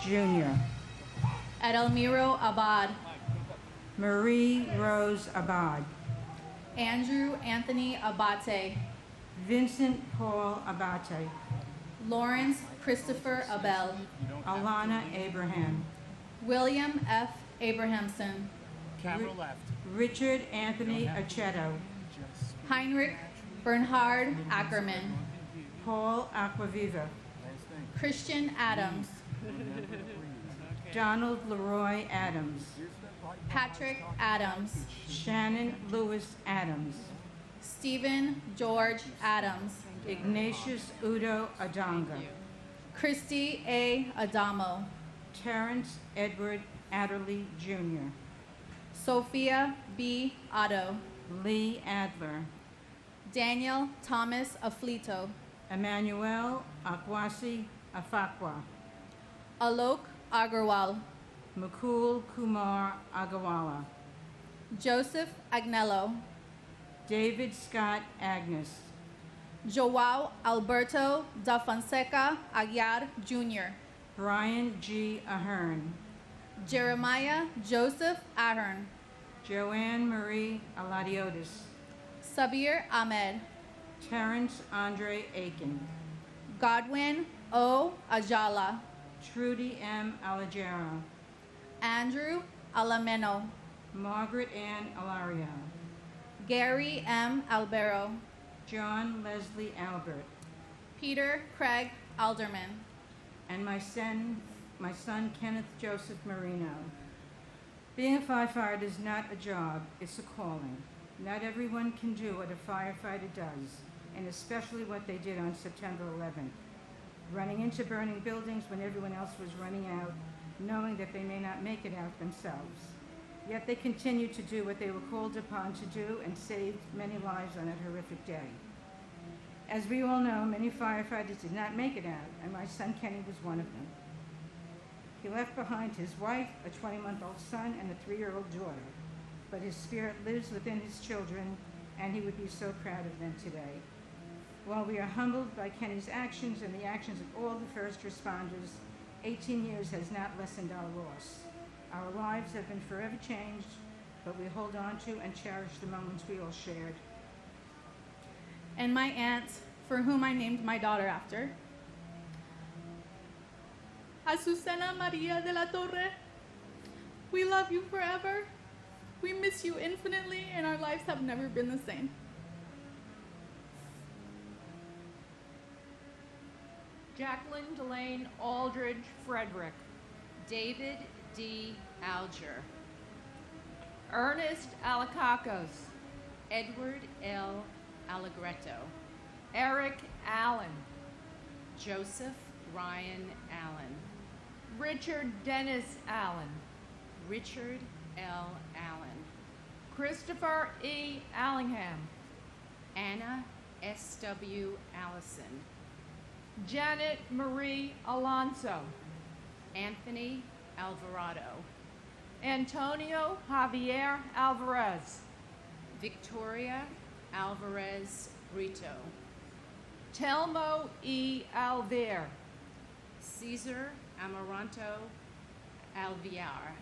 Jr., Edelmiro Abad, Marie Rose Abad, Andrew Anthony Abate, Vincent Paul Abate, Lawrence Christopher Abel, Alana Abraham, William F. Abrahamson, Camera left. Richard Anthony Aceto, Heinrich Bernhard Ackerman, Paul Aquaviva, Christian Adams, Donald Leroy Adams, Patrick Adams, Shannon Lewis Adams, Stephen George Adams, Ignatius Udo Adonga, Christy A. Adamo, Terrence Edward Adderley Jr., Sophia B. Otto, Lee Adler, Daniel Thomas Aflito, Emmanuel Akwasi Afakwa, Alok Agarwal, Mukul Kumar Agawala, Joseph Agnello, David Scott Agnes, Joao Alberto da Fonseca Aguiar Jr., Brian G. Ahern, Jeremiah Joseph Ahern, Joanne Marie Aladiotis, Sabir Ahmed, Terrence Andre Aiken, Godwin O. Ajala, Trudy M. Alagero, Andrew Alameno, Margaret Ann Alario, Gary M. Albero, John Leslie Albert, Peter Craig Alderman, and my son Kenneth Joseph Marino. Being a firefighter is not a job, it's a calling. Not everyone can do what a firefighter does, and especially what they did on September 11th. Running into burning buildings when everyone else was running out, knowing that they may not make it out themselves. Yet they continued to do what they were called upon to do and saved many lives on that horrific day. As we all know, many firefighters did not make it out, and my son Kenny was one of them. He left behind his wife, a 20-month-old son, and a 3-year-old daughter. But his spirit lives within his children, and he would be so proud of them today. While we are humbled by Kenny's actions and the actions of all the first responders, 18 years has not lessened our loss. Our lives have been forever changed, but we hold on to and cherish the moments we all shared. and my aunt, for whom I named my daughter after, Azucena Maria de la Torre. We love you forever. We miss you infinitely, and our lives have never been the same. Jacqueline Delane Aldridge Frederick, David D. Alger, Ernest Alacacos, Edward L. Allegretto, Eric Allen, Joseph Ryan Allen, Richard Dennis Allen, Richard L. Allen, Christopher E. Allingham, Anna S.W. Allison, Janet Marie Alonso, Anthony Alvarado, Antonio Javier Alvarez, Victoria Alvarez Brito, Telmo E. Alvear, Cesar Amaranto Alviar,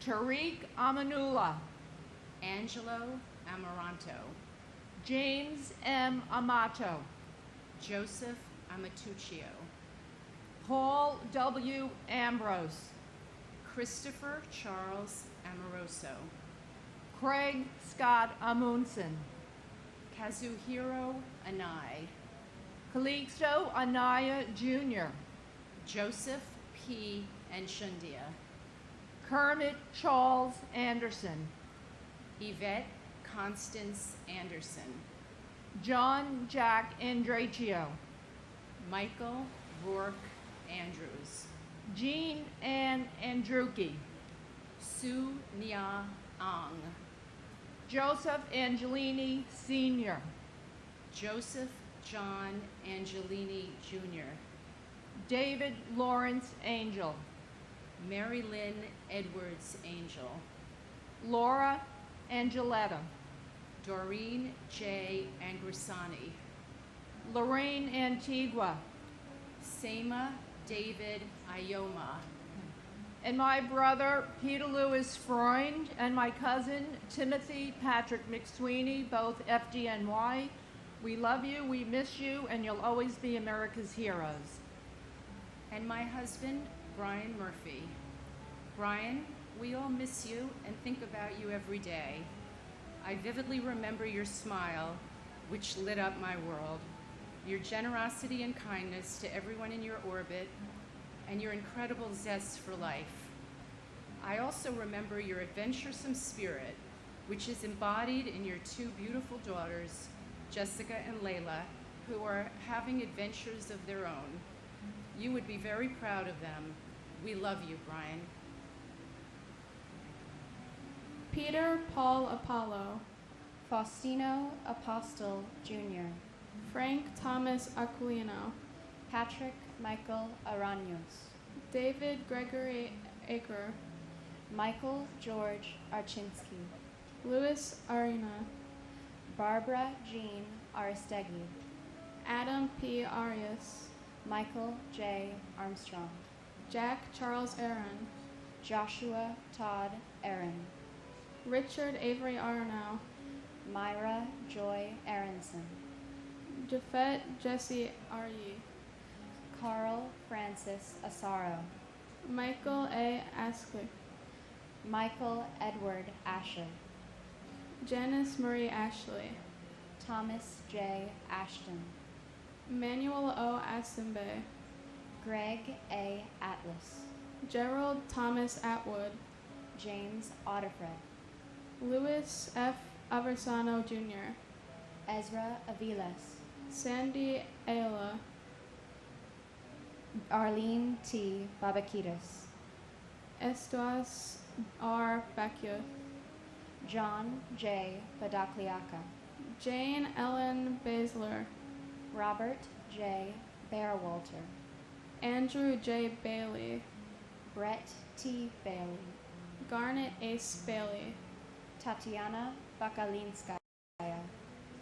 Tariq Amanullah, Angelo Amaranto, James M. Amato, Joseph Amatuccio, Paul W. Ambrose, Christopher Charles Amoroso, Craig Scott Amundsen, Kazuhiro Anai, Calixto Anaya Jr., Joseph P. Enshundia, Kermit Charles Anderson, Yvette Constance Anderson, John Jack Andraccio, Michael Rourke Andrews, Jean Ann Andrucki, Su Nia Ang, Joseph Angelini Sr., Joseph John Angelini Jr., David Lawrence Angel, Mary Lynn Edwards Angel, Laura Angeletta, Doreen J. Angrisani, Lorraine Antigua, Sema David Ioma. And my brother, Peter Lewis Freund, and my cousin, Timothy Patrick McSweeney, both FDNY. We love you, we miss you, and you'll always be America's heroes. And my husband, Brian Murphy. Brian, we all miss you and think about you every day. I vividly remember your smile, which lit up my world, your generosity and kindness to everyone in your orbit, and your incredible zest for life. I also remember your adventuresome spirit, which is embodied in your two beautiful daughters, Jessica and Layla, who are having adventures of their own. You would be very proud of them. We love you, Brian. Peter Paul Apollo, Faustino Apostle Jr., Frank Thomas Aquilino, Patrick Michael Araños, David Gregory Aker, Michael George Archinsky, Louis Arena, Barbara Jean Aristegui, Adam P. Arias, Michael J. Armstrong, Jack Charles Aaron, Joshua Todd Aaron, Richard Avery Arnow, Myra Joy Aronson, Jafet Jesse Arye, Carl Francis Asaro, Michael A. Asklick, Michael Edward Asher, Janice Marie Ashley, Thomas J. Ashton, Manuel O. Asimbe, Greg A. Atlas, Gerald Thomas Atwood, James Otterfred, Louis F. Aversano Jr., Ezra Aviles, Sandy Ayala, Arlene T. Babaquitas, Estuas R. Bacchio, John J. Badakliaka, Jane Ellen Basler, Robert J. Bearwalter, Andrew J. Bailey, Brett T. Bailey, Garnet Ace Bailey, Tatiana Bakalinskaya,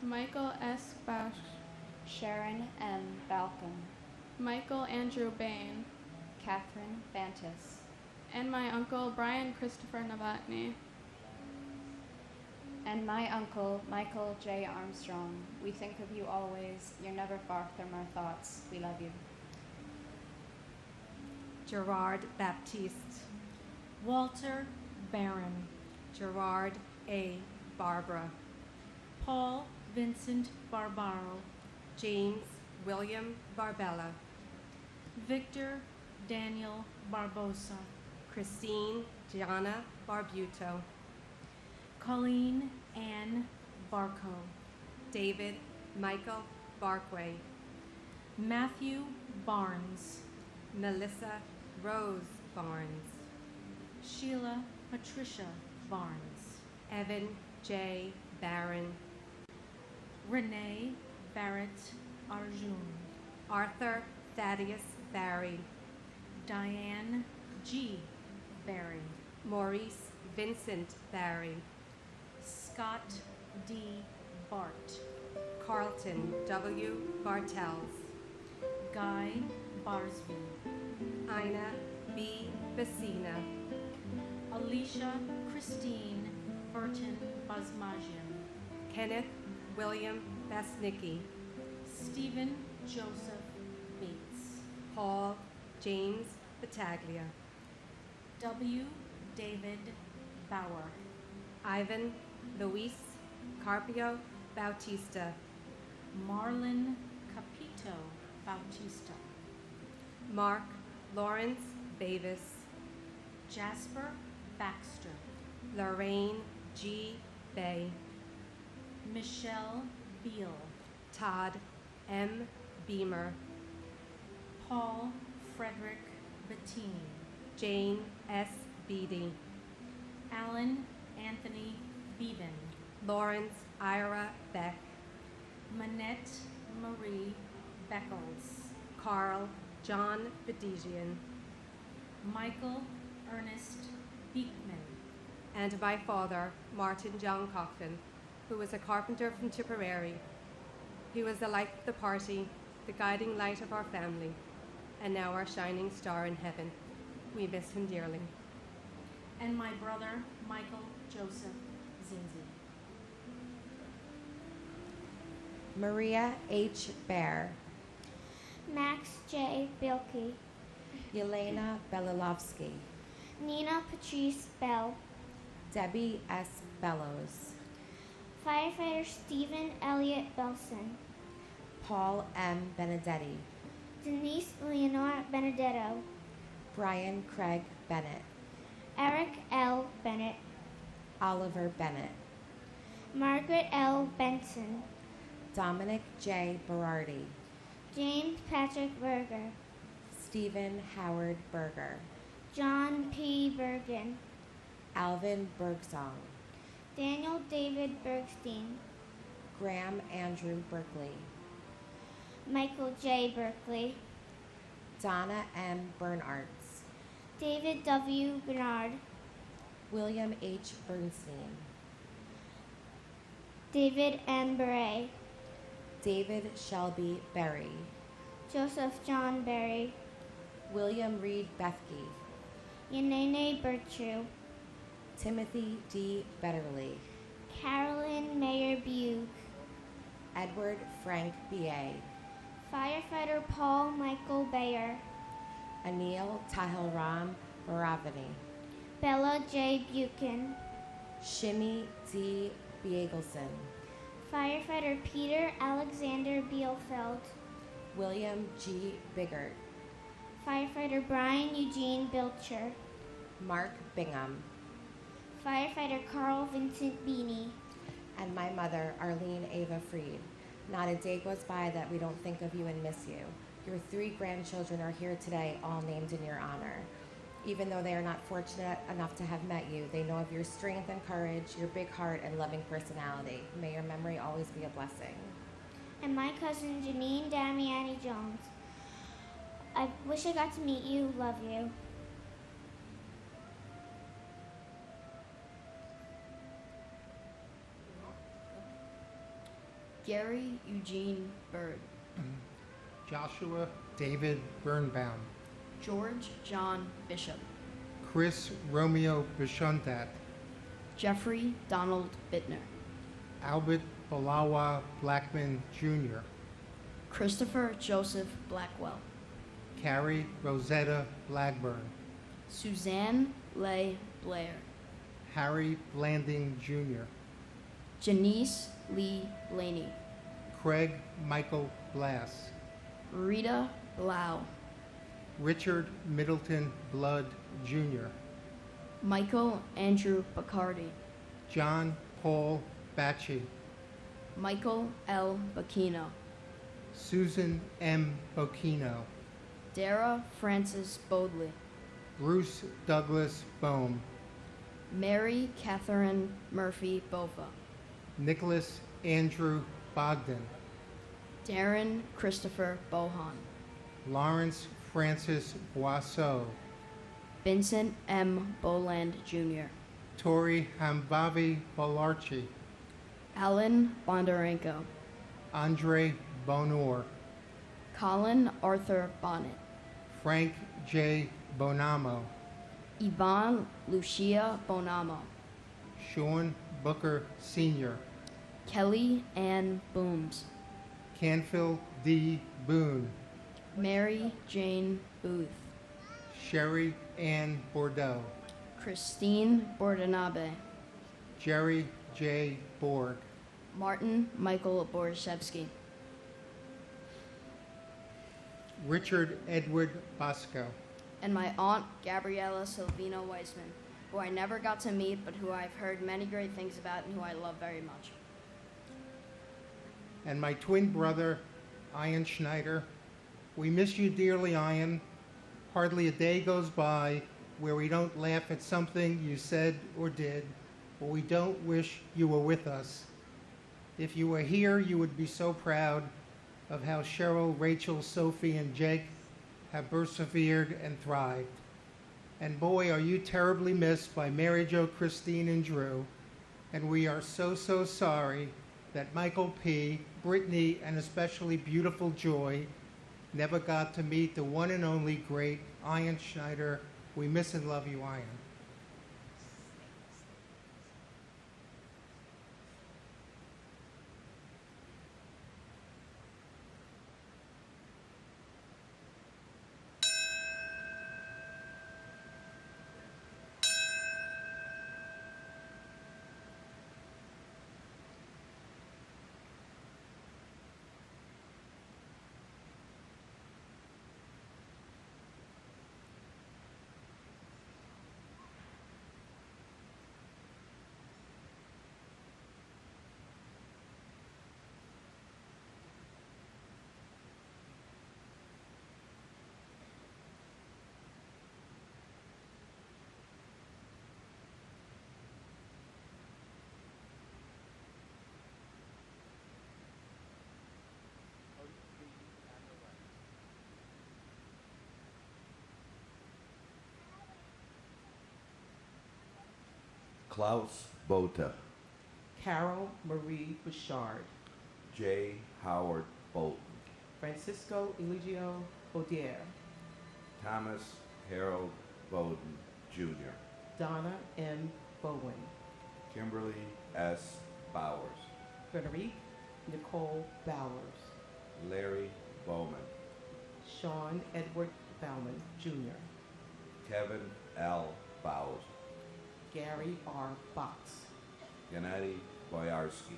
Michael S. Bash, Sharon M. Balcom, Michael Andrew Bain, Catherine Bantis, and my uncle Brian Christopher Novotny. and my uncle Michael J. Armstrong. We think of you always. You're never far from our thoughts. We love you. Gerard Baptiste, Walter Barron, Gerard A. Barbara, Paul Vincent Barbaro, James William Barbella, Victor Daniel Barbosa, Christine Gianna Barbuto, Colleen Ann Barco, David Michael Barkway, Matthew Barnes, Melissa Rose Barnes, Sheila Patricia Barnes, Evan J. Barron, Renee Barrett Arjun, Arthur Thaddeus Barry, Diane G. Barry, Maurice Vincent Barry, Scott D. Bart, Carlton W. Bartels, Guy Barsby, Ina B. Bassina, Alicia Christine Burton Basmajian, Kenneth William Basnicki, Stephen Joseph Bates, Paul James Battaglia, W. David Bauer, Ivan Luis Carpio Bautista, Marlon Capito Bautista, Mark Lawrence Bavis, Jasper Baxter, Lorraine G. Bay, Michelle Beal, Todd M. Beamer, Paul Frederick Bettini, Jane S. Beatty, Alan Anthony Beeben, Lawrence Ira Beck, Manette Marie Beckles, Carl John Bedigian, Michael Ernest Beekman, and my father, Martin John Coughlin, who was a carpenter from Tipperary. He was the life of the party, the guiding light of our family. and now our shining star in heaven. We miss him dearly. And my brother, Michael Joseph Zinzi. Maria H. Bear, Max J. Bilke, Yelena Belilovsky, Nina Patrice Bell, Debbie S. Bellows, firefighter Stephen Elliott Belson, Paul M. Benedetti, Denise Leonore Benedetto, Brian Craig Bennett, Eric L. Bennett, Oliver Bennett, Margaret L. Benson, Dominic J. Berardi, James Patrick Berger, Stephen Howard Berger, John P. Bergen, Alvin Bergsong, Daniel David Bergstein, Graham Andrew Berkeley, Michael J. Berkeley, Donna M. Bernards, David W. Bernard, William H. Bernstein, David M. Beret, David Shelby Berry, Joseph John Berry, William Reed Bethke, Yanene Bertru, Timothy D. Betterly, Carolyn Mayer Bugh, Edward Frank B.A., firefighter Paul Michael Bayer, Anil Tahilram Baravani, Bella J. Buchan, Shimmy D. Biegelson, firefighter Peter Alexander Bielfeld, William G. Biggert, firefighter Brian Eugene Bilcher, Mark Bingham, firefighter Carl Vincent Beanie, and my mother, Arlene Ava Freed. Not a day goes by that we don't think of you and miss you. Your 3 grandchildren are here today, all named in your honor. Even though they are not fortunate enough to have met you, they know of your strength and courage, your big heart and loving personality. May your memory always be a blessing. and my cousin Janine Damiani Jones. I wish I got to meet you. Love you. Gary Eugene Bird, Joshua David Birnbaum, George John Bishop, Chris Romeo Bishundat, Jeffrey Donald Bittner, Albert Balawa Blackman Jr., Christopher Joseph Blackwell, Carrie Rosetta Blackburn, Suzanne Leigh Blair, Harry Blanding Jr., Janice Lee Blaney, Craig Michael Glass, Rita Blau, Richard Middleton Blood Jr., Michael Andrew Bacardi, John Paul Bacci, Michael L. Bacchino, Susan M. Bocchino, Dara Francis Bodley, Bruce Douglas Bohm, Mary Catherine Murphy Bova, Nicholas Andrew Bogdan, Darren Christopher Bohan, Lawrence Francis Boisseau, Vincent M. Boland Jr., Tori Hambavi Balarchi, Alan Bondarenko, Andre Bonor, Colin Arthur Bonnet, Frank J. Bonamo, Yvonne Lucia Bonamo, Sean Booker Sr., Kelly Ann Booms, Canfield D. Boone, Mary Jane Booth, Sherry Ann Bordeaux, Christine Bordanabe, Jerry J. Borg, Martin Michael Borshevsky, Richard Edward Bosco, and my aunt Gabriella Silvino Weisman, who I never got to meet but who I've heard many great things about and who I love very much. and my twin brother, Ian Schneider. We miss you dearly, Ian. Hardly a day goes by where we don't laugh at something you said or did, or we don't wish you were with us. If you were here, you would be so proud of how Cheryl, Rachel, Sophie, and Jake have persevered and thrived. And boy, are you terribly missed by Mary Jo, Christine, and Drew. And we are so, so sorry that Michael P., Brittany, and especially beautiful Joy never got to meet the one and only great Ian Schneider. We miss and love you, Ian. Klaus Botha, Carol Marie Bouchard, J. Howard Bolton, Francisco Eligio Bodier, Thomas Harold Bowden, Jr., Donna M. Bowen, Kimberly S. Bowers, Frederique Nicole Bowers, Larry Bowman, Sean Edward Bauman, Jr., Kevin L. Bowles, Gary R. Box, Gennady Boyarsky,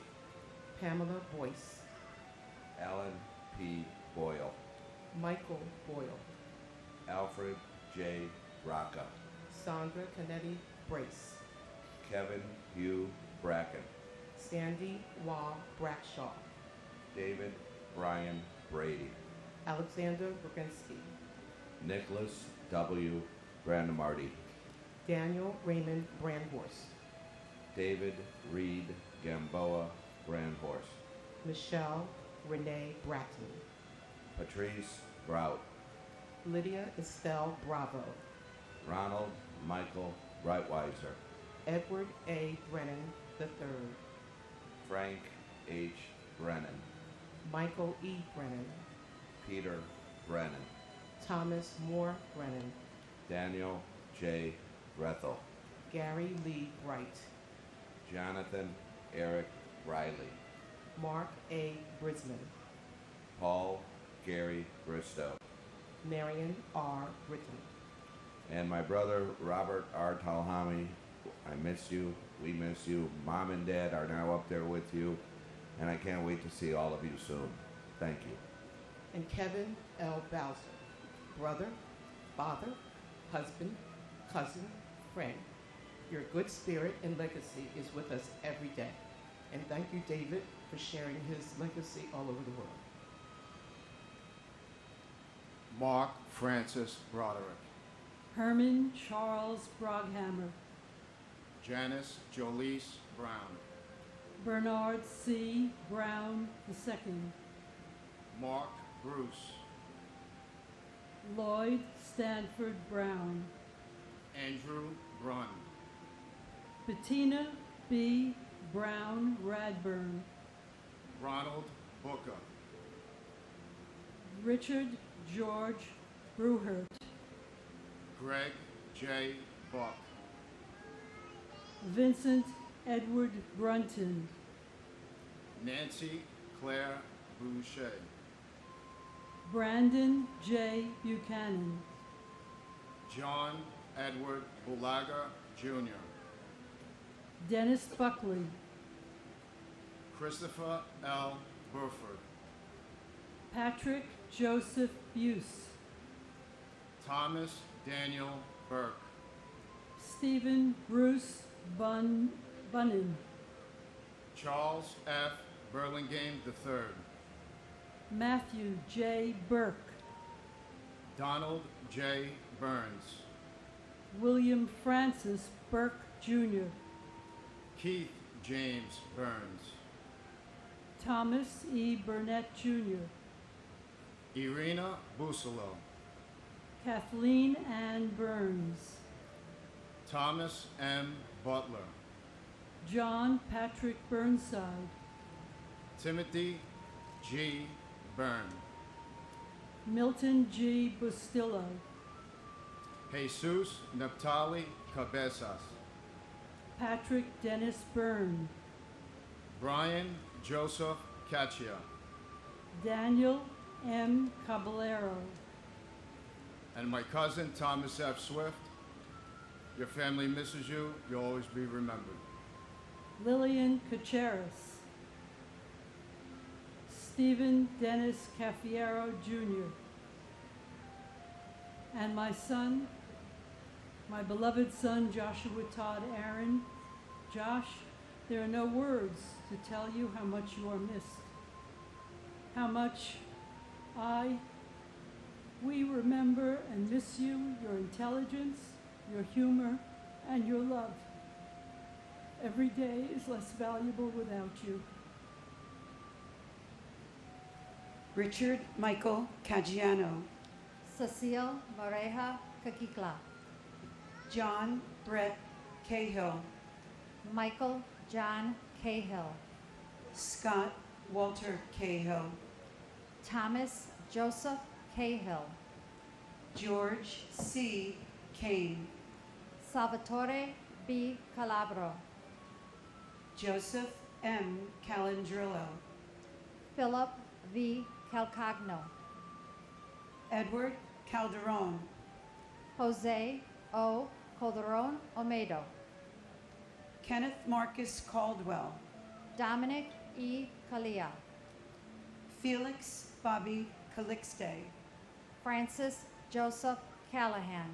Pamela Boyce, Alan P. Boyle, Michael Boyle, Alfred J. Rocca, Sandra Canetti Brace, Kevin Hugh Bracken, Sandy Wah Brackshaw, David Brian Brady, Alexander Burginski, Nicholas W. Brandemarty, Daniel Raymond Brandhorst, David Reed Gamboa Brandhorst, Michelle Renee Bratton, Patrice Grout, Lydia Estelle Bravo, Ronald Michael Breitweiser, Edward A. Brennan III, Frank H. Brennan, Michael E. Brennan, Peter Brennan, Thomas Moore Brennan, Daniel J. Grethel, Gary Lee Bright, Jonathan Eric Riley, Mark A. Brisman, Paul Gary Bristow, Marion R. Britton, and my brother Robert R. Talhami. I miss you. We miss you. Mom and Dad are now up there with you, and I can't wait to see all of you soon. Thank you. and Kevin L. Bowser, brother, father, husband, cousin, friend. Your good spirit and legacy is with us every day. And thank you, David, for sharing his legacy all over the world. Mark Francis Broderick, Herman Charles Broghammer, Janice Jolice Brown, Bernard C. Brown II, Mark Bruce, Lloyd Stanford Brown, Andrew Brunn, Bettina B. Brown Radburn, Ronald Booker, Richard George Bruhert, Greg J. Buck, Vincent Edward Brunton, Nancy Claire Boucher, Brandon J. Buchanan, John Edward Bulaga, Jr., Dennis Buckley, Christopher L. Burford, Patrick Joseph Buse, Thomas Daniel Burke, Stephen Bruce Bunnan, Charles F. Burlingame III, Matthew J. Burke, Donald J. Burns, William Francis Burke Jr., Keith James Burns, Thomas E. Burnett Jr., Irina Busolo, Kathleen Ann Burns, Thomas M. Butler, John Patrick Burnside, Timothy G. Byrne, Milton G. Bustillo, Jesus Naphtali Cabezas, Patrick Dennis Byrne, Brian Joseph Caccia, Daniel M. Caballero, and my cousin Thomas F. Swift. Your family misses you. You'll always be remembered. Lillian Caceres, Stephen Dennis Cafiero Jr., and my son, my beloved son Joshua Todd Aaron. Josh, there are no words to tell you how much you are missed, how much we remember and miss you, your intelligence, your humor, and your love. Every day is less valuable without you. Richard Michael Caggiano, Cecile Moreja Caquicla, John Brett Cahill, Michael John Cahill, Scott Walter Cahill, Thomas Joseph Cahill, George C. Kane, Salvatore B. Calabro, Joseph M. Calandrillo, Philip V. Calcagno, Edward Calderon, Jose O. Calderon Omedo, Kenneth Marcus Caldwell, Dominic E. Calia, Felix Bobby Calixte, Francis Joseph Callahan,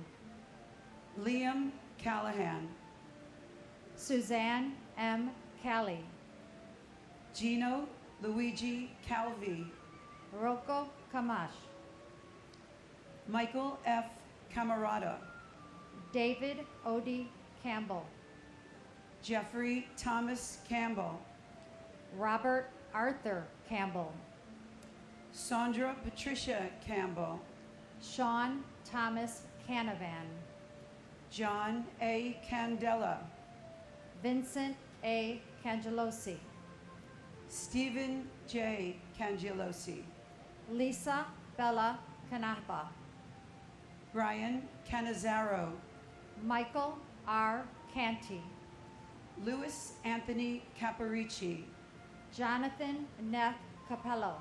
Liam Callahan, Suzanne M. Cali, Gino Luigi Calvi, Rocco Camash, Michael F. Camarada, David O.D. Campbell, Jeffrey Thomas Campbell, Robert Arthur Campbell, Sandra Patricia Campbell, Sean Thomas Canavan, John A. Candela, Vincent A. Cangelosi, Stephen J. Cangelosi, Lisa Bella Canapa, Brian Canizaro, Michael R. Canty, Louis Anthony Caparici, Jonathan Neff Capello,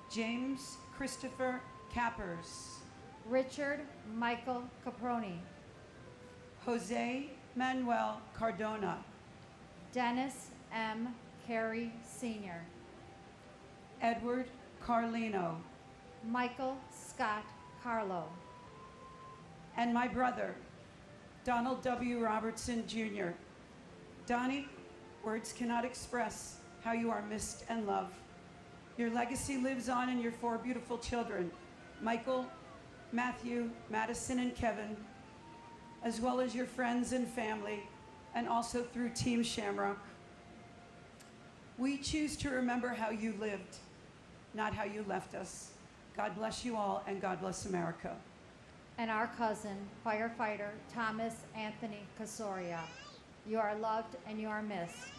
James Christopher Cappers, Richard Michael Caproni, Jose Manuel Cardona, Dennis M. Carey Sr., Edward Carlino, Michael Scott Carlo, and my brother, Donald W. Robertson Jr. Donnie, words cannot express how you are missed and loved. Your legacy lives on in your 4 beautiful children, Michael, Matthew, Madison, and Kevin, as well as your friends and family, and also through Team Shamrock. We choose to remember how you lived, not how you left us. God bless you all, and God bless America. and our cousin, firefighter Thomas Anthony Casoria. You are loved and you are missed.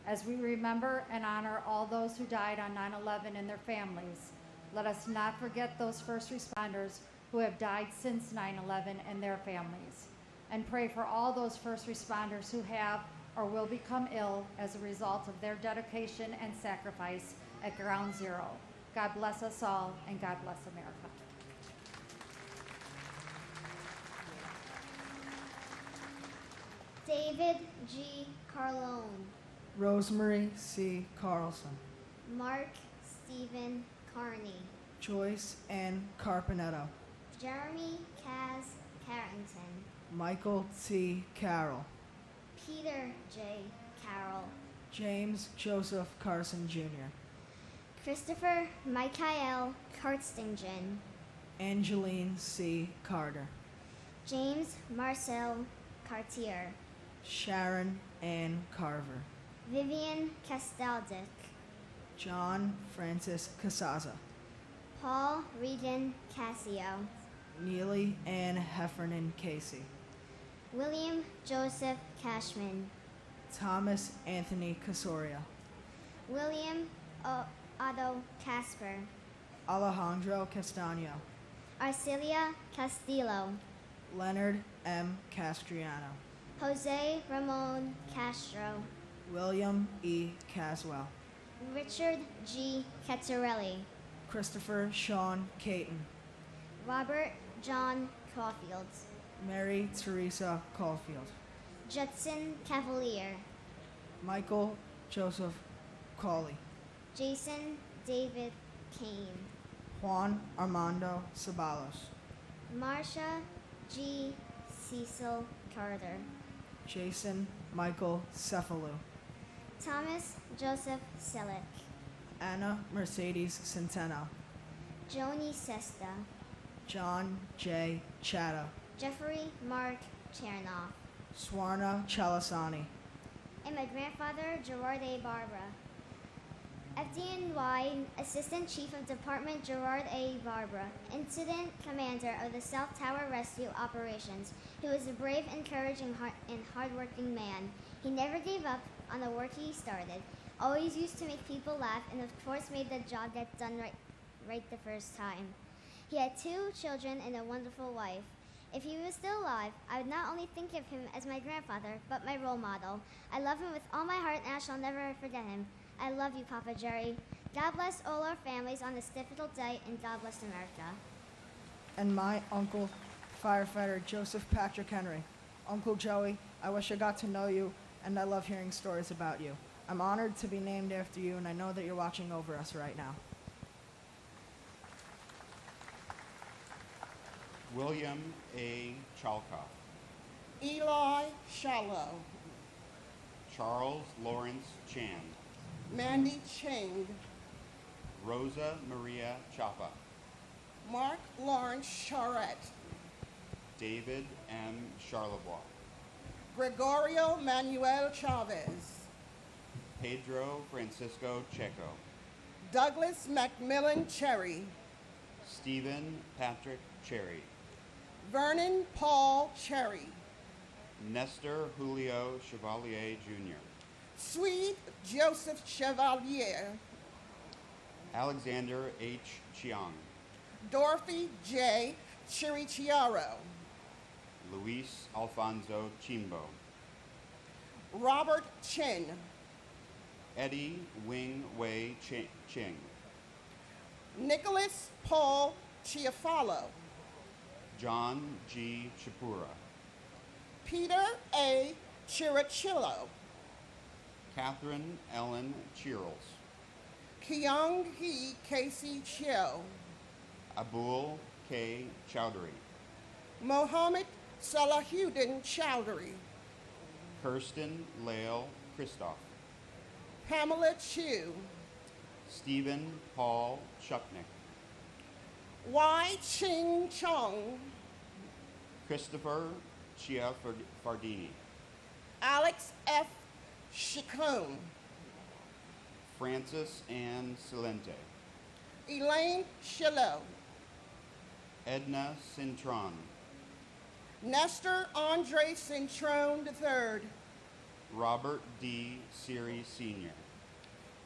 As we remember and honor all those who died on 9/11 and their families, let us not forget those first responders who have died since 9/11 and their families, and pray for all those first responders who have or will become ill as a result of their dedication and sacrifice at Ground Zero. God bless us all, and God bless America. David G. Carlone, Rosemary C. Carlson, Mark Stephen Carney, Joyce N. Carpenetto, Jeremy Kaz Carrington, Michael T. Carroll, Peter J. Carroll, James Joseph Carson Jr., Christopher Michael Karstingen, Angeline C. Carter, James Marcel Cartier, Sharon Ann Carver, Vivian Castaldic, John Francis Casaza, Paul Regan Cassio, Neely Ann Heffernan Casey, William Joseph Cashman, Thomas Anthony Casoria, William Otto Casper, Alejandro Castaño, Arcelia Castillo, Leonard M. Castriano, Jose Ramon Castro, William E. Caswell, Richard G. Cazzarelli, Christopher Sean Caton, Robert John Caulfield, Mary Teresa Caulfield, Judson Cavalier, Michael Joseph Cawley, Jason David Kane, Juan Armando Ceballos, Marsha G. Cecil Carter, Jason Michael Cephalou, Thomas Joseph Selleck, Anna Mercedes Centeno, Joni Sesta, John J. Chatta, Jeffrey Mark Chernoff, Swarna Chalasani, and my grandfather, Gerard A. Barbara. FDNY Assistant Chief of Department Gerard A. Barbara, Incident Commander of the South Tower Rescue Operations, who was a brave, encouraging, and hardworking man. He never gave up on the work he started, always used to make people laugh, and of course made the job get done right the first time. He had 2 children and a wonderful wife. If he was still alive, I would not only think of him as my grandfather, but my role model. I love him with all my heart, and I shall never forget him. I love you, Papa Jerry. God bless all our families on this difficult day, and God bless America. and my uncle, firefighter Joseph Patrick Henry. Uncle Joey, I wish I got to know you, and I love hearing stories about you. I'm honored to be named after you, and I know that you're watching over us right now. William A. Chalkoff, Eli Shallow, Charles Lawrence Chan, Mandy Chang, Rosa Maria Chapa, Mark Lawrence Charette, David M. Charlebois, Gregorio Manuel Chavez, Pedro Francisco Checo, Douglas Macmillan Cherry, Stephen Patrick Cherry, Vernon Paul Cherry, Nestor Julio Chevalier Jr., Sweet Joseph Chevalier, Alexander H. Chiang, Dorothy J. Chirichiaro, Luis Alfonso Chimbo, Robert Chin, Eddie Wing Wei Ching, Nicholas Paul Chiafalo, John G. Chapura, Peter A. Chirichillo, Catherine Ellen Cheerles, Kyung Hee Casey Chio, Abul K. Chowdhury, Mohammed Salahuddin Chowdhury, Kirsten Lael Christoph, Pamela Chu, Stephen Paul Chupnick, Y. Ching Chong, Christopher Chia Fardini, Alex F. Chicone, Francis Ann Silente, Elaine Shillo, Edna Cintron, Nestor Andre Cintrone III, Robert D. Siri Sr.,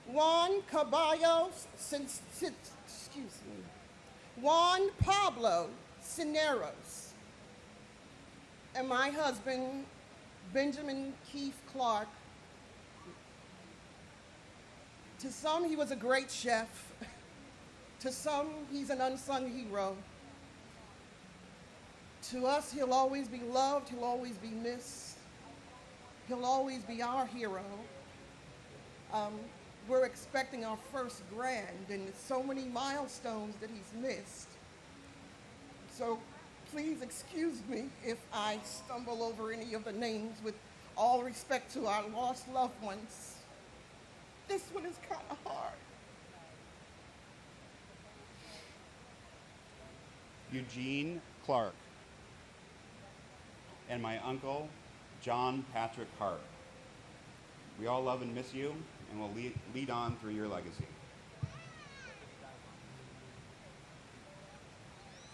Juan Caballo, Juan Pablo Cineros, and my husband, Benjamin Keith Clark. To some, he was a great chef. To some, he's an unsung hero. To us, he'll always be loved, he'll always be missed. He'll always be our hero. We're expecting our first grand, and so many milestones that he's missed. So please excuse me if I stumble over any of the names, with all respect to our lost loved ones. This one is kind of hard. Eugene Clark, and my uncle, John Patrick Hart. We all love and miss you, and will lead on through your legacy.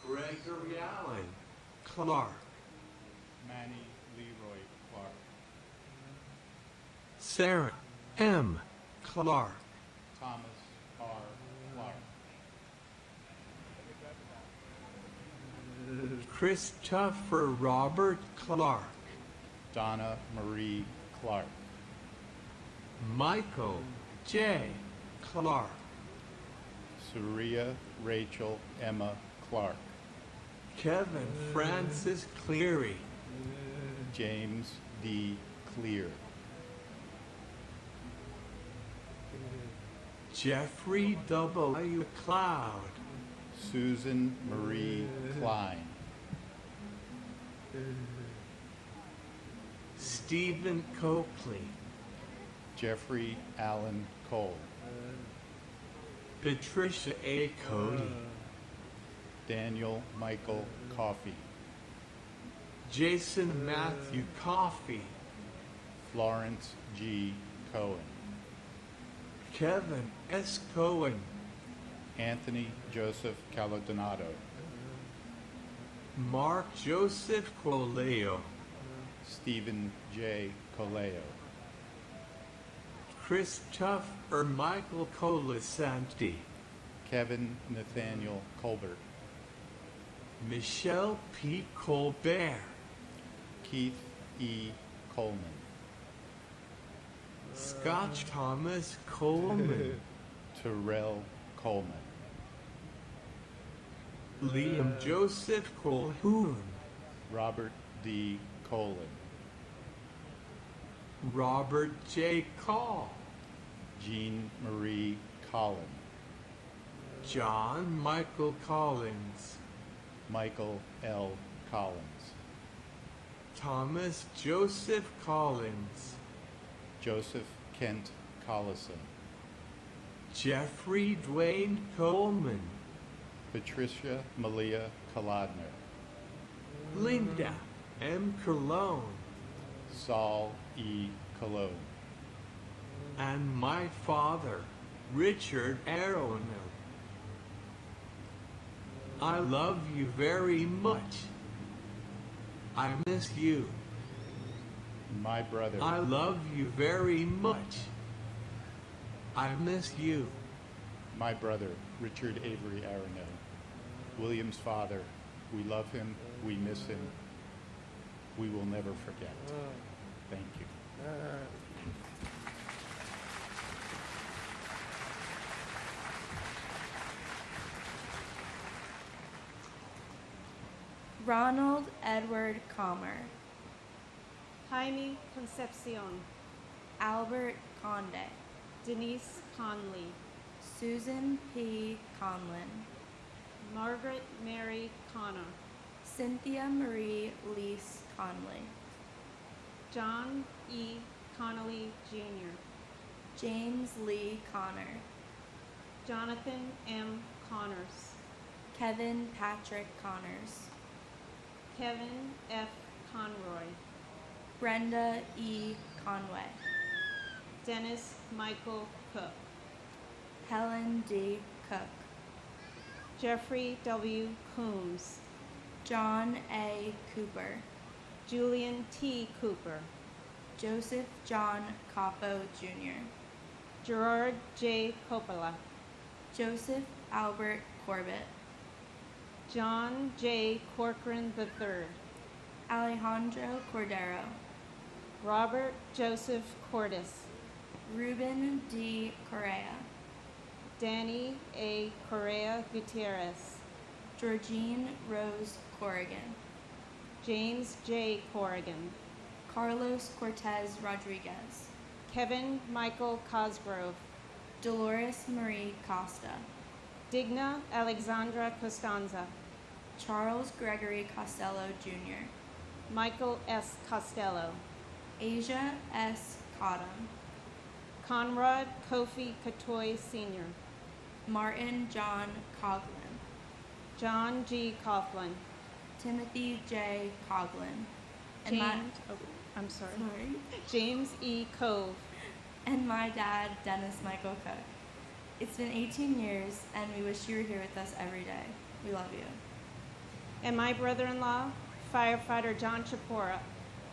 Gregory Allen Clark, Manny Leroy Clark, Sarah M. Clark, Thomas R. Clark, Christopher Robert Clark. Donna Marie Clark. Michael J. Clark. Surya Rachel Emma Clark. Kevin Francis Cleary. James D. Clear. Jeffrey W. Cloud. Susan Marie Klein. Stephen Copley. Jeffrey Allen Cole. Patricia A. Cody. Daniel Michael Coffey. Jason Matthew Coffey. Florence G. Cohen. Kevin S. Cohen. Anthony Joseph Caladonato. Mark Joseph Coleo. Stephen J. Coleo. Christopher Michael Colasanti. Kevin Nathaniel Colbert. Michelle P. Colbert. Keith E. Coleman. Scott Thomas Coleman. Terrell Coleman. Liam Joseph Colhoun. Robert D. Colin. Robert J. Call. Jean Marie Collin. John Michael Collins. Michael L. Collins. Thomas Joseph Collins. Joseph Kent Collison. Jeffrey Dwayne Coleman. Patricia Malia Kolodner. Linda M. Cologne. Saul E. Cologne. And my father, Richard Aronow. I love you very much. I miss you. My brother. I love you very much. I miss you. My brother, Richard Avery Aronow. William's father. We love him. We miss him. We will never forget. Thank you. Ronald Edward Comer. Jaime Concepcion. Albert Conde. Denise Conley. Susan P. Conlin. Margaret Mary Connor. Cynthia Marie Lease Conley. John E. Connolly Jr. James Lee Connor. Jonathan M. Connors. Kevin Patrick Connors. Kevin F. Conroy. Brenda E. Conway. Dennis Michael Cook. Helen D. Cook. Jeffrey W. Coombs. John A. Cooper. Julian T. Cooper. Joseph John Capo Jr. Gerard J. Coppola. Joseph Albert Corbett. John J. Corcoran III. Alejandro Cordero. Robert Joseph Cordes. Ruben D. Correa. Danny A. Correa Gutierrez. Georgine Rose Corrigan. James J. Corrigan. Carlos Cortez Rodriguez. Kevin Michael Cosgrove. Dolores Marie Costa. Digna Alexandra Costanza. Charles Gregory Costello Jr. Michael S. Costello. Asia S. Cottom. Conrad Kofi Katoy Sr. Martin John Coughlin. John G. Coughlin. Timothy J. Coughlin. I'm sorry. James E. Cove. And my dad, Dennis Michael Cook. It's been 18 years, and we wish you were here with us every day. We love you. And my brother-in-law, firefighter John Chapora,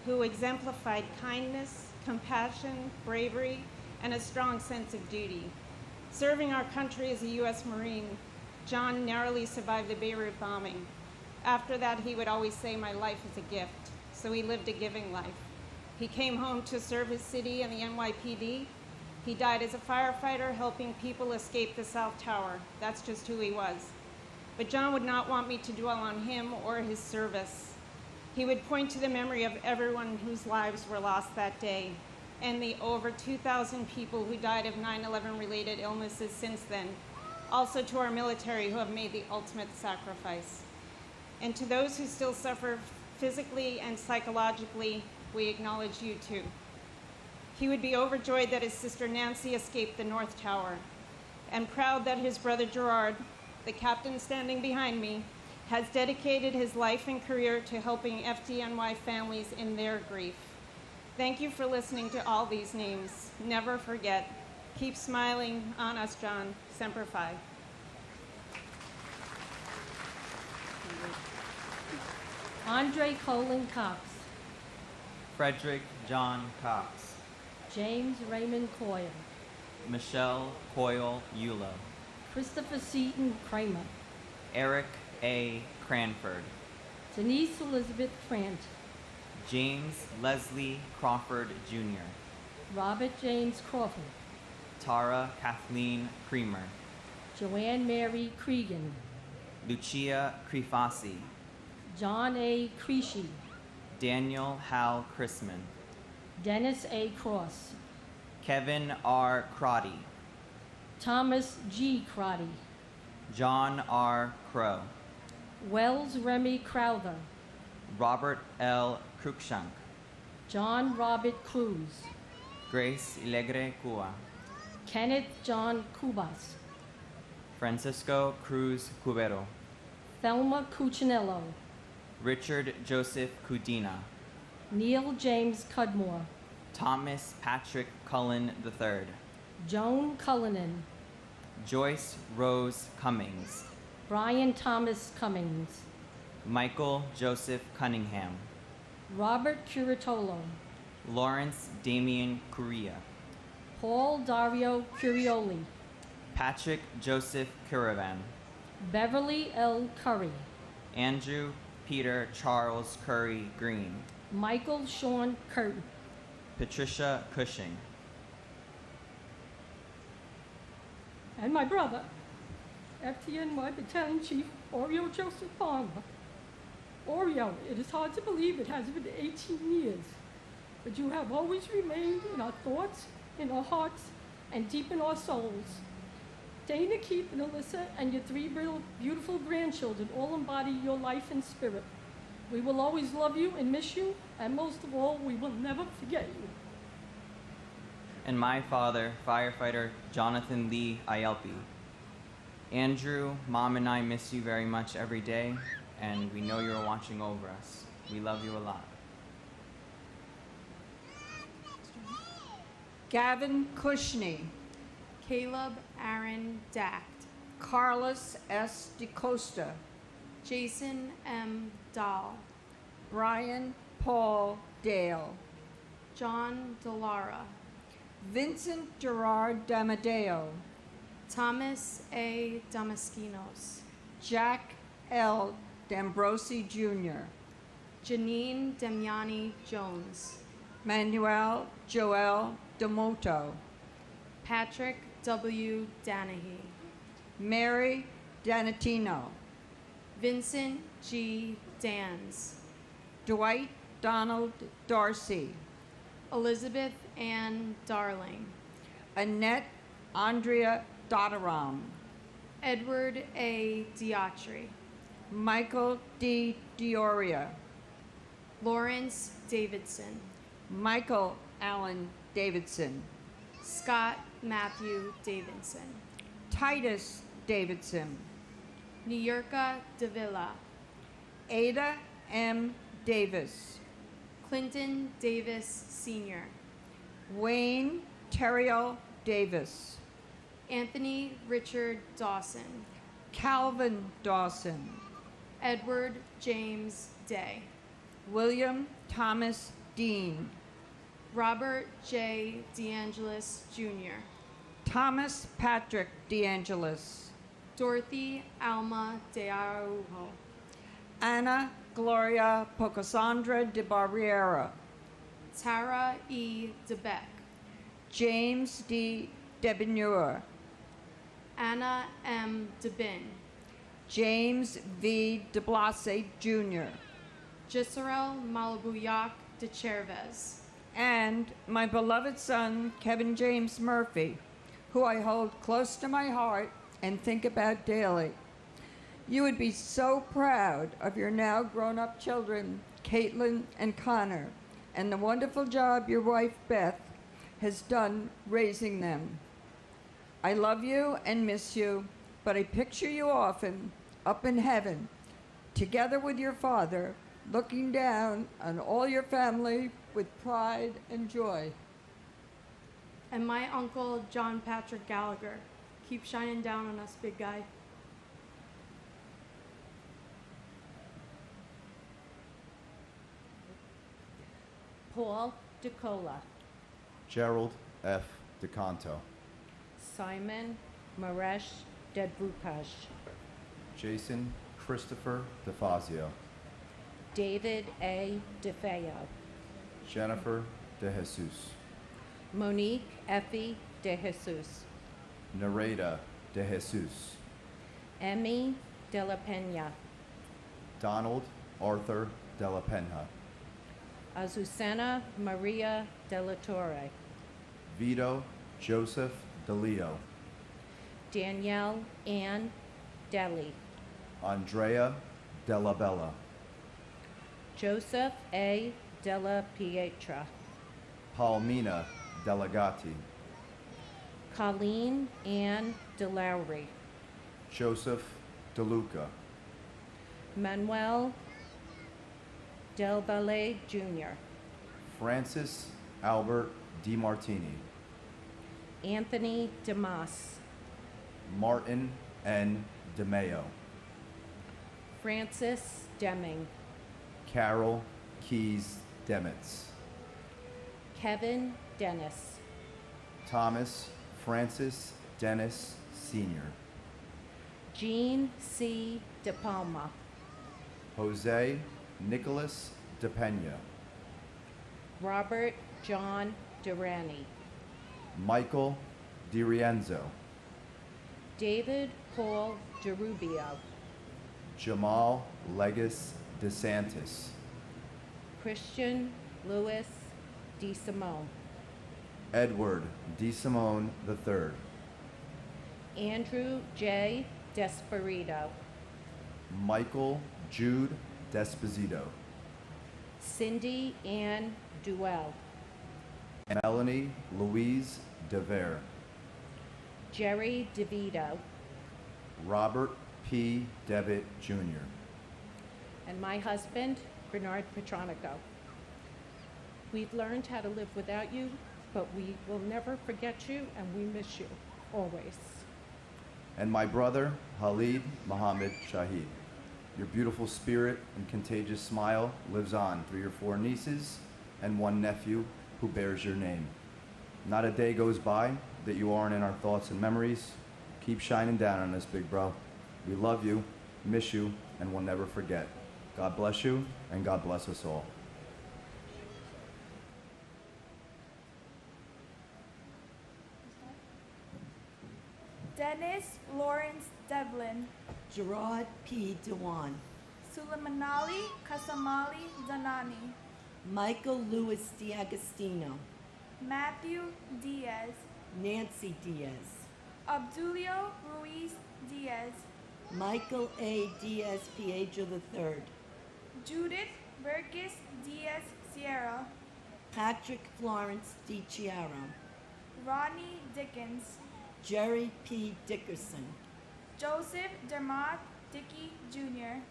who exemplified kindness, compassion, bravery, and a strong sense of duty. Serving our country as a U.S. Marine, John narrowly survived the Beirut bombing. After that, he would always say, "My life is a gift." So he lived a giving life. He came home to serve his city in the NYPD. He died as a firefighter helping people escape the South Tower. That's just who he was. But John would not want me to dwell on him or his service. He would point to the memory of everyone whose lives were lost that day and the over 2,000 people who died of 9/11 related illnesses since then. Also to our military who have made the ultimate sacrifice. And to those who still suffer physically and psychologically, we acknowledge you too. He would be overjoyed that his sister Nancy escaped the North Tower, and proud that his brother Gerard, the captain standing behind me, has dedicated his life and career to helping FDNY families in their grief. Thank you for listening to all these names. Never forget. Keep smiling on us, John. Semper Fi. Andre Colin Cox. Frederick John Cox. James Raymond Coyle. Michelle Coyle Eulo. Christopher Seaton Kramer. Eric A. Cranford. Denise Elizabeth Trant. James Leslie Crawford Jr. Robert James Crawford. Tara Kathleen Creamer. Joanne Mary Cregan. Lucia Crifasi. John A. Creasy. Daniel Hal Chrisman. Dennis A. Cross. Kevin R. Crotty. Thomas G. Crotty. John R. Crow. Wells Remy Crowther. Robert L. Cruikshank. John Robert Cruz. Grace Ilegre Cua. Kenneth John Cubas. Francisco Cruz Cubero. Thelma Cuccinello. Richard Joseph Cudina. Neil James Cudmore. Thomas Patrick Cullen III. Joan Cullinan. Joyce Rose Cummings. Brian Thomas Cummings. Michael Joseph Cunningham. Robert Curatolo. Lawrence Damian Correa. Paul Dario Curioli. Patrick Joseph Caravan. Beverly L. Curry. Andrew Peter Charles Curry Green. Michael Sean Curtin. Patricia Cushing. And my brother, FDNY Battalion Chief Oreo Joseph Palmer. Oreo, it is hard to believe it has been 18 years, but you have always remained in our thoughts, in our hearts, and deep in our souls. Dana, Keith, and Alyssa, and your three beautiful grandchildren all embody your life and spirit. We will always love you and miss you, and most of all, we will never forget you. And my father, firefighter Jonathan Lee Ayelpi. Andrew, Mom and I miss you very much every day, and we know you're watching over us. We love you a lot. Gavin Cushney. Caleb Aaron Dact. Carlos S. DeCosta. Jason M. Dahl. Brian Paul Dale. John Delara. Vincent Gerard Damadeo. Thomas A. Damaskinos. Jack L. D'Ambrosi Jr. Janine Demiani Jones. Manuel Joel Demoto. Patrick W. Danahy. Mary Danatino. Vincent G. Dans. Dwight Donald Darcy. Elizabeth Ann Darling. Annette Andrea Dottaram. Edward A. Diatri. Michael D. Dioria. Lawrence Davidson. Michael Allen Davidson. Scott Matthew Davidson. Titus Davidson. Nuyurka Davila. Ada M. Davis. Clinton Davis Sr. Wayne Terriel Davis. Anthony Richard Dawson. Calvin Dawson. Edward James Day. William Thomas Dean. Robert J. DeAngelis Jr. Thomas Patrick DeAngelis. Dorothy Alma De Araujo. Ana Gloria Pocasandra de Barriera, Tara E. DeBeck, James D. Debeneur, Anna M. DeBin, James V. de Blase Jr., Gisarel Malabuyak de Chervez, and my beloved son, Kevin James Murphy, who I hold close to my heart and think about daily. You would be so proud of your now grown-up children, Caitlin and Connor, and the wonderful job your wife, Beth, has done raising them. I love you and miss you, but I picture you often up in heaven, together with your father, looking down on all your family with pride and joy. and my uncle, John Patrick Gallagher. Keep shining down on us, big guy. Paul DeCola, Gerald F. DeCanto, Simon Maresh Dedvukash, Jason Christopher DeFazio, David A. DeFeo, Jennifer De Jesus, Monique Effie De Jesus, Nareda De Jesus, Emmy De La Pena, Donald Arthur De La Pena, Azucena Maria De La Torre, Vito Joseph De Leo, Danielle Ann Deli, Andrea Della Bella, Joseph A. Della Pietra, Palmina Delegati, Colleen Ann DeLowry, Joseph DeLuca, Manuel Del Valle Jr., Francis Albert DiMartini, Anthony DeMoss, Martin N. DeMeo, Francis Deming, Carol Keys Demitz, Kevin Dennis, Thomas Francis Dennis Sr., Jean C. De Palma, Jose Nicholas De Pena, Robert John Durrani, Michael DiRienzo, David Paul DeRubio, Jamal Legis DeSantis, Christian Louis DeSimone, Edward DeSimone III, Andrew J. Desperito, Michael Jude Desposito, Cindy Ann Duell, Melanie Louise DeVere, Jerry DeVito, Robert P. Devitt Jr., and my husband, Bernard Petronico. We've learned how to live without you, but we will never forget you, and we miss you, always. and my brother, Khalid Mohammed Shahid. Your beautiful spirit and contagious smile lives on through your 4 nieces and 1 nephew who bears your name. Not a day goes by that you aren't in our thoughts and memories. Keep shining down on us, big bro. We love you, miss you, and will never forget. God bless you, and God bless us all. Dennis Lawrence Devlin, Gerard P. Dewan, Suleimanali Kasamali Zanani, Michael Louis D'Agostino, Matthew Diaz, Nancy Diaz, Abdulio Ruiz Diaz, Michael A. Diaz Piedra III, Judith Vergis Diaz Sierra, Patrick Florence DiChiaro, Ronnie Dickens, Jerry P. Dickerson, Joseph Dermott Dickey Jr.,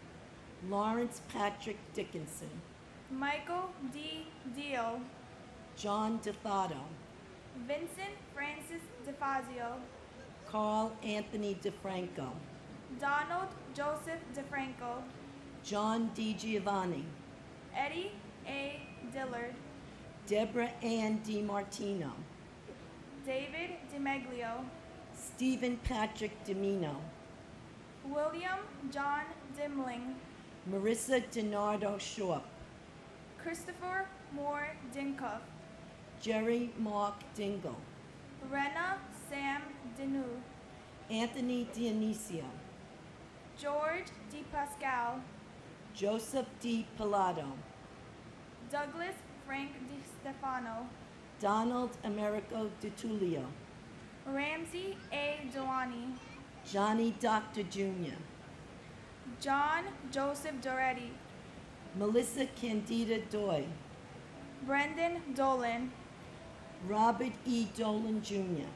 Lawrence Patrick Dickinson, Michael D. Deal, John DeFato, Vincent Francis DeFazio, Carl Anthony DeFranco, Donald Joseph DeFranco, John D. Giovanni, Eddie A. Dillard, Deborah Ann DiMartino, David DiMeglio, Stephen Patrick Dimino, William John Dimling, Marissa DiNardo Shorp, Christopher Moore Dinkoff, Jerry Mark Dingle, Rena Sam Dinu, Anthony Dionisio, George Di Pascal, Joseph D. Pilato, Douglas Frank Di Stefano, Donald Americo DiTullio, Ramsey A. Dewani, Johnny Doctor Jr., John Joseph Doretti, Melissa Candida Doy, Brendan Dolan, Robert E. Dolan Jr.,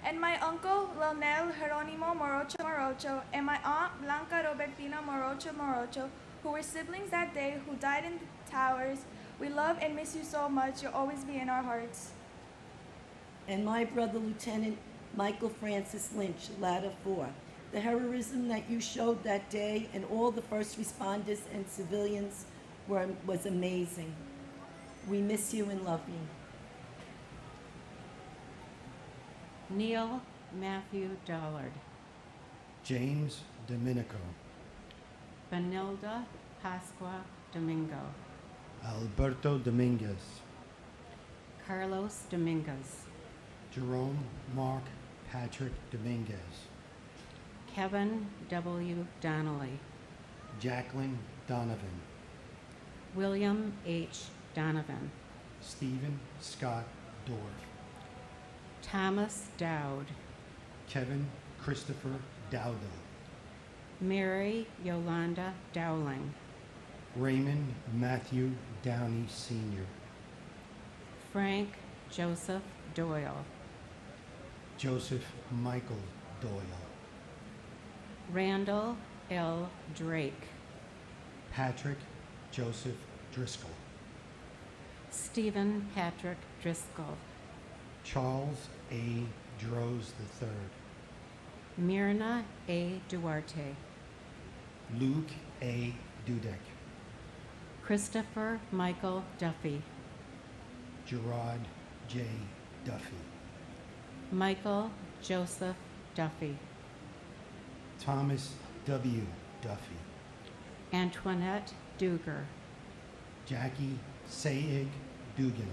and my uncle Leonel Jeronimo Morocho Morocho and my aunt Blanca Robertina Morocho Morocho, who were siblings that day, who died in the towers. We love and miss you so much. You'll always be in our hearts. and my brother Lieutenant Michael Francis Lynch, Ladder 4. The heroism that you showed that day and all the first responders and civilians was amazing. We miss you and love you. Neil Matthew Dollard, James Domenico, Benilda Pasqua Domingo, Alberto Dominguez, Carlos Dominguez, Jerome Mark Patrick Dominguez, Kevin W. Donnelly, Jacqueline Donovan, William H. Donovan, Stephen Scott Dorff, Thomas Dowd, Kevin Christopher Dowdle, Mary Yolanda Dowling, Raymond Matthew Downey Sr., Frank Joseph Doyle, Joseph Michael Doyle, Randall L. Drake, Patrick Joseph Driscoll, Stephen Patrick Driscoll, Charles A. Droz III, Myrna A. Duarte, Luke A. Dudek, Christopher Michael Duffy, Gerard J. Duffy, Michael Joseph Duffy, Thomas W. Duffy, Antoinette Duger, Jackie Saig Dugan,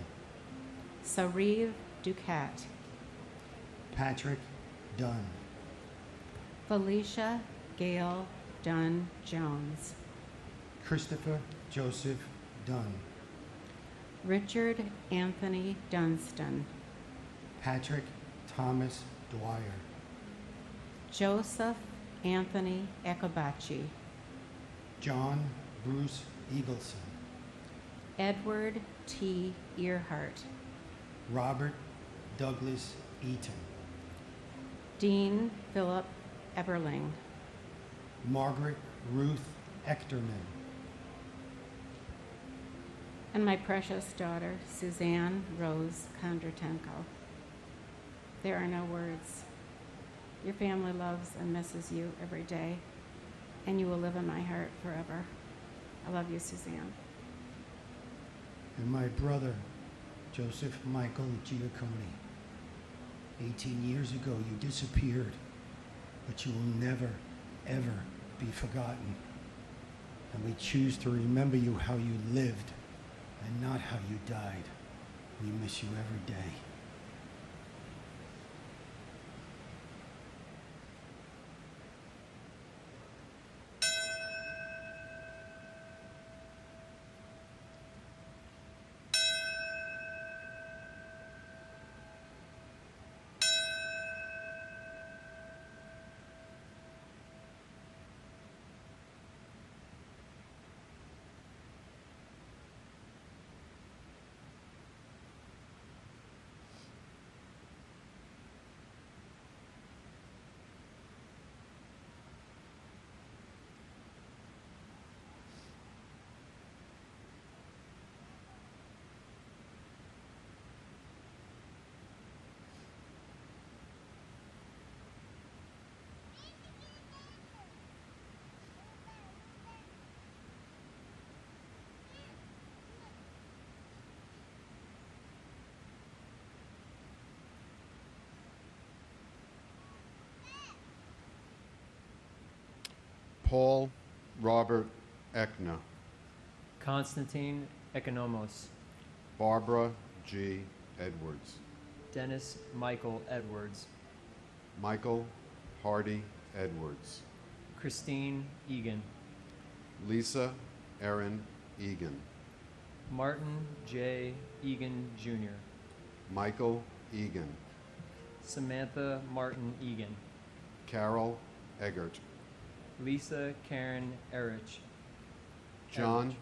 Sariv Ducat, Patrick Dunn, Felicia Gail Dunn Jones, Christopher Joseph Dunn, Richard Anthony Dunstan, Patrick Thomas Dwyer, Joseph Anthony Ekabachi, John Bruce Eagleson, Edward T. Earhart, Robert Douglas Eaton, Dean Philip Eberling, Margaret Ruth Echterman, and my precious daughter, Suzanne Rose Kondratenko. There are no words. Your family loves and misses you every day, and you will live in my heart forever. I love you, Suzanne. and my brother, Joseph Michael Giacconi. 18 years ago, you disappeared, but you will never, ever be forgotten. And we choose to remember you how you lived and not how you died. We miss you every day. Paul Robert Ekna, Constantine Economos, Barbara G. Edwards, Dennis Michael Edwards, Michael Hardy Edwards, Christine Egan, Lisa Erin Egan, Martin J. Egan Jr., Michael Egan, Samantha Martin Egan, Carol Eggert, Lisa Karen Erich, John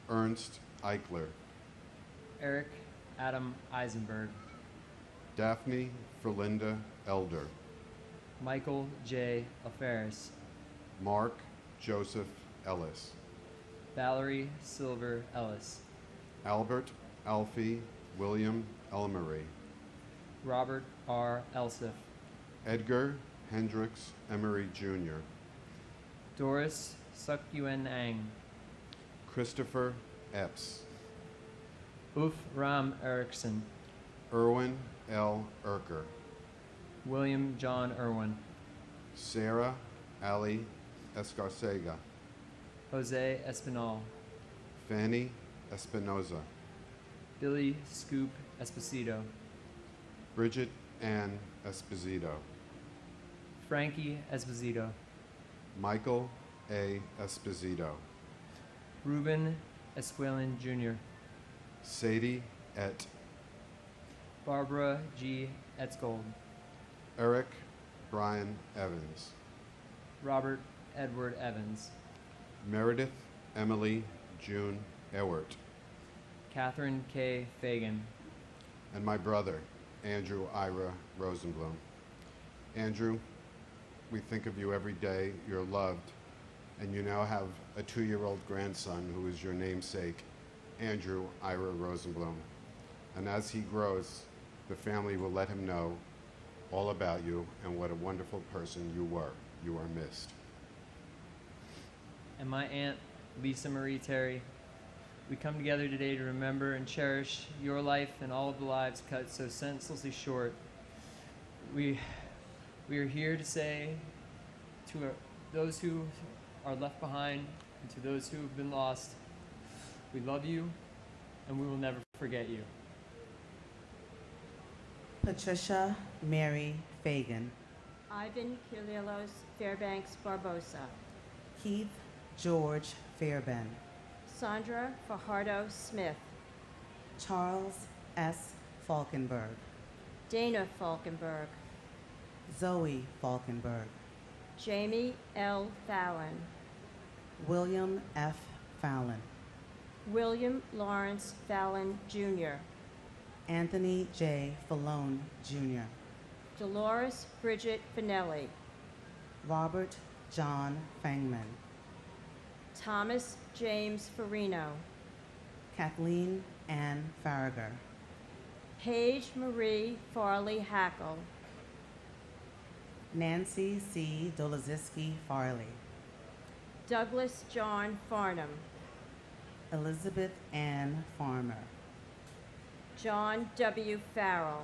Ernst Eichler, Eric Adam Eisenberg, Daphne Ferlinda Elder, Michael J. Aferis, Mark Joseph Ellis, Valerie Silver Ellis, Albert Alfie William Elmery, Robert R. Elsif, Edgar Hendricks Emery Jr., Doris Sukyuen Ang, Christopher Epps, Uf Ram Erickson, Erwin L. Erker, William John Irwin, Sarah Ali Escarcega, Jose Espinal, Fanny Espinoza, Billy Scoop Esposito, Bridget Ann Esposito, Frankie Esposito, Michael A. Esposito, Ruben Esquilin Jr., Sadie Et, Barbara G. Etzgold, Eric Brian Evans, Robert Edward Evans, Meredith Emily June Ewert, Catherine K. Fagan, and my brother, Andrew Ira Rosenblum. Andrew, we think of you every day. You're loved, and you now have a 2-year-old grandson who is your namesake, Andrew Ira Rosenblum. And as he grows, the family will let him know all about you and what a wonderful person you were. You are missed. and my Aunt Lisa Marie Terry. We come together today to remember and cherish your life and all of the lives cut so senselessly short. We are here to say to those who are left behind and to those who have been lost, we love you and we will never forget you. Patricia Mary Fagan, Ivan Kirilos Fairbanks Barbosa, Keith George Fairben, Sandra Fajardo Smith, Charles S. Falkenberg, Dana Falkenberg, Zoe Falkenberg, Jamie L. Fallon, William F. Fallon, William Lawrence Fallon Jr., Anthony J. Fallone Jr., Dolores Bridget Finelli, Robert John Fangman, Thomas James Farino, Kathleen Ann Farragher, Paige Marie Farley Hackle, Nancy C. Dolaziski Farley, Douglas John Farnham, Elizabeth Ann Farmer, John W. Farrell,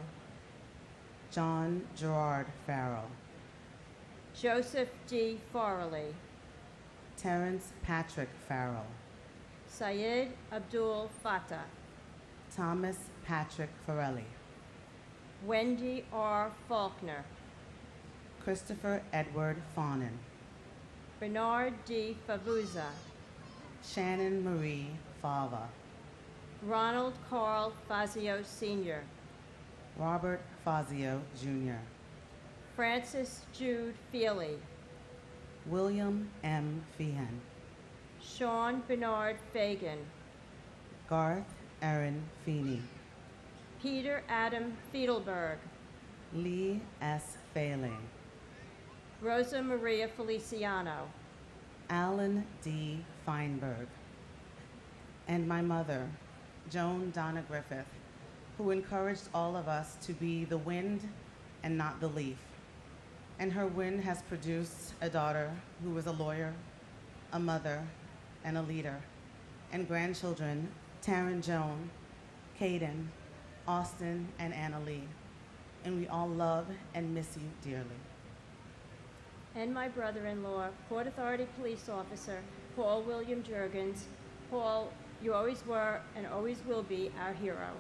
John Gerard Farrell, Joseph D. Farley, Terrence Patrick Farrell, Syed Abdul Fattah, Thomas Patrick Farrelly, Wendy R. Faulkner, Christopher Edward Fawnin, Bernard D. Favuza, Shannon Marie Fava, Ronald Carl Fazio Sr., Robert Fazio Jr., Francis Jude Feely, William M. Feehan, Sean Bernard Fagan, Garth Aaron Feeney, Peter Adam Fiedelberg, Lee S. Failing, Rosa Maria Feliciano, Alan D. Feinberg, and my mother, Joan Donna Griffith, who encouraged all of us to be the wind and not the leaf. And her wind has produced a daughter who is a lawyer, a mother, and a leader, and grandchildren, Taryn Joan, Caden, Austin, and Anna Lee. And we all love and miss you dearly. and my brother-in-law, Port Authority police officer Paul William Jurgens. Paul, you always were and always will be our hero.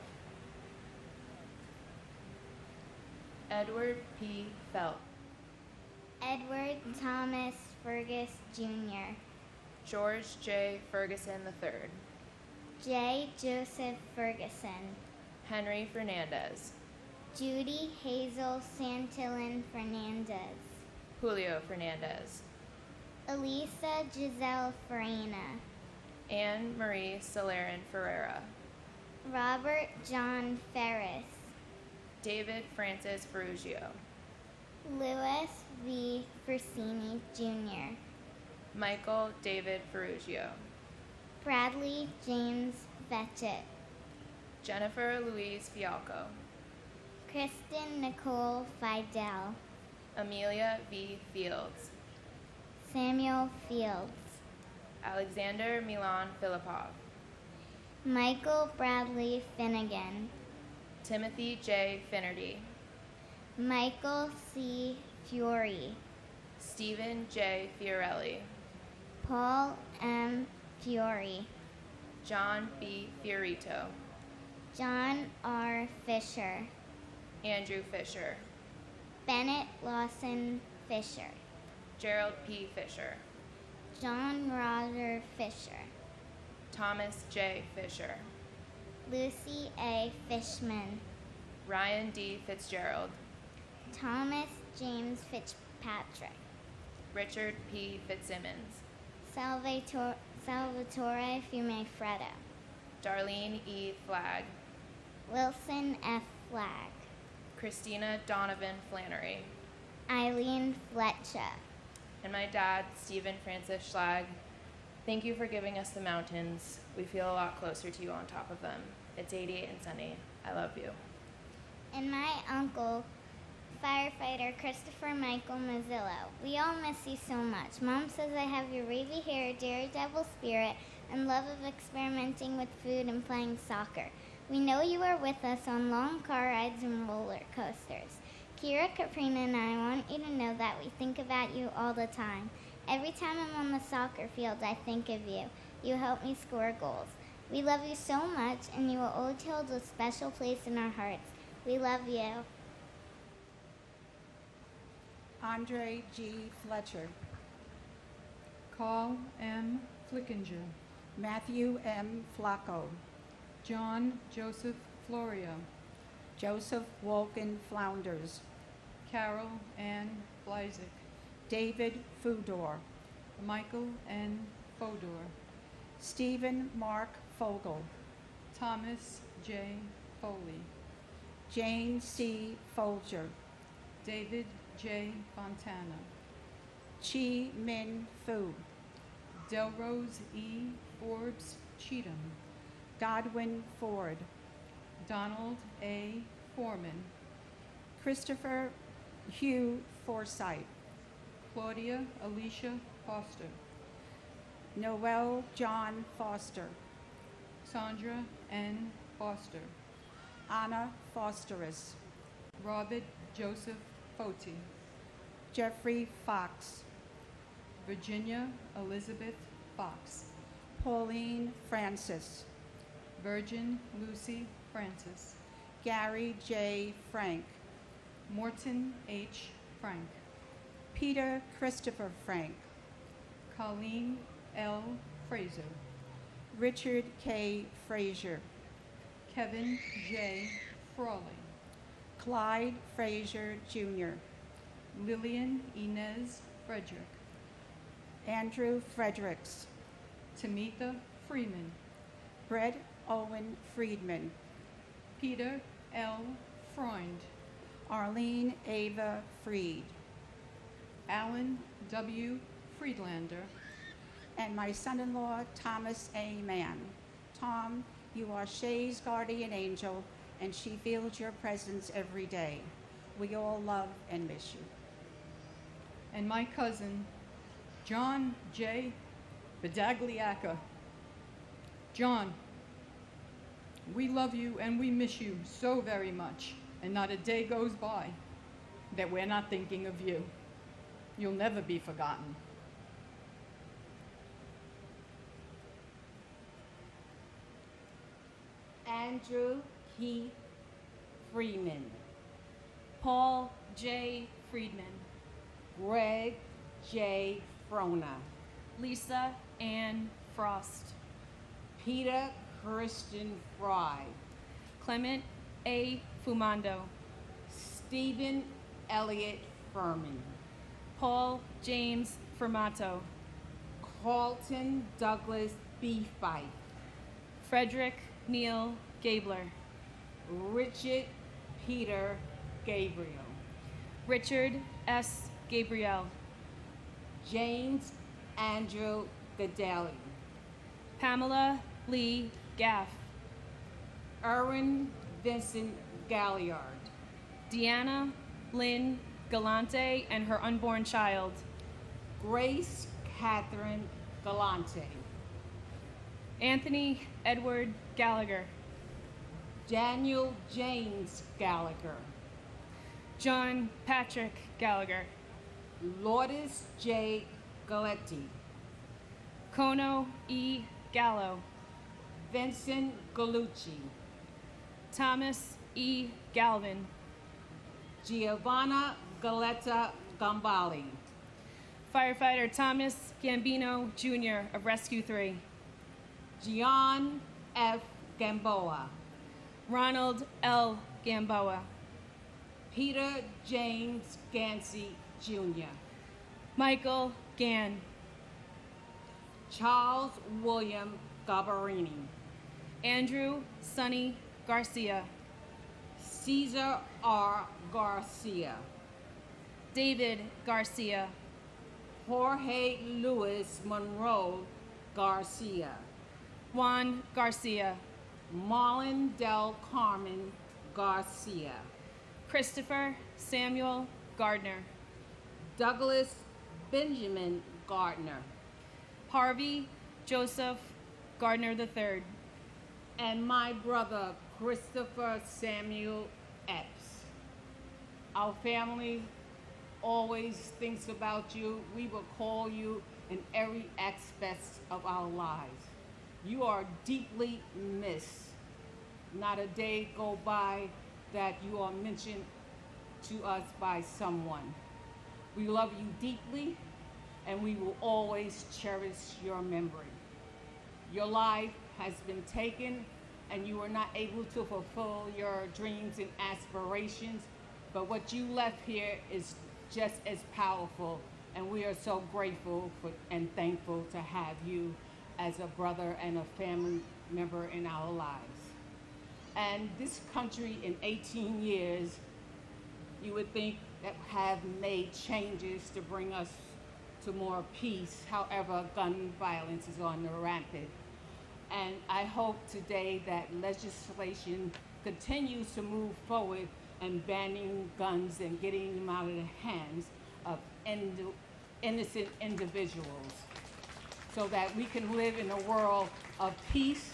Edward P. Felt. Edward Thomas Fergus Jr. George J. Ferguson III. J. Joseph Ferguson. Henry Fernandez. Judy Hazel Santillan Fernandez. Julio Fernandez. Elisa Giselle Farina. Anne Marie Celerin Ferreira. Robert John Ferris. David Francis Ferrugio. Louis V. Fersini Jr. Michael David Ferrugio. Bradley James Fetchett. Jennifer Louise Fialco. Kristen Nicole Fidel. Amelia V. Fields. Samuel Fields. Alexander Milan Filipov. Michael Bradley Finnegan. Timothy J. Finnerty. Michael C. Fiore. Stephen J. Fiorelli. Paul M. Fiore. John B. Fiorito. John R. Fisher. Andrew Fisher. Bennett Lawson Fisher. Gerald P. Fisher. John Roger Fisher. Thomas J. Fisher. Lucy A. Fishman. Ryan D. Fitzgerald. Thomas James Fitzpatrick. Richard P. Fitzsimmons. Salvatore Fumefreda. Darlene E. Flagg. Wilson F. Flagg. Christina Donovan Flannery. Eileen Fletcher. And my dad, Stephen Francis Schlag. Thank you for giving us the mountains. We feel a lot closer to you on top of them. It's 88 and sunny. I love you. And my uncle, firefighter Christopher Michael Mazzillo. We all miss you so much. Mom says I have your wavy hair, daredevil spirit, and love of experimenting with food and playing soccer. We know you are with us on long car rides and roller coasters. Kira, Katrina, and I want you to know that we think about you all the time. Every time I'm on the soccer field, I think of you. You help me score goals. We love you so much, and you will always hold a special place in our hearts. We love you. Andre G. Fletcher. Carl M. Flickinger. Matthew M. Flacco. John Joseph Florio. Joseph Wolken Flounders. Carol Ann Blyzik. David Fudor. Michael N. Fodor. Stephen Mark Fogel. Thomas J. Foley. Jane C. Folger. David J. Fontana. Chi Min Fu. Delrose E. Forbes Cheatham. Godwin Ford. Donald A. Foreman. Christopher Hugh Forsythe. Claudia Alicia Foster. Noel John Foster. Sandra N. Foster. Anna Fosterus. Robert Joseph Foti. Jeffrey Fox. Virginia Elizabeth Fox. Pauline Francis. Virgin Lucy Francis. Gary J. Frank. Morton H. Frank. Peter Christopher Frank. Colleen L. Fraser. Richard K. Frazier. Kevin J. Frawley. Clyde Frazier Jr. Lillian Inez Frederick. Andrew Fredericks. Tamitha Freeman. Brett Owen Friedman. Peter L. Freund. Arlene Ava Freed. Alan W. Friedlander. And my son-in-law, Thomas A. Mann. Tom, you are Shay's guardian angel, and she feels your presence every day. We all love and miss you. And my cousin, John J. Bedagliaca. John, we love you and we miss you so very much, and not a day goes by that we're not thinking of you. You'll never be forgotten. Andrew Keith Freeman, Paul J. Friedman, Greg J. Frona, Lisa Ann Frost, Peter Christian Fry, Clement A. Fumando, Stephen Elliott Furman, Paul James Fermato, Carlton Douglas B. Fife, Frederick Neil Gabler, Richard Peter Gabriel, Richard S. Gabriel, James Andrew Gadeli, Pamela Lee Gaff, Erwin Vincent Galliard, Deanna Lynn Galante and her unborn child, Grace Catherine Galante, Anthony Edward Gallagher, Daniel James Gallagher, John Patrick Gallagher, Lourdes J. Galetti, Kono E. Gallo, Vincent Galucci, Thomas E. Galvin, Giovanna Galetta Gambali, Firefighter Thomas Gambino Jr. of Rescue 3, Gian F. Gamboa, Ronald L. Gamboa, Peter James Gansey Jr., Michael Gann, Charles William Gabarini, Andrew Sonny Garcia, Caesar R. Garcia, David Garcia, Jorge Luis Monroe Garcia, Juan Garcia, Marlon Del Carmen Garcia, Christopher Samuel Gardner, Douglas Benjamin Gardner, Harvey Joseph Gardner III, and my brother Christopher Samuel Epps. Our family always thinks about you. We will call you in every aspect of our lives. You are deeply missed. Not a day go by that you are mentioned to us by someone. We love you deeply, and we will always cherish your memory. Your life has been taken, and you were not able to fulfill your dreams and aspirations, but what you left here is just as powerful, and we are so grateful for and thankful to have you as a brother and a family member in our lives. And this country in 18 years, you would think that have made changes to bring us to more peace. However, gun violence is on the rampant. And I hope today that legislation continues to move forward and banning guns and getting them out of the hands of innocent individuals so that we can live in a world of peace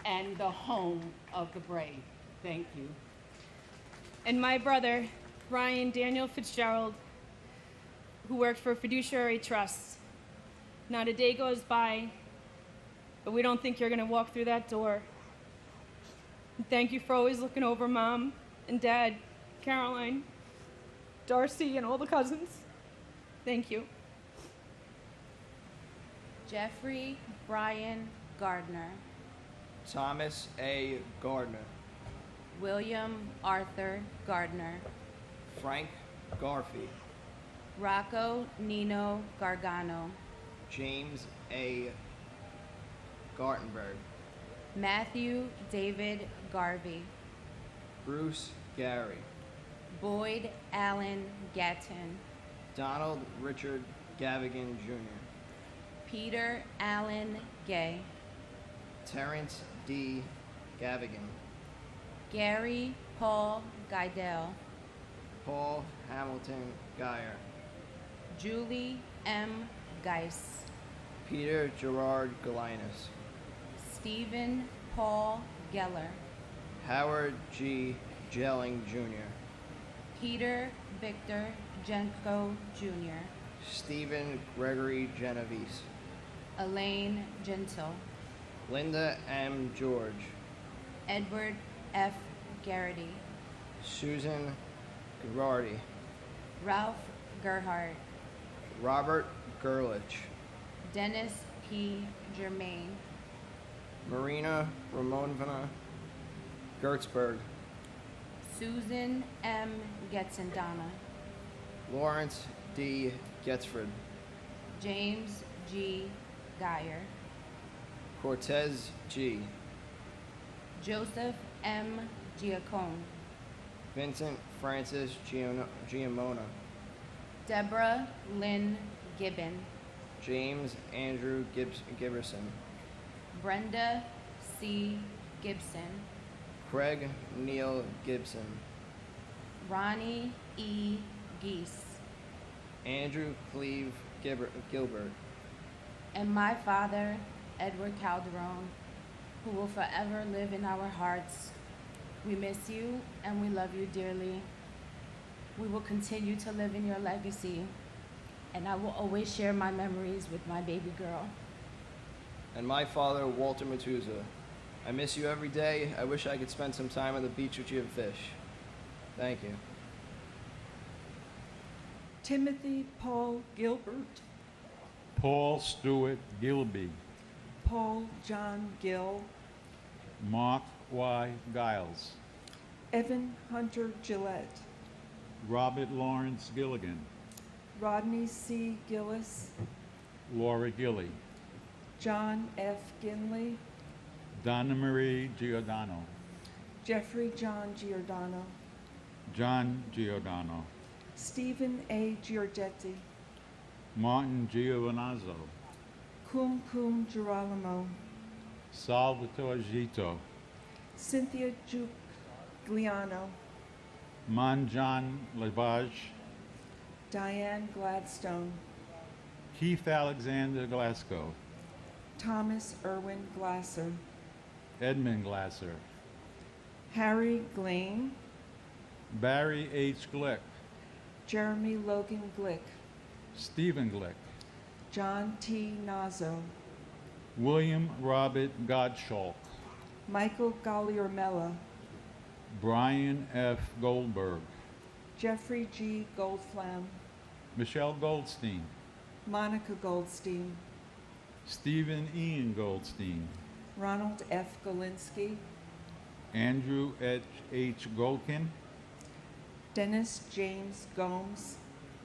and the home of the brave. Thank you. and my brother, Ryan Daniel Fitzgerald, who worked for Fiduciary Trust. Not a day goes by, but we don't think you're going to walk through that door. And thank you for always looking over Mom and Dad, Caroline, Darcy, and all the cousins. Thank you. Jeffrey Brian Gardner, Thomas A. Gardner, William Arthur Gardner, Frank Garfey, Rocco Nino Gargano, James A. Gartenberg, Matthew David Garvey, Bruce Gary, Boyd Allen Gatton, Donald Richard Gavigan Jr., Peter Allen Gay, Terrence D. Gavigan, Gary Paul Guidel, Paul Hamilton Geyer, Julie M. Geis, Peter Gerard Galinus, Stephen Paul Geller, Howard G. Jelling Jr., Peter Victor Jenko Jr., Stephen Gregory Genovese, Elaine Gentle, Linda M. George, Edward F. Garrity, Susan Girardi, Ralph Gerhardt, Robert Gerlich, Dennis P. Germain, Marina Ramonovna Gertzberg, Susan M. Getzendana, Lawrence D. Getzford, James G. Geyer, Cortez G., Joseph M. Giacone, Vincent Francis Giamona, Deborah Lynn Gibbon, James Andrew Giberson, Brenda C. Gibson, Craig Neil Gibson, Ronnie E. Geese, Andrew Cleve Gilbert, and my father, Edward Calderon, who will forever live in our hearts. We miss you and we love you dearly. We will continue to live in your legacy, and I will always share my memories with my baby girl. and my father, Walter Matuza. I miss you every day. I wish I could spend some time on the beach with you and fish. Thank you. Timothy Paul Gilbert, Paul Stewart Gilby, Paul John Gill, Mark Y. Giles, Evan Hunter Gillette, Robert Lawrence Gilligan, Rodney C. Gillis, Laura Gilly, John F. Ginley, Donna Marie Giordano, Jeffrey John Giordano, John Giordano, Stephen A. Giorgetti, Martin Giovanazzo, Cum Cum Girolamo, Salvatore Gito, Cynthia Giuliano, Manjan Lavage, Diane Gladstone, Keith Alexander Glasgow, Thomas Irwin Glasser, Edmund Glasser, Harry Glane, Barry H. Glick, Jeremy Logan Glick, Stephen Glick, John T. Nazo, William Robert Gottschalk, Michael Galliarmella, Brian F. Goldberg, Jeffrey G. Goldflam, Michelle Goldstein, Monica Goldstein, Stephen Ian Goldstein, Ronald F. Galinsky, Andrew H. Golkin, Dennis James Gomes,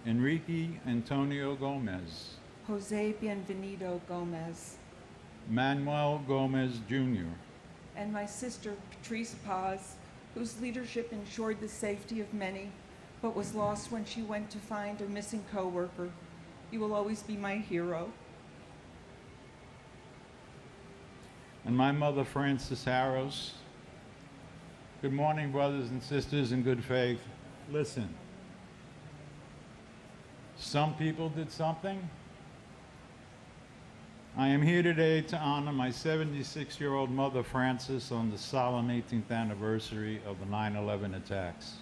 Enrique Antonio Gomez, Jose Bienvenido Gomez, Manuel Gomez Jr., and my sister Patrice Paz, whose leadership ensured the safety of many, but was lost when she went to find a missing coworker. You will always be my hero. and my mother, Frances Harrows. Good morning, brothers and sisters in good faith. Listen, some people did something. I am here today to honor my 76-year-old mother, Frances, on the solemn 18th anniversary of the 9/11 attacks.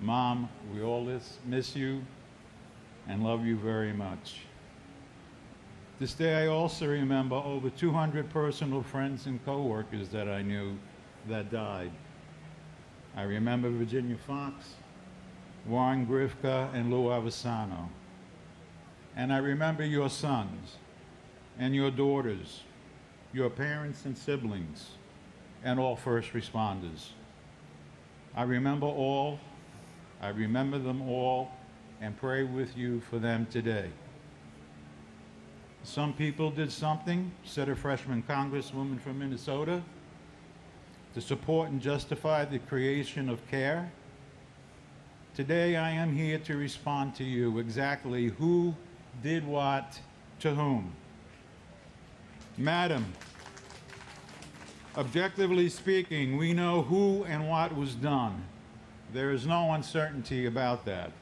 Mom, we all miss you and love you very much. This day I also remember over 200 personal friends and co-workers that I knew that died. I remember Virginia Fox, Warren Grifka, and Lou Avasano. And I remember your sons and your daughters, your parents and siblings, and all first responders. I remember all, I remember them all, and pray with you for them today. Some people did something, said a freshman congresswoman from Minnesota, to support and justify the creation of CARE. Today I am here to respond to you exactly who did what to whom. Madam, objectively speaking, we know who and what was done. There is no uncertainty about that.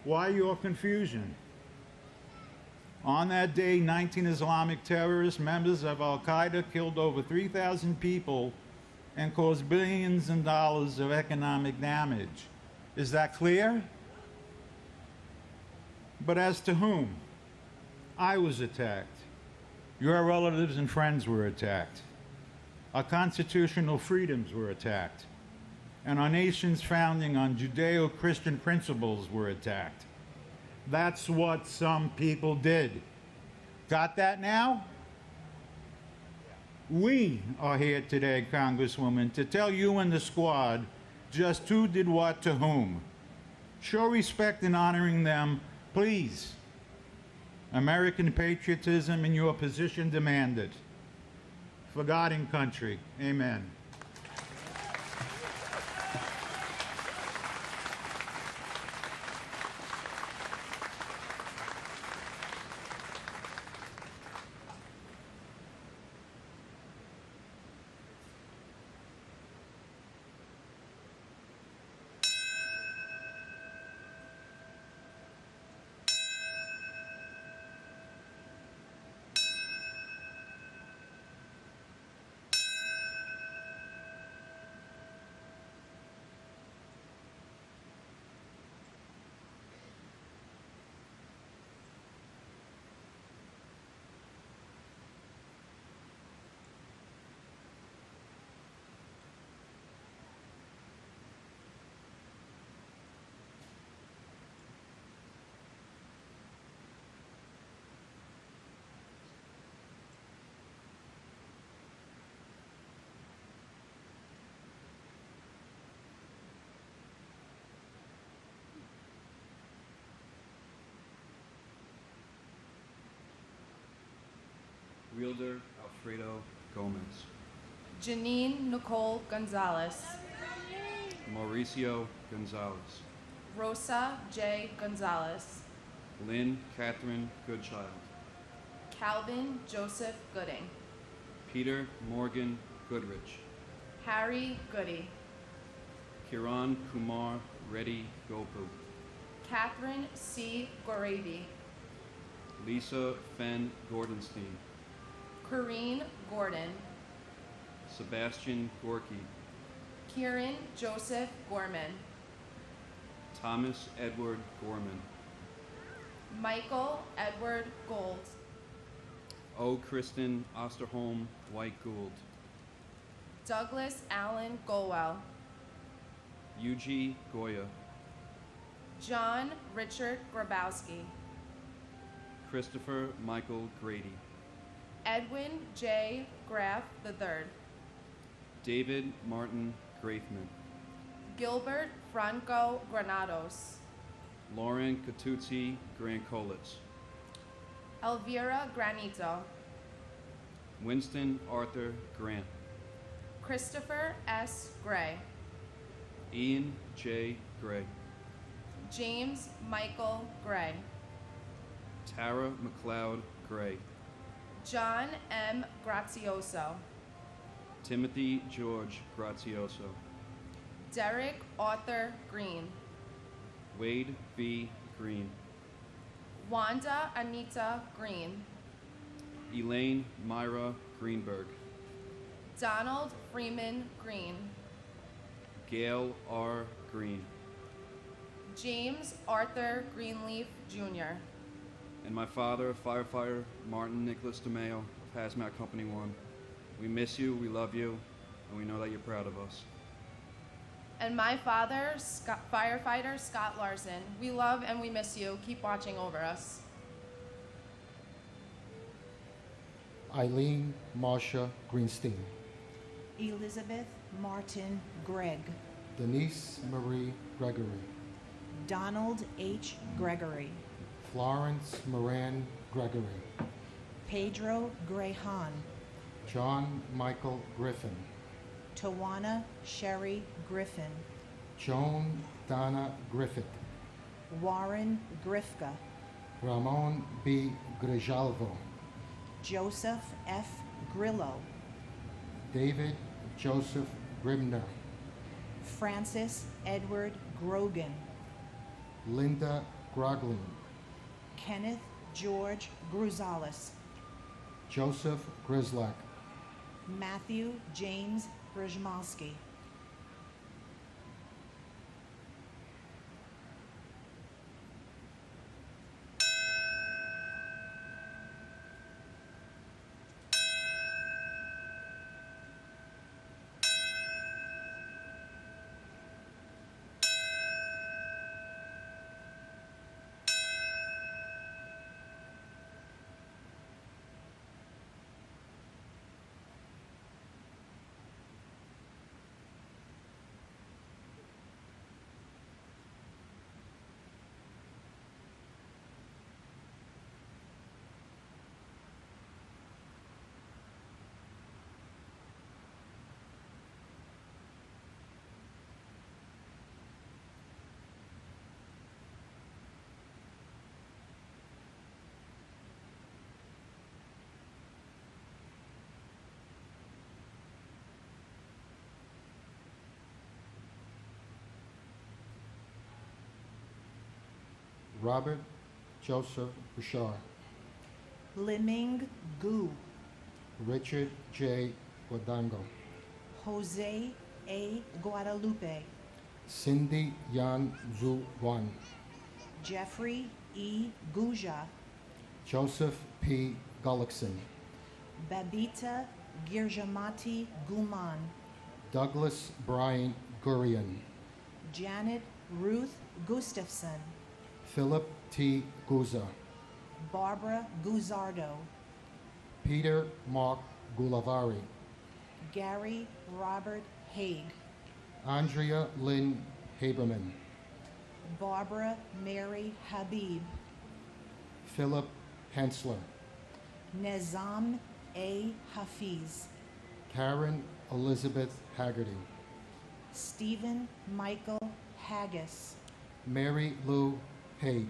Why your confusion? On that day, 19 Islamic terrorist members of Al-Qaeda killed over 3,000 people and caused billions of dollars of economic damage. Is that clear? But as to whom? I was attacked. Your relatives and friends were attacked. Our constitutional freedoms were attacked, and our nation's founding on Judeo-Christian principles were attacked. That's what some people did. Got that now? We are here today, Congresswoman, to tell you and the squad just who did what to whom. Show respect in honoring them, please. American patriotism in your position demand it. For God and country, amen. Wielder Alfredo Gomez. Janine Nicole Gonzalez. Mauricio Gonzalez. Rosa J. Gonzalez. Lynn Catherine Goodchild. Calvin Joseph Gooding. Peter Morgan Goodrich. Harry Goody. Kiran Kumar Reddy Gopu. Catherine C. Gorabi. Lisa Fenn Gordenstein. Corrine Gordon. Sebastian Gorky. Kieran Joseph Gorman. Thomas Edward Gorman. Michael Edward Gold. O. Kristen Osterholm White Gould. Douglas Allen Golwell. Yuji Goya. John Richard Grabowski. Christopher Michael Grady. Edwin J. Graff III. David Martin Grafman. Gilbert Franco Granados. Lauren Catuzzi Grancolitz. Elvira Granito. Winston Arthur Grant. Christopher S. Gray. Ian J. Gray. James Michael Gray. Tara McLeod Gray. John M. Grazioso. Timothy George Grazioso. Derek Arthur Green. Wade V. Green. Wanda Anita Green. Elaine Myra Greenberg. Donald Freeman Green. Gail R. Green. James Arthur Greenleaf Jr. And my father, firefighter Martin Nicholas DeMeo of Hazmat Company 1. We miss you, we love you, and we know that you're proud of us. And my father, firefighter Scott Larson. We love and we miss you. Keep watching over us. Eileen Marsha Greenstein. Elizabeth Martin Gregg. Denise Marie Gregory. Donald H. Gregory. Florence Moran Gregory. Pedro Grehan. John Michael Griffin. Tawana Sherry Griffin. Joan Donna Griffith. Warren Grifka. Ramon B. Grijalvo. Joseph F. Grillo. David Joseph Grimner. Francis Edward Grogan. Linda Groglin. Kenneth George Gruzales. Joseph Grislak. Matthew James Brzezmalski. Robert Joseph Bouchard, Liming Gu, Richard J. Guadango, Jose A. Guadalupe, Cindy Yan Zhu Wan, Jeffrey E. Guja, Joseph P. Gullickson, Babita Girjamati Guman, Douglas Brian Gurian, Janet Ruth Gustafson, Philip T. Guza, Barbara Guzardo, Peter Mark Gulavari, Gary Robert Haig, Andrea Lynn Haberman, Barbara Mary Habib, Philip Hensler, Nezam A. Hafiz, Karen Elizabeth Haggerty, Stephen Michael Haggis, Mary Lou Haig,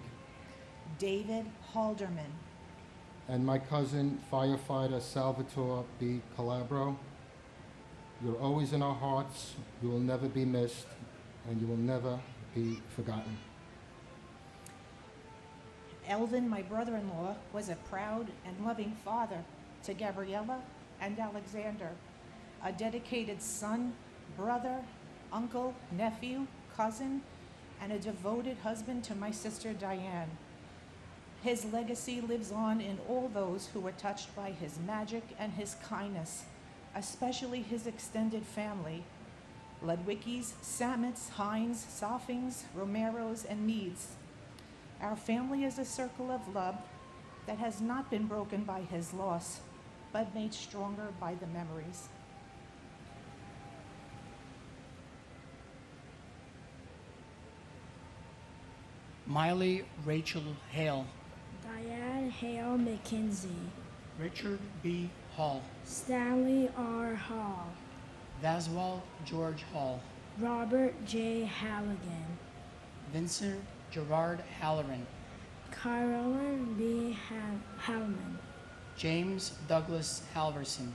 David Halderman, and my cousin firefighter Salvatore B. Calabro. You're always in our hearts, you will never be missed, and you will never be forgotten. Elvin, my brother-in-law, was a proud and loving father to Gabriella and Alexander, a dedicated son, brother, uncle, nephew, cousin, and a devoted husband to my sister Diane. His legacy lives on in all those who were touched by his magic and his kindness, especially his extended family, Ludwickies, Sammets, Hines, Soffings, Romeros, and Meads. Our family is a circle of love that has not been broken by his loss, but made stronger by the memories. Miley Rachel Hale, Diane Hale McKinsey, Richard B. Hall, Stanley R. Hall, Vaswell George Hall, Robert J. Halligan, Vincent Gerard Halloran, Carolyn B. Hellman, James Douglas Halverson,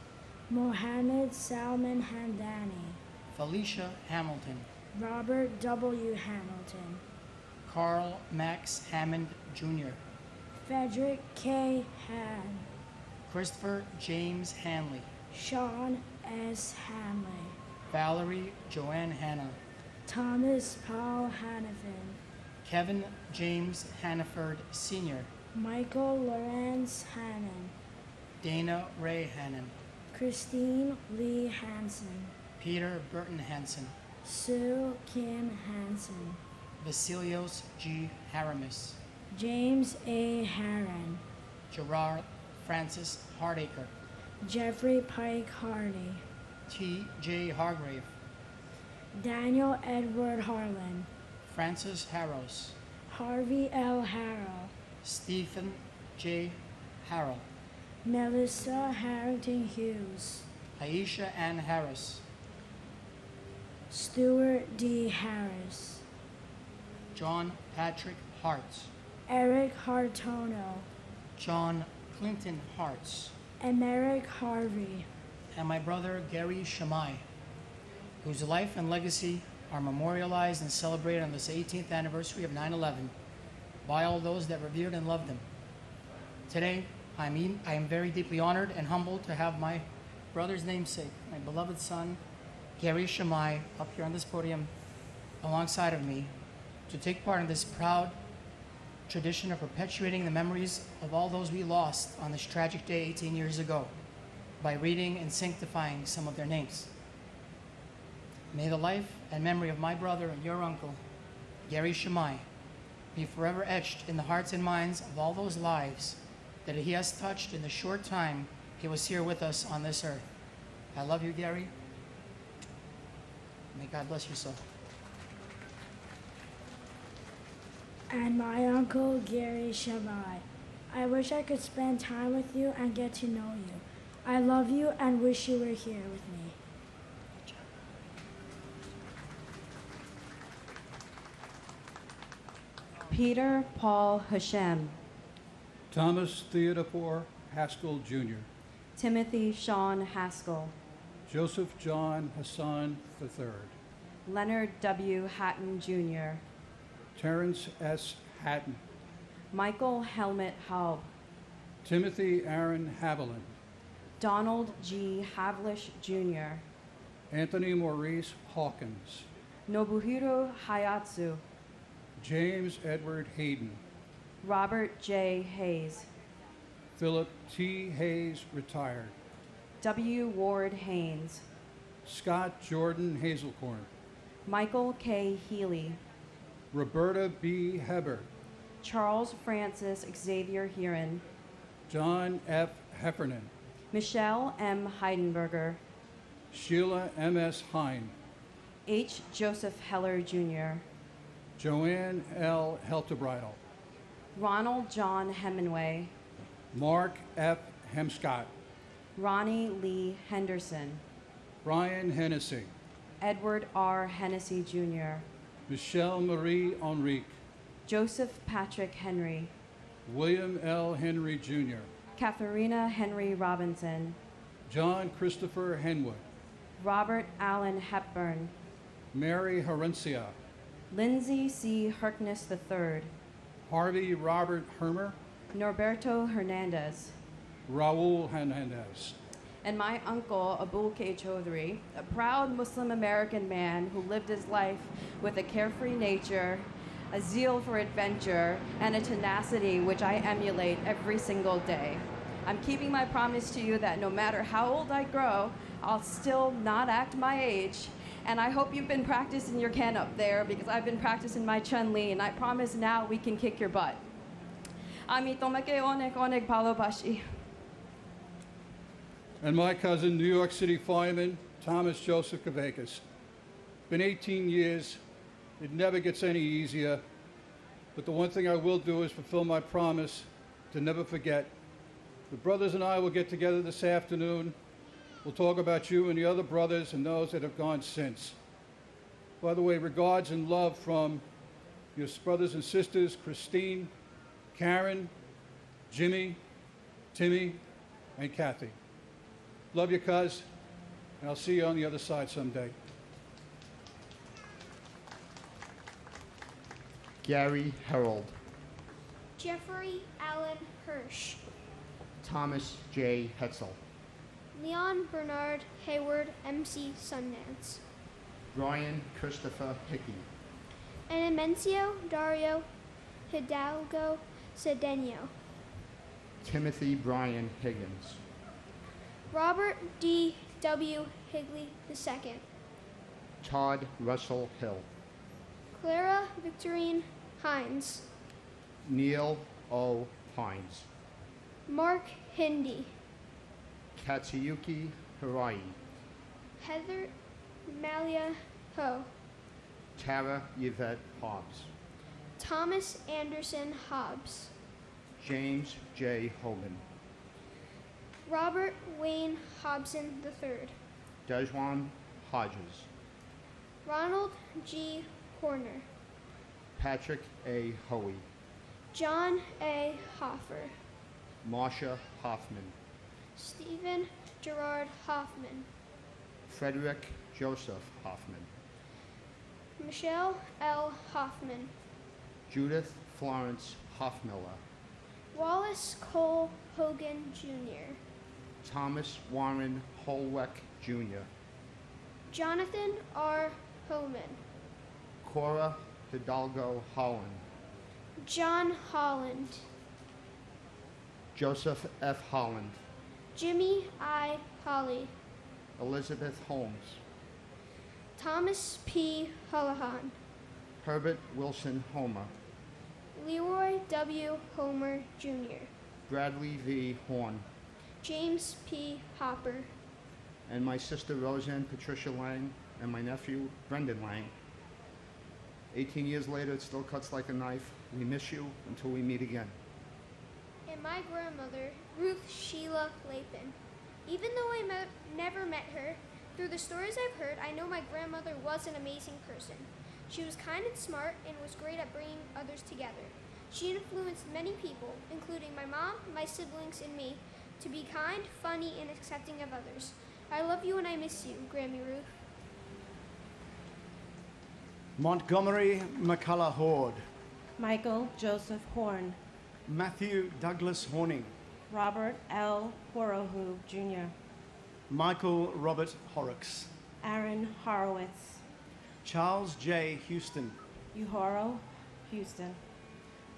Mohammed Salman Hamdani, Felicia Hamilton, Robert W. Hamilton, Carl Max Hammond Jr., Frederick K. Han, Christopher James Hanley, Sean S. Hanley, Valerie Joanne Hanna, Thomas Paul Hannafin, Kevin James Hannaford Sr., Michael Lawrence Hannon, Dana Ray Hannon, Christine Lee Hansen, Peter Burton Hansen, Sue Kim Hansen, Vasilios G. Haramis, James A. Harron, Gerard Francis Hardacre, Jeffrey Pike Hardy, T. J. Hargrave, Daniel Edward Harlan, Francis Harrows, Harvey L. Harrell, Stephen J. Harrell, Melissa Harrington Hughes, Aisha Ann Harris, Stuart D. Harris, John Patrick Hartz, Eric Hartono, John Clinton Hartz, Emerick Harvey, and my brother Gary Shamai, whose life and legacy are memorialized and celebrated on this 18th anniversary of 9/11 by all those that revered and loved him. Today, I am very deeply honored and humbled to have my brother's namesake, my beloved son, Gary Shamai, up here on this podium alongside of me to take part in this proud tradition of perpetuating the memories of all those we lost on this tragic day 18 years ago by reading and sanctifying some of their names. May the life and memory of my brother and your uncle, Gary Shamai, be forever etched in the hearts and minds of all those lives that he has touched in the short time he was here with us on this earth. I love you, Gary. May God bless you so. and my uncle Gary Shamai. I wish I could spend time with you and get to know you. I love you and wish you were here with me. Peter Paul Hashem, Thomas Theodore Haskell Jr., Timothy Sean Haskell, Joseph John Hassan III, Leonard W. Hatton Jr., Terrence S. Hatton, Michael Helmut Haub, Timothy Aaron Haviland, Donald G. Havlish Jr., Anthony Maurice Hawkins, Nobuhiro Hayatsu, James Edward Hayden, Robert J. Hayes, Philip T. Hayes, retired, W. Ward Haynes, Scott Jordan Hazelcorn, Michael K. Healy, Roberta B. Heber, Charles Francis Xavier Heron, John F. Heffernan, Michelle M. Heidenberger, Sheila M.S. Hine, H. Joseph Heller Jr., Joanne L. Heltebridal, Ronald John Hemingway, Mark F. Hemscott, Ronnie Lee Henderson, Brian Hennessy, Edward R. Hennessy Jr., Michelle Marie Enrique, Joseph Patrick Henry, William L. Henry Jr., Katharina Henry Robinson, John Christopher Henwood, Robert Allen Hepburn, Mary Herencia, Lindsay C. Harkness III, Harvey Robert Hermer, Norberto Hernandez, Raul Hernandez, and my uncle Abul K. Chaudhry, a proud Muslim American man who lived his life with a carefree nature, a zeal for adventure, and a tenacity which I emulate every single day. I'm keeping my promise to you that no matter how old I grow, I'll still not act my age. And I hope you've been practicing your can up there because I've been practicing my Chun-Li, and I promise now we can kick your butt. Ami tomake onek onek palo pashi. and my cousin, New York City fireman Thomas Joseph Kavakis. Been 18 years. It never gets any easier. But the one thing I will do is fulfill my promise to never forget. The brothers and I will get together this afternoon. We'll talk about you and the other brothers and those that have gone since. By the way, regards and love from your brothers and sisters, Christine, Karen, Jimmy, Timmy, and Kathy. Love you, cuz, and I'll see you on the other side someday. Gary Herold, Jeffrey Allen Hirsch, Thomas J. Hetzel, Leon Bernard Hayward, MC Sundance, Brian Christopher Hickey, and Amencio Dario Hidalgo Cedeno, Timothy Brian Higgins, Robert D. W. Higley II, Todd Russell Hill, Clara Victorine Hines, Neil O. Hines, Mark Hindi, Katsuyuki Hirai, Heather Malia Ho, Tara Yvette Hobbs, Thomas Anderson Hobbs, James J. Hogan, Robert Wayne Hobson III, Dejwan Hodges, Ronald G. Horner, Patrick A. Hoey, John A. Hoffer, Marsha Hoffman, Stephen Gerard Hoffman, Frederick Joseph Hoffman, Michelle L. Hoffman, Judith Florence Hoffmiller, Wallace Cole Hogan Jr., Thomas Warren Holweck Jr., Jonathan R. Homan, Cora Hidalgo Holland, John Holland, Joseph F. Holland, Jimmy I. Holly, Elizabeth Holmes, Thomas P. Hullahan, Herbert Wilson Homer, Leroy W. Homer Jr., Bradley V. Horn, James P. Hopper, and my sister Roseanne Patricia Lang, and my nephew Brendan Lang. 18 years later, it still cuts like a knife. We miss you until we meet again. and my grandmother, Ruth Sheila Lapin. Even though I never met her, through the stories I've heard, I know my grandmother was an amazing person. She was kind and smart and was great at bringing others together. She influenced many people, including my mom, my siblings, and me, to be kind, funny, and accepting of others. I love you and I miss you, Grammy Ruth. Montgomery McCullough Horde, Michael Joseph Horn, Matthew Douglas Horning, Robert L. Horohu, Jr., Michael Robert Horrocks, Aaron Horowitz, Charles J. Houston, Uhoro Houston,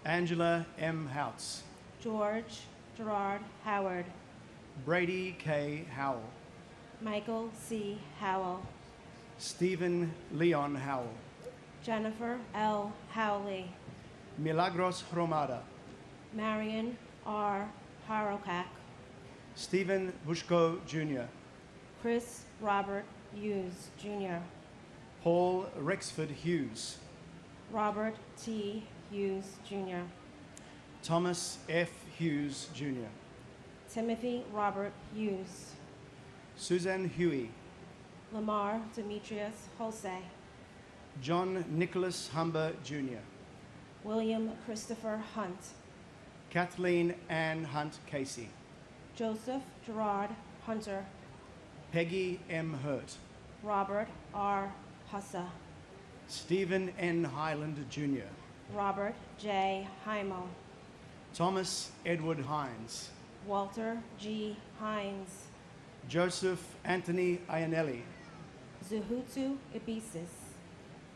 Angela M. Houts, George Gerard Howard, Brady K. Howell, Michael C. Howell, Stephen Leon Howell, Jennifer L. Howley, Milagros Romada, Marion R. Harokak, Stephen Bushko Jr., Chris Robert Hughes, Jr., Paul Rexford Hughes, Robert T. Hughes, Jr., Thomas F. Hughes Jr., Timothy Robert Hughes, Suzanne Huey, Lamar Demetrius Jose, John Nicholas Humber Jr., William Christopher Hunt, Kathleen Ann Hunt Casey, Joseph Gerard Hunter, Peggy M. Hurt, Robert R. Hussa, Stephen N. Highland Jr., Robert J. Heimel, Thomas Edward Hines, Walter G. Hines, Joseph Anthony Iannelli, Zuhutu Ibisis,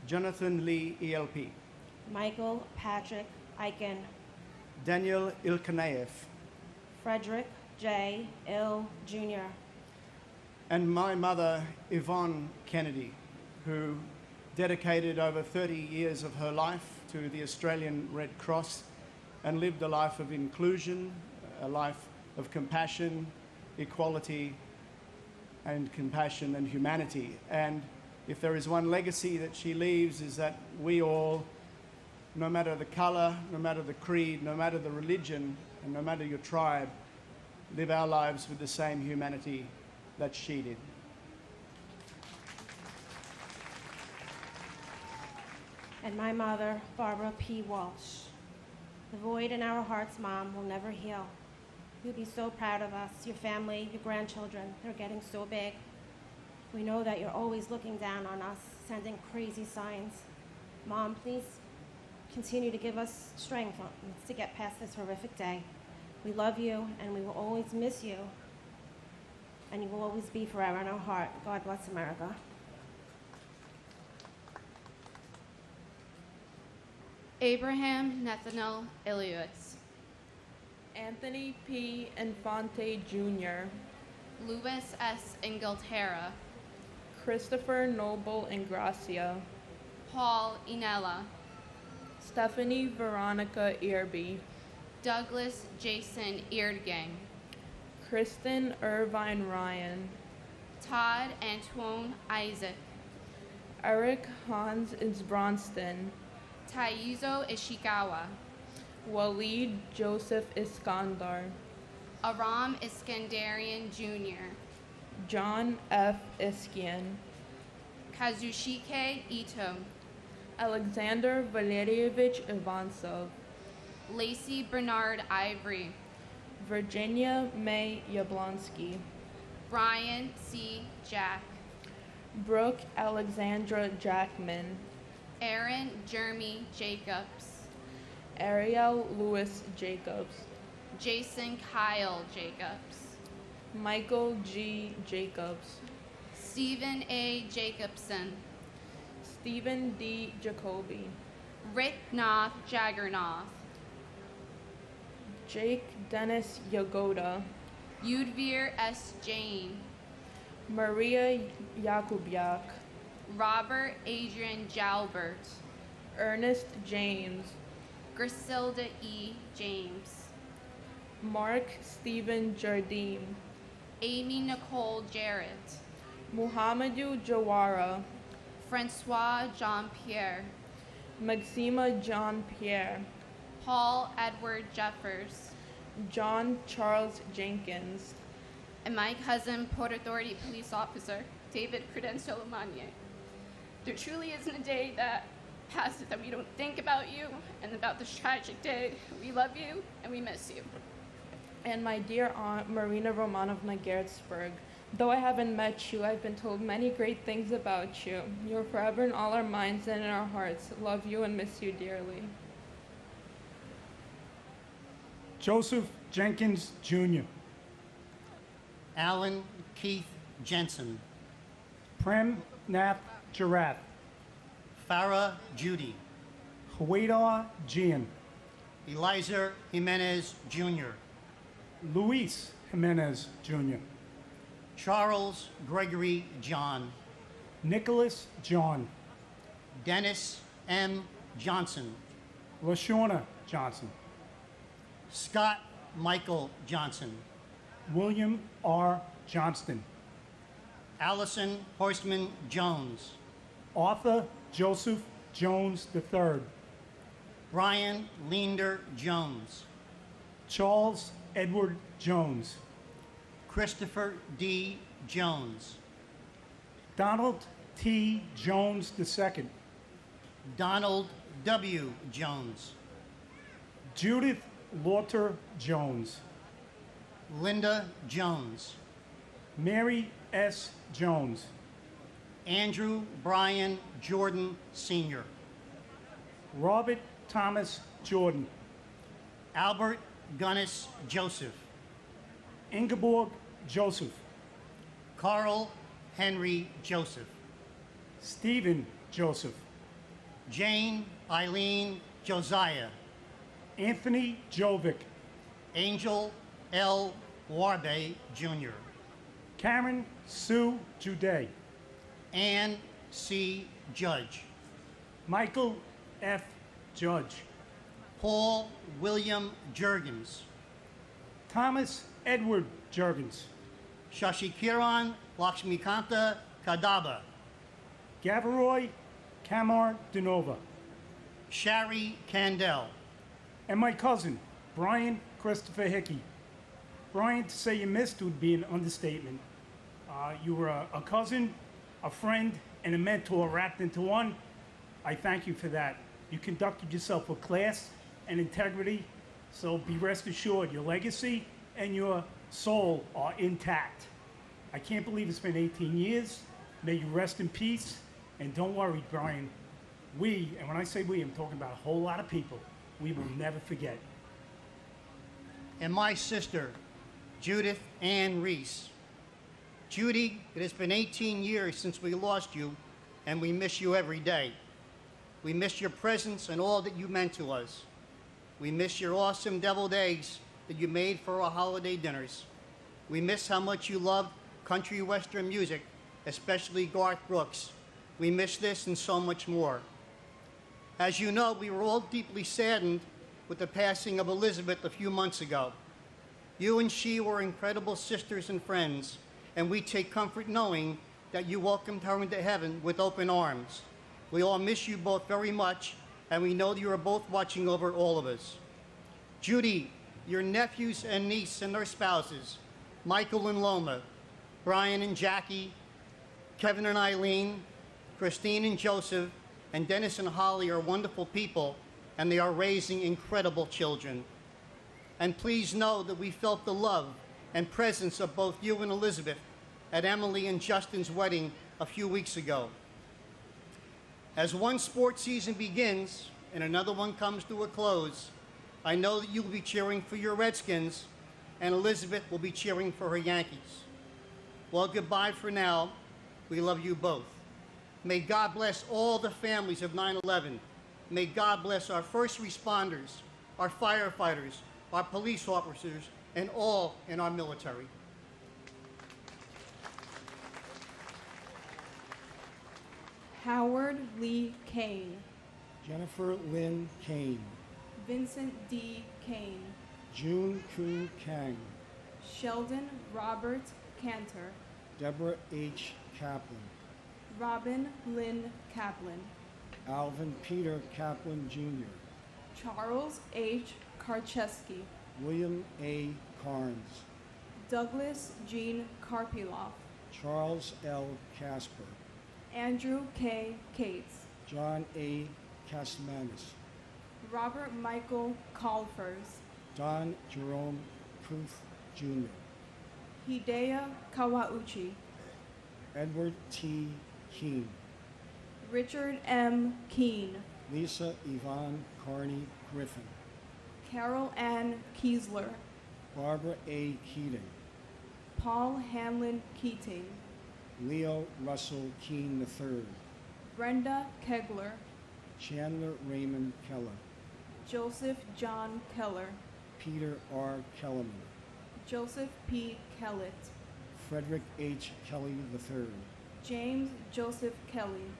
Jonathan Lee ELP, Michael Patrick Eichen, Daniel Ilkanaev, Frederick J. Ill, Jr., and my mother, Yvonne Kennedy, who dedicated over 30 years of her life to the Australian Red Cross and lived a life of inclusion, a life of compassion, equality, and compassion and humanity. And if there is one legacy that she leaves, is that we all, no matter the color, no matter the creed, no matter the religion, and no matter your tribe, live our lives with the same humanity that she did. and my mother, Barbara P. Walsh. The void in our hearts, Mom, will never heal. You'll be so proud of us, your family, your grandchildren. They're getting so big. We know that you're always looking down on us, sending crazy signs. Mom, please continue to give us strength to get past this horrific day. We love you, and we will always miss you, and you will always be forever in our heart. God bless America. Abraham Nathaniel Elias, Anthony P. Infante Jr., Louis S. Inglaterra, Christopher Noble Ingracia, Paul Inella, Stephanie Veronica Earby, Douglas Jason Eardgang, Kristen Irvine Ryan, Todd Antoine Isaac, Eric Hans Isbronston, Taizo Ishikawa, Waleed Joseph Iskandar, Aram Iskandarian Jr., John F. Iskian, Kazushike Ito, Alexander Valerievich Ivansov, Lacey Bernard Ivory, Virginia May Yablonsky, Brian C. Jack, Brooke Alexandra Jackman, Aaron Jeremy Jacobs, Ariel Lewis Jacobs, Jason Kyle Jacobs, Michael G. Jacobs, Stephen A. Jacobson, Stephen D. Jacoby, Rick Noth Jaggernoth, Jake Dennis Yagoda, Yudvir S. Jane, Maria Yakubiak, Robert Adrian Jalbert, Ernest James, Griselda E. James, Mark Stephen Jardim, Amy Nicole Jarrett, Muhammadu Jawara, Francois Jean-Pierre, Maxima Jean-Pierre, Paul Edward Jeffers, John Charles Jenkins, and my cousin, Port Authority Police Officer, David Prudencio Lamagna. There truly isn't a day that passes that we don't think about you and about this tragic day. We love you and we miss you. and my dear aunt, Marina Romanovna Gertzberg. Though I haven't met you, I've been told many great things about you. You're forever in all our minds and in our hearts. Love you and miss you dearly. Joseph Jenkins, Jr. Alan Keith Jensen. Prem Nath Jarath. Farah Judy. Huwaidar Gian. Eliza Jimenez Jr. Luis Jimenez, Jr. Charles Gregory John. Nicholas John. Dennis M. Johnson. LaShawna Johnson. Scott Michael Johnson. William R. Johnston. Allison Horstman Jones. Arthur Joseph Jones III. Brian Leander Jones. Charles Edward Jones. Christopher D. Jones. Donald T. Jones II. Donald W. Jones. Judith Lauter Jones. Linda Jones. Mary S. Jones. Andrew Brian Jordan Sr. Robert Thomas Jordan. Albert Gunnis Joseph. Ingeborg Joseph. Carl Henry Joseph. Stephen Joseph. Jane Eileen Josiah. Anthony Jovic. Angel L. Warbe Jr. Karen Sue Juday. Ann C. Judge. Michael F. Judge. Paul William Jurgens. Thomas Edward Jurgens. Shashikiran Lakshmikanta Kadaba. Gavaroy Kamar Dinova. Shari Candell. And my cousin, Brian Christopher Hickey. Brian, to say you missed would be an understatement. You were a cousin, a friend, and a mentor wrapped into one. I thank you for that. You conducted yourself with class and integrity, so be rest assured your legacy and your soul are intact. I can't believe it's been 18 years. May you rest in peace. And don't worry, Brian. We, and when I say we, I'm talking about a whole lot of people, we will never forget. And my sister, Judith Ann Reese. Judy, it has been 18 years since we lost you, and we miss you every day. We miss your presence and all that you meant to us. We miss your awesome deviled eggs that you made for our holiday dinners. We miss how much you loved country western music, especially Garth Brooks. We miss this and so much more. As you know, we were all deeply saddened with the passing of Elizabeth a few months ago. You and she were incredible sisters and friends, and we take comfort knowing that you welcomed her into heaven with open arms. We all miss you both very much, and we know that you are both watching over all of us. Judy, your nephews and niece and their spouses, Michael and Loma, Brian and Jackie, Kevin and Eileen, Christine and Joseph, and Dennis and Holly are wonderful people, and they are raising incredible children. And please know that we felt the love and presence of both you and Elizabeth at Emily and Justin's wedding a few weeks ago. As one sports season begins and another one comes to a close, I know that you will be cheering for your Redskins, and Elizabeth will be cheering for her Yankees. Well, goodbye for now. We love you both. May God bless all the families of 9/11. May God bless our first responders, our firefighters, our police officers, and all in our military. Howard Lee Kane. Jennifer Lynn Kane. Vincent D. Kane. June Koo Kang. Sheldon Robert Cantor. Deborah H. Kaplan. Robin Lynn Kaplan. Alvin Peter Kaplan Jr. Charles H. Karcheski. William A. Carnes. Douglas Jean Karpiloff. Charles L. Casper. Andrew K. Cates. John A. Casmanis. Robert Michael Calfers. Don Jerome Proof Jr. Hideo Kawauchi. Edward T. Keene. Richard M. Keene. Lisa Yvonne Carney Griffin. Carol Ann Kiesler, Barbara A. Keating, Paul Hanlon Keating, Leo Russell Keene III, Brenda Kegler, Chandler Raymond Keller, Joseph John Keller, Peter R. Kellerman, Joseph P. Kellett, Frederick H. Kelly III, James Joseph Kelly,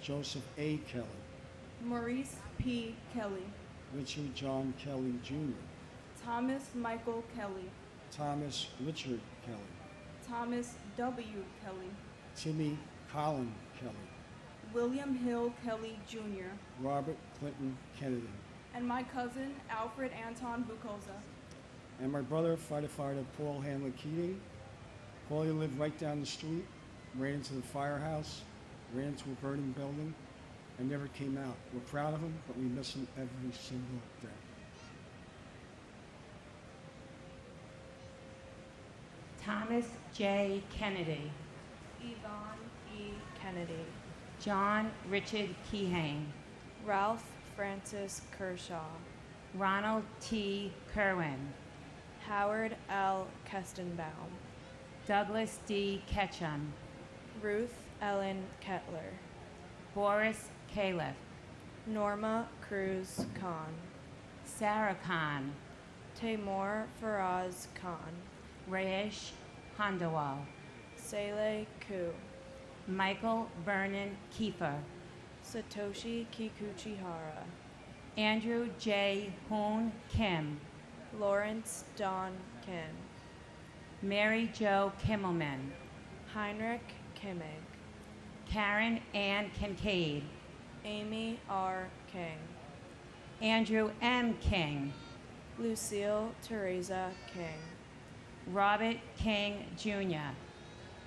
Joseph A. Kelly, Maurice P. Kelly, Richard John Kelly Jr., Thomas Michael Kelly, Thomas Richard Kelly, Thomas W. Kelly, Timmy Colin Kelly, William Hill Kelly Jr., Robert Clinton Kennedy, and my cousin Alfred Anton Bukoza. and my brother, firefighter Paul Hanlon Keating. Paulie lived right down the street, ran into the firehouse, ran into a burning building, and never came out. We're proud of him, but we miss him every single day. Thomas J. Kennedy, Yvonne E. Kennedy, John Richard Keyhane, Ralph Francis Kershaw, Ronald T. Kerwin, Howard L. Kestenbaum, Douglas D. Ketchum, Ruth Ellen Kettler, Boris Califf, Norma Cruz Khan, Sarah Khan, Taimur Faraz Khan, Rayesh Handawal, Saleh Ku, Michael Vernon Kiefer, Satoshi Kikuchihara, Andrew J. Hoon Kim, Lawrence Don Kim, Mary Jo Kimmelman, Heinrich Kimmig, Karen Ann Kincaid, Amy R. King, Andrew M. King, Lucille Teresa King, Robert King Jr.,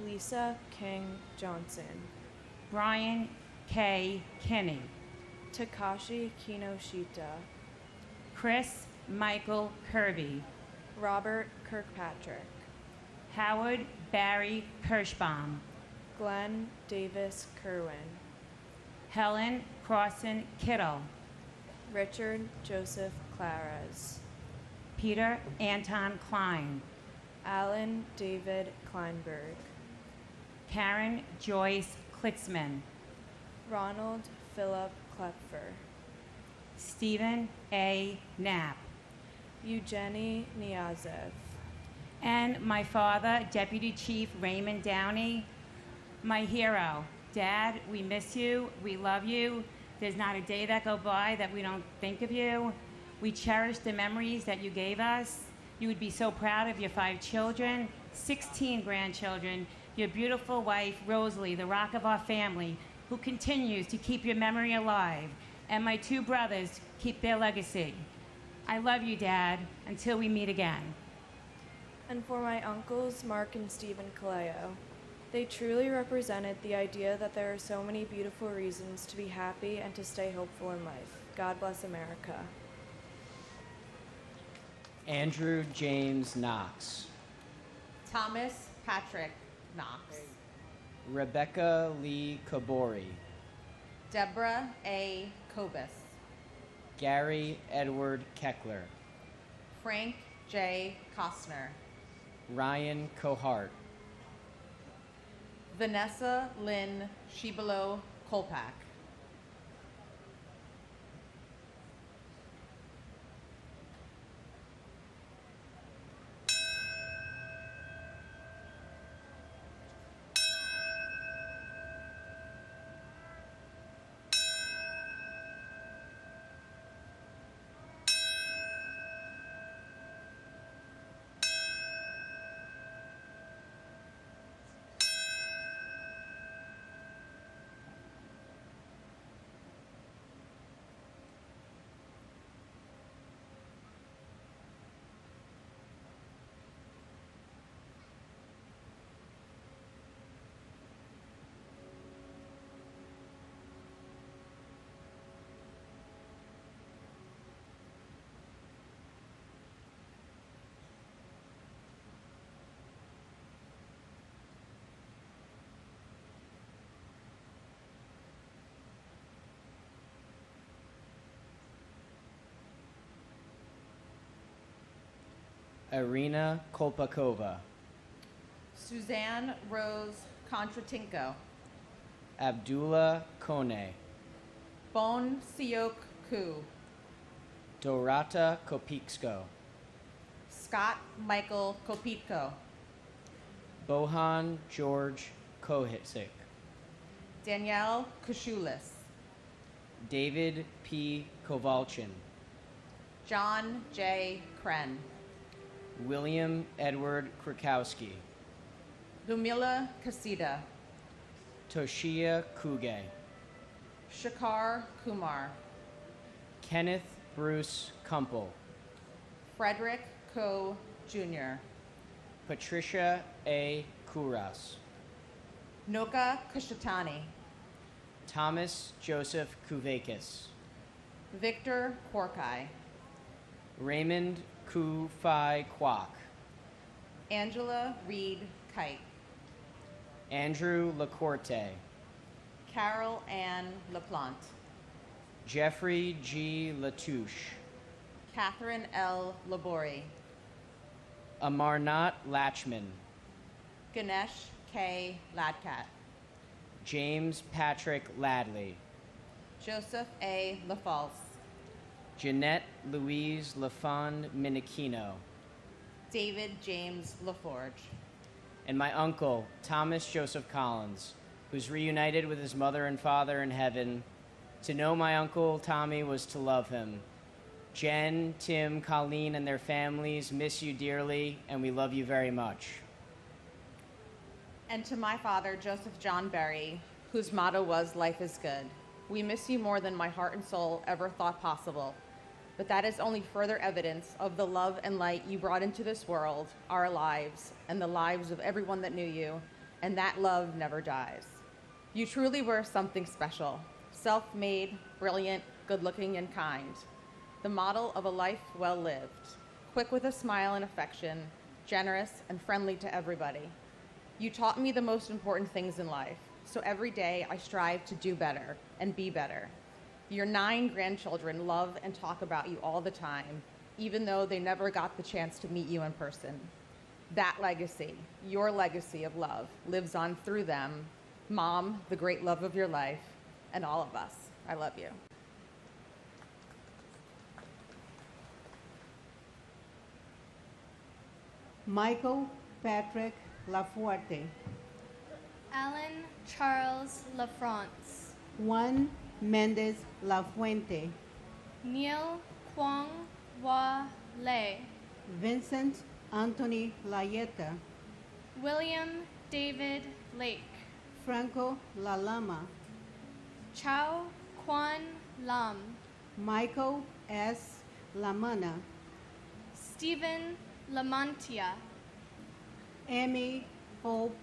Lisa King Johnson, Brian K. Kinney, Takashi Kinoshita, Chris Michael Kirby, Robert Kirkpatrick, Howard Barry Kirschbaum, Glenn Davis Kerwin, Helen Crossan Kittle, Richard Joseph Clares, Peter Anton Klein, Alan David Kleinberg, Karen Joyce Klitzman, Ronald Philip Klepfer, Stephen A. Knapp, Eugenie Niazev, and my father, Deputy Chief Raymond Downey, my hero. Dad, we miss you. We love you. There's not a day that go by that we don't think of you. We cherish the memories that you gave us. You would be so proud of your 5 children, 16 grandchildren, your beautiful wife, Rosalie, the rock of our family, who continues to keep your memory alive, and my 2 brothers keep their legacy. I love you, Dad, until we meet again. and for my uncles, Mark and Stephen Kaleo. They truly represented the idea that there are so many beautiful reasons to be happy and to stay hopeful in life. God bless America. Andrew James Knox, Thomas Patrick Knox, Rebecca Lee Kabori, Deborah A. Kobus, Gary Edward Keckler, Frank J. Costner, Ryan Cohart, Vanessa Lynn Shibalo Kolpak, Irina Kolpakova, Suzanne Rose Contratinko, Abdullah Kone, Bon Siok Ku, Dorata Kopiksko, Scott Michael Kopitko, Bohan George Kohitzik, Danielle Kushulis, David P. Kovalchin, John J. Kren, William Edward Krakowski, Lumila Kasida, Toshia Kuge, Shakar Kumar, Kenneth Bruce Kumpel, Frederick Ko Jr., Patricia A. Kuras, Noka Kushatani, Thomas Joseph Kuvakis, Victor Korkai, Raymond Ku Phi Kwok, Angela Reed Kite, Andrew LaCourte, Carol Ann LaPlante, Jeffrey G. Latouche, Catherine L. Labori, Amarnat Lachman, Ganesh K. Ladkat, James Patrick Ladley, Joseph A. LaFalce, Jeanette Louise LaFond Minichino, David James LaForge, and my uncle, Thomas Joseph Collins, who's reunited with his mother and father in heaven. To know my uncle Tommy was to love him. Jen, Tim, Colleen, and their families miss you dearly, and we love you very much. and to my father, Joseph John Berry, whose motto was, "Life is good." We miss you more than my heart and soul ever thought possible, but that is only further evidence of the love and light you brought into this world, our lives, and the lives of everyone that knew you, and that love never dies. You truly were something special, self-made, brilliant, good-looking, and kind, the model of a life well lived, quick with a smile and affection, generous and friendly to everybody. You taught me the most important things in life, so every day I strive to do better and be better. Your 9 grandchildren love and talk about you all the time, even though they never got the chance to meet you in person. That legacy, your legacy of love, lives on through them. Mom, the great love of your life, and all of us. I love you. Michael Patrick Lafuerte, Alan Charles LaFrance, Juan Mendez Lafuente, Neil Kwong Wa Le, Vincent Anthony Layeta, William David Lake, Franco Lalama, Chow Kwan Lam, Michael S. Lamana, Stephen Lamantia, Amy Hope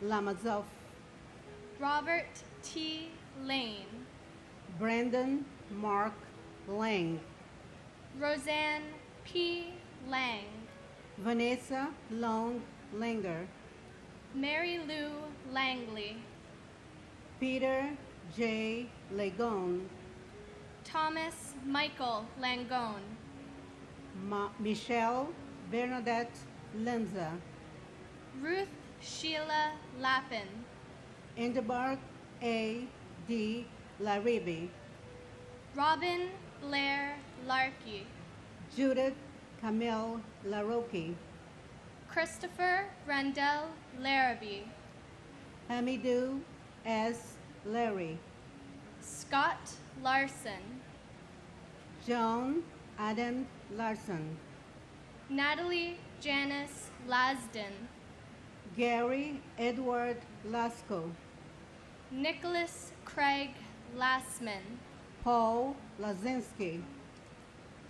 Lamazov, Robert T. Lane, Brandon Mark Lang, Roseanne P. Lang, Vanessa Long Langer, Mary Lou Langley, Peter J. Legone, Thomas Michael Langone, Michelle Bernadette Lenza, Ruth Sheila Lappin, Ingeborg A. D. Laribi, Robin Blair Larkey, Judith Camille Larocque, Christopher Randell Larrabee, Hamidou S. Larry, Scott Larson, John Adam Larson, Natalie Janice Lasden, Gary Edward Lasco, Nicholas Craig Lassman, Paul Lazinski,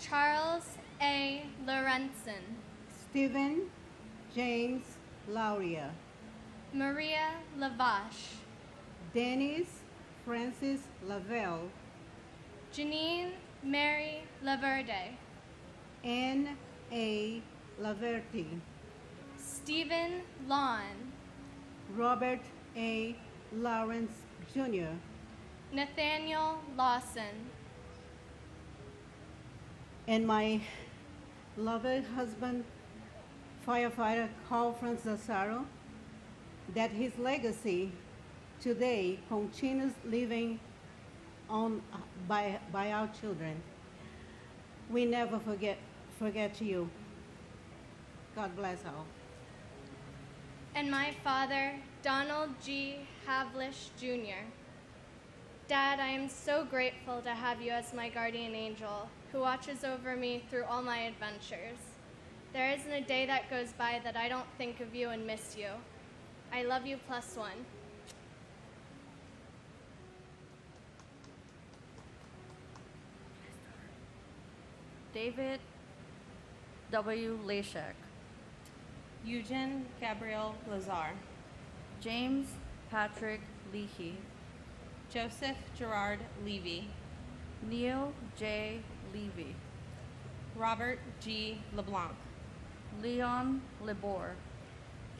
Charles A. Lorenzen, Stephen James Lauria, Maria Lavache, Dennis Francis Lavelle, Janine Mary Laverde, Anne A. Laverty, Stephen Lawn, Robert A. Lawrence Jr., Nathaniel Lawson, and my loved husband, firefighter Carl Francisaro, that his legacy today continues living on by our children. We never forget you. God bless all. And my father, Donald G. Havlish Jr. Dad, I am so grateful to have you as my guardian angel who watches over me through all my adventures. There isn't a day that goes by that I don't think of you and miss you. I love you +1. David W. Leshek, Eugen Gabriel Lazar, James Patrick Leahy, Joseph Gerard Levy, Neil J. Levy, Robert G. LeBlanc, Leon Lebor,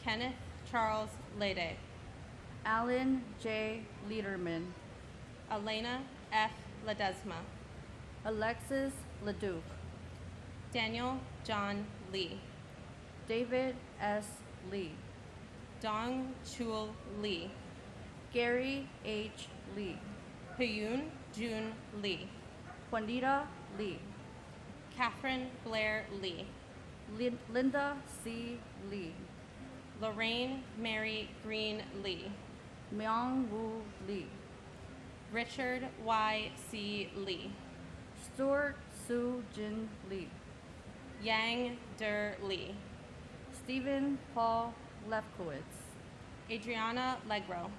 Kenneth Charles Lede, Alan J. Lederman, Elena F. Ledesma, Alexis Leduc, Daniel John Lee, David S. Lee, Dong Chul Lee, Gary H. Lee, Hyun Jun Lee, Juanita Lee, Catherine Blair Lee, Linda C. Lee, Lorraine Mary Green Lee, Myung Woo Lee, Richard Y. C. Lee, Stuart Soo Jin Lee, Yang Der Lee, Stephen Paul Lefkowitz, Adriana Legro,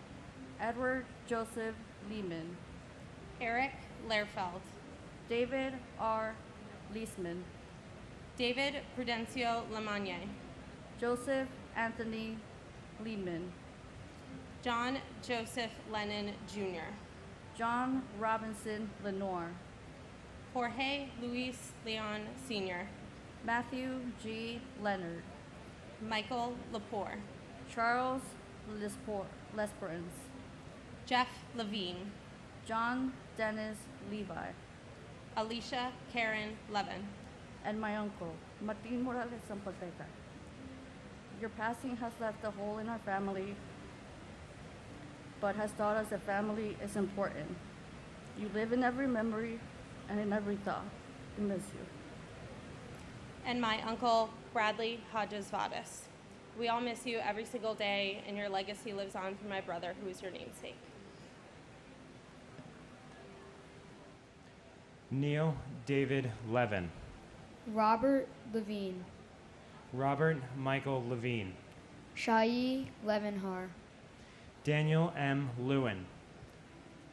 Edward Joseph Lehman, Eric Lehrfeld, David R. Leisman, David Prudencio Lamagne, Joseph Anthony Lehman, John Joseph Lennon Jr., John Robinson Lenore, Jorge Luis Leon Sr., Matthew G. Leonard, Michael Lepore, Charles Lesperance, Jeff Levine, John Dennis Levi, Alicia Karen Levin, and my uncle, Martin Morales Zampoteca. Your passing has left a hole in our family, but has taught us that family is important. You live in every memory and in every thought. We miss you. and my uncle, Bradley Hodges Vadas. We all miss you every single day, and your legacy lives on through my brother, who is your namesake. Neil David Levin, Robert Levine, Robert Michael Levine, Shai Levenhar, Daniel M. Lewin,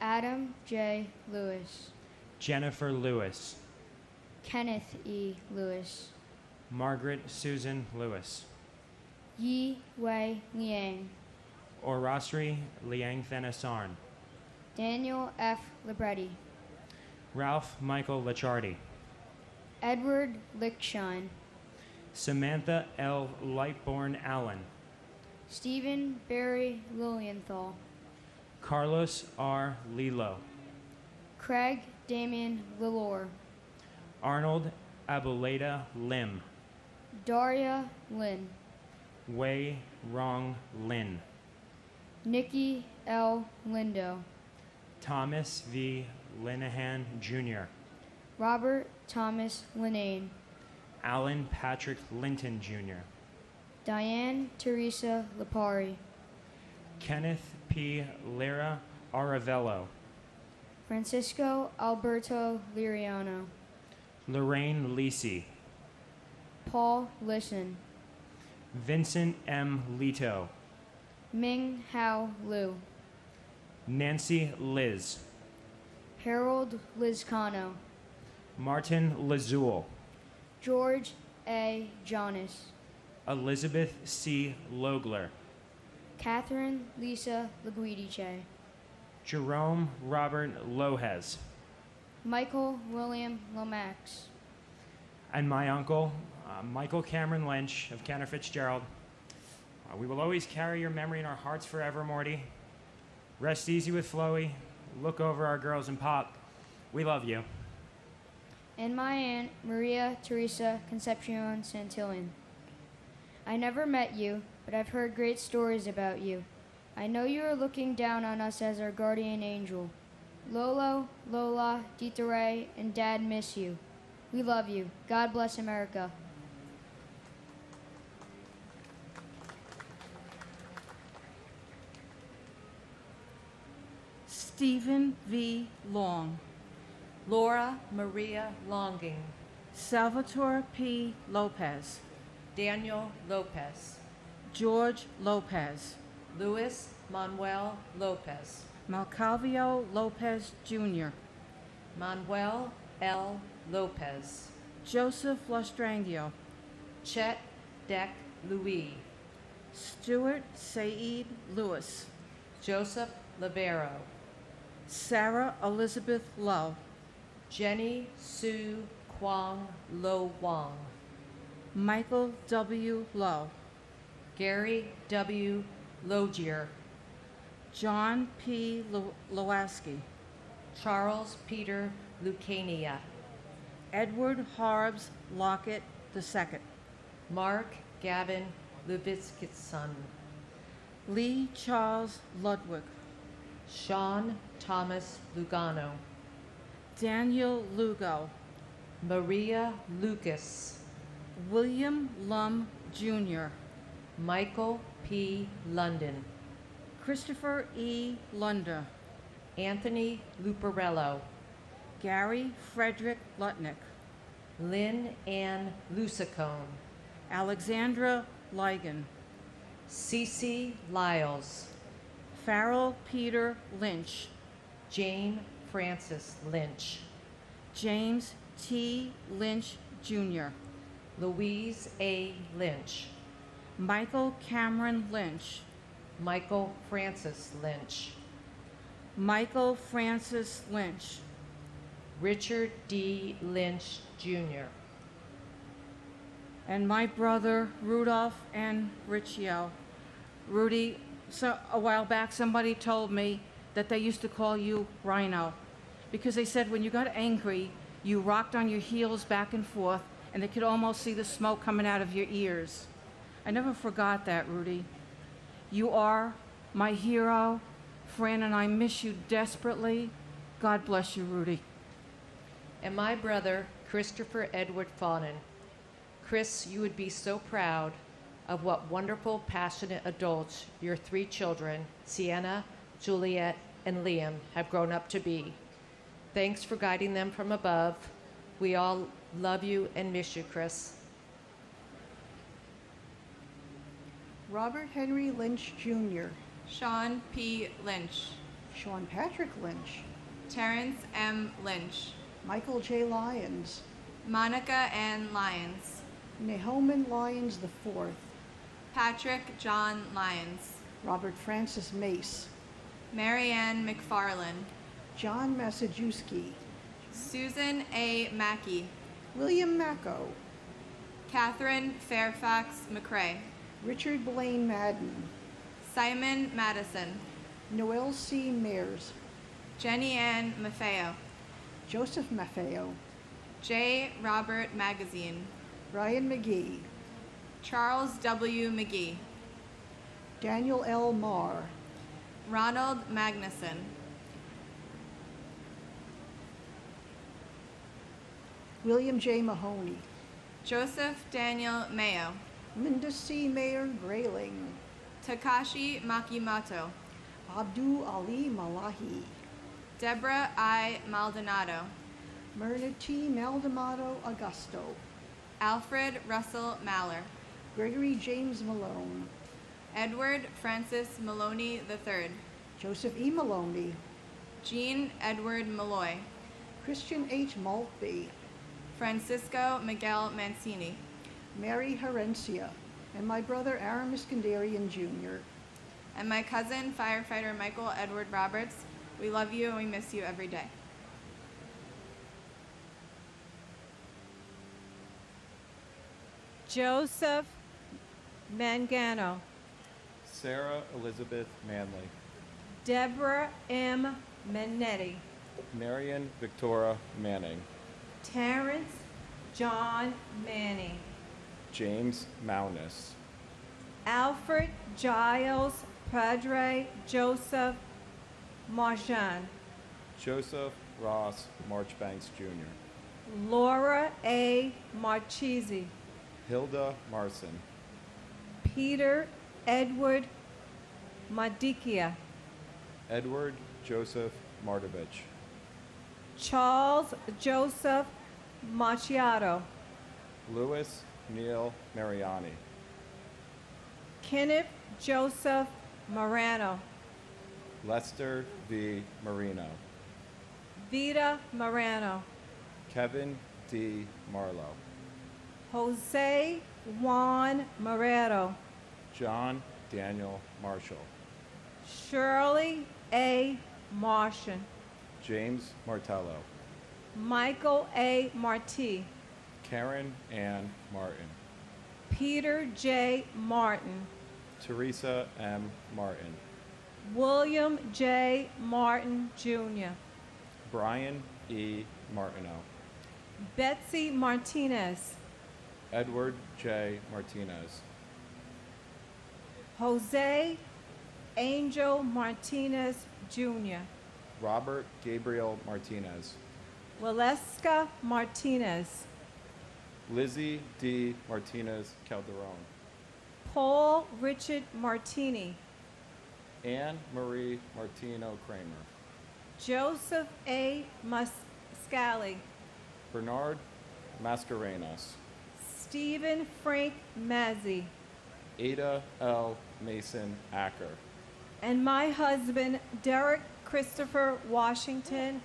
Adam J. Lewis, Jennifer Lewis, Kenneth E. Lewis, Margaret Susan Lewis, Yi Wei Liang, Orasri Liang Thanasarn, Daniel F. Libretti, Ralph Michael Lichardi, Edward Lickshine, Samantha L. Lightborn Allen, Stephen Barry Lilienthal, Carlos R. Lilo, Craig Damian Lilor, Arnold Abuleda Lim, Daria Lin, Wei Rong Lin, Nikki L. Lindo, Thomas V. Linehan Jr., Robert Thomas Linnane, Alan Patrick Linton Jr., Diane Teresa Lipari, Kenneth P. Lira Aravello, Francisco Alberto Liriano, Lorraine Lisi, Paul Listen, Vincent M. Lito, Ming Hao Liu, Nancy Liz, Harold Lizcano, Martin Lazul, George A. Jonas, Elizabeth C. Logler, Catherine Lisa Laguidice, Jerome Robert Lohez, Michael William Lomax, and my uncle, Michael Cameron Lynch of Kenner Fitzgerald. We will always carry your memory in our hearts forever, Morty. Rest easy with Floey. Look over our girls and Pop. We love you. and my aunt Maria Teresa Concepcion Santillan. I never met you, but I've heard great stories about you. I know you are looking down on us as our guardian angel. Lolo, Lola, Dietere, and Dad miss you. We love you. God bless America. Stephen V. Long, Laura Maria Longing, Salvatore P. Lopez, Daniel Lopez, George Lopez, Luis Manuel Lopez, Malcalvio Lopez Jr., Manuel L. Lopez, Joseph Lostrandio, Chet Deck Louis, Stuart Said Lewis, Joseph Libero, Sarah Elizabeth Lowe, Jenny Sue Kwang Lo Wang, Michael W. Lowe, Gary W. Logier, John P. Lowaski, Charles Peter Lucania, Edward Harbs Lockett II, Mark Gavin Levitskitson, Lee Charles Ludwig, Sean Thomas Lugano, Daniel Lugo, Maria Lucas, William Lum Jr., Michael P. London, Christopher E. Lunder, Anthony Luparello, Gary Frederick Lutnick, Lynn Ann Lusacone, Alexandra Ligon, Cece Lyles, Farrell Peter Lynch, Jane Francis Lynch, James T. Lynch Jr., Louise A. Lynch, Michael Cameron Lynch, Michael Francis Lynch, Michael Francis Lynch, Richard D. Lynch Jr., and my brother Rudolph N. Riccio. Rudy, so a while back somebody told me that they used to call you Rhino because they said when you got angry, you rocked on your heels back and forth and they could almost see the smoke coming out of your ears. I never forgot that, Rudy. You are my hero, Fran, and I miss you desperately. God bless you, Rudy. and my brother, Christopher Edward Fawnin. Chris, you would be so proud of what wonderful, passionate adults your 3 children, Sienna, Juliet, and Liam, have grown up to be. Thanks for guiding them from above. We all love you and miss you, Chris. Robert Henry Lynch Jr., Sean P. Lynch, Sean Patrick Lynch, Terrence M. Lynch, Michael J. Lyons, Monica Ann Lyons, Nahoman Lyons IV, Patrick John Lyons, Robert Francis Mace, Marianne McFarland, John Masajewski, Susan A. Mackey, William Macco, Catherine Fairfax McCrae, Richard Blaine Madden, Simon Madison, Noel C. Mears, Jenny Ann Maffeo, Joseph Maffeo, J. Robert Magazine, Brian McGee, Charles W. McGee, Daniel L. Marr, Ronald Magnuson, William J. Mahoney, Joseph Daniel Mayo, Linda C. Mayer Grayling, Takashi Makimoto, Abdul Ali Malahi, Deborah I. Maldonado, Myrna T. Maldonado Augusto, Alfred Russell Maller, Gregory James Malone, Edward Francis Maloney III, Joseph E. Maloney, Jean Edward Malloy, Christian H. Maltby, Francisco Miguel Mancini, Mary Herencia, and my brother Aaron Iskandarian Jr., and my cousin, firefighter Michael Edward Roberts. We love you and we miss you every day. Joseph Mangano, Sarah Elizabeth Manley, Deborah M. Manetti, Marion Victoria Manning, Terrence John Manning, James Maunus, Alfred Giles Padre Joseph Marjan. Joseph Ross Marchbanks Jr., Laura A. Marchese. Hilda Marson, Peter Edward Madikia. Edward Joseph Martovich, Charles Joseph Macchiato. Louis Neil Mariani, Kenneth Joseph Morano. Lester V. Marino, Vita Morano. Kevin D. Marlowe, Jose Juan Moreto. John Daniel Marshall, Shirley A. Martian. James Martello, Michael A. Marti. Karen Ann Martin, Peter J. Martin. Teresa M. Martin, William J. Martin Jr. Brian E. Martineau, Betsy Martinez. Edward J. Martinez, Jose Angel Martinez Jr. Robert Gabriel Martinez, Waleska Martinez. Lizzie D. Martinez Calderon, Paul Richard Martini. Anne Marie Martino Kramer, Joseph A. Muscali. Bernard Mascarenas, Stephen Frank Mazzi. Ada L. Mason Acker, And my husband, Derek Christopher Washington.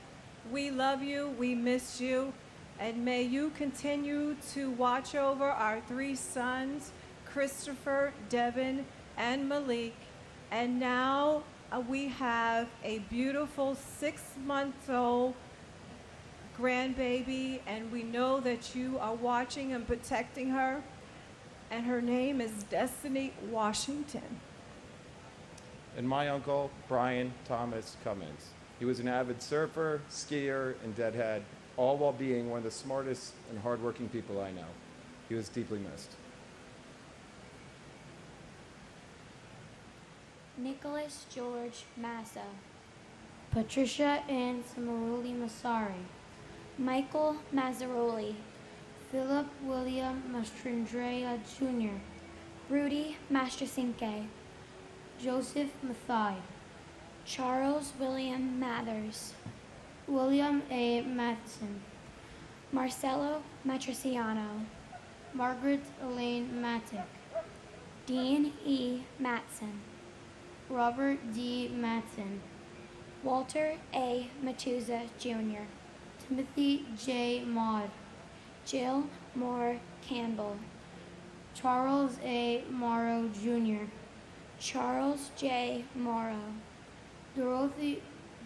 We love you, we miss you, and may you continue to watch over our 3 sons, Christopher, Devin, and Malik. And now we have a beautiful 6-month-old grandbaby, and we know that you are watching and protecting her. And her name is Destiny Washington. and my uncle, Brian Thomas Cummins. He was an avid surfer, skier, and deadhead, all while being one of the smartest and hardworking people I know. He was deeply missed. Nicholas George Massa, Patricia Ann Samaroli Masari, Michael Mazzaroli, Philip William Mastrandrea Jr., Rudy Mastrasinke, Joseph Mathai, Charles William Mathers, William A. Matheson, Marcelo Matriciano, Margaret Elaine Matic, Dean E. Matson, Robert D. Matson, Walter A. Matuza Jr., Timothy J. Maud, Jill Moore Campbell, Charles A. Morrow Jr., Charles J. Morrow, Dorothy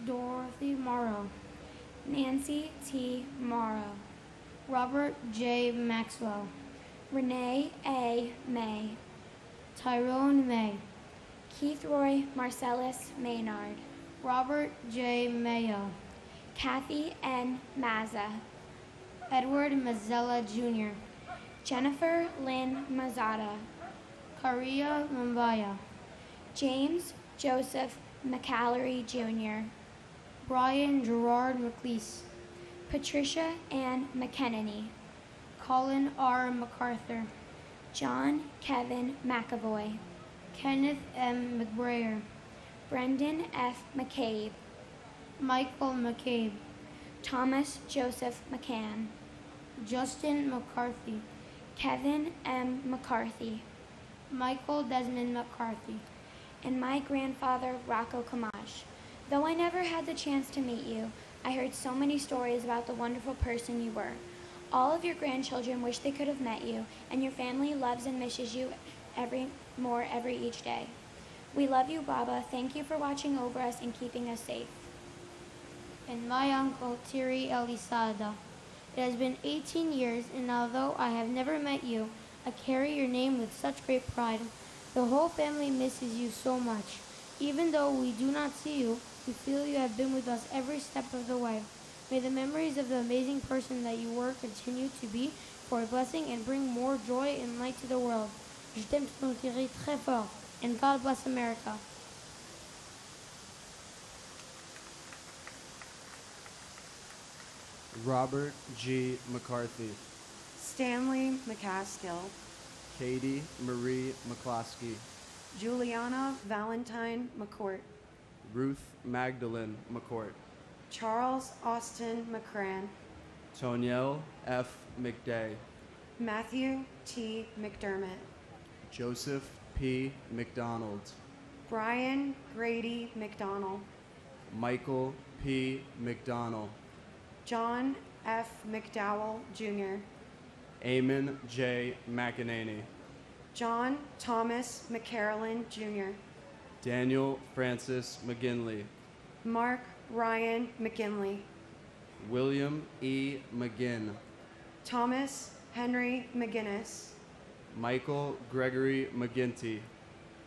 Morrow, Nancy T. Morrow, Robert J. Maxwell, Renee A. May, Tyrone May, Keith Roy Marcellus Maynard, Robert J. Mayo, Kathy N. Mazza, Edward Mazzella Jr., Jennifer Lynn Mazzata, Karia Mambaya, James Joseph McAllery Jr., Brian Gerard McLeese, Patricia Ann McKennedy, Colin R. MacArthur, John Kevin McAvoy, Kenneth M. McBrayer, Brendan F. McCabe, Michael McCabe, Thomas Joseph McCann, Justin McCarthy, Kevin M. McCarthy, Michael Desmond McCarthy, and my grandfather, Rocco Camash. Though I never had the chance to meet you, I heard so many stories about the wonderful person you were. All of your grandchildren wish they could have met you, and your family loves and misses you every each day. We love you, Baba. Thank you for watching over us and keeping us safe. And my uncle, Thierry Elisada. It has been 18 years, and although I have never met you, I carry your name with such great pride. The whole family misses you so much. Even though we do not see you, we feel you have been with us every step of the way. May the memories of the amazing person that you were continue to be for a blessing and bring more joy and light to the world. Je t'aime Thierry très fort. And God bless America. Robert G. McCarthy, Stanley McCaskill, Katie Marie McCloskey, Juliana Valentine McCourt, Ruth Magdalene McCourt, Charles Austin McCran, Toniel F. McDay, Matthew T. McDermott, Joseph P. McDonald, Brian Grady McDonald, Michael P. McDonald, John F. McDowell Jr., Eamon J. McEnany, John Thomas McCarolyn Jr., Daniel Francis McGinley, Mark Ryan McGinley, William E. McGinn, Thomas Henry McGinnis, Michael Gregory McGinty,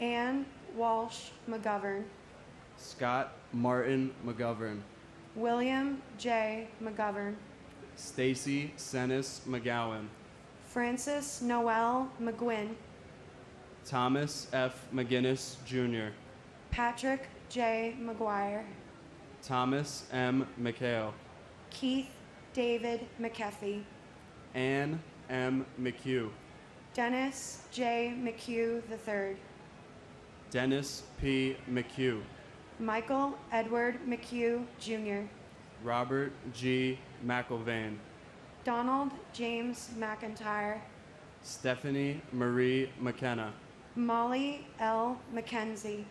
Ann Walsh McGovern, Scott Martin McGovern, William J. McGovern, Stacy Senis McGowan, Francis Noel McGuinn, Thomas F. McGinnis Jr., Patrick J. McGuire, Thomas M. McHale, Keith David McKeffey, Ann M. McHugh, Dennis J. McHugh III, Dennis P. McHugh, Michael Edward McHugh Jr., Robert G. McIlvain, Donald James McIntyre, Stephanie Marie McKenna, Molly L. McKenzie,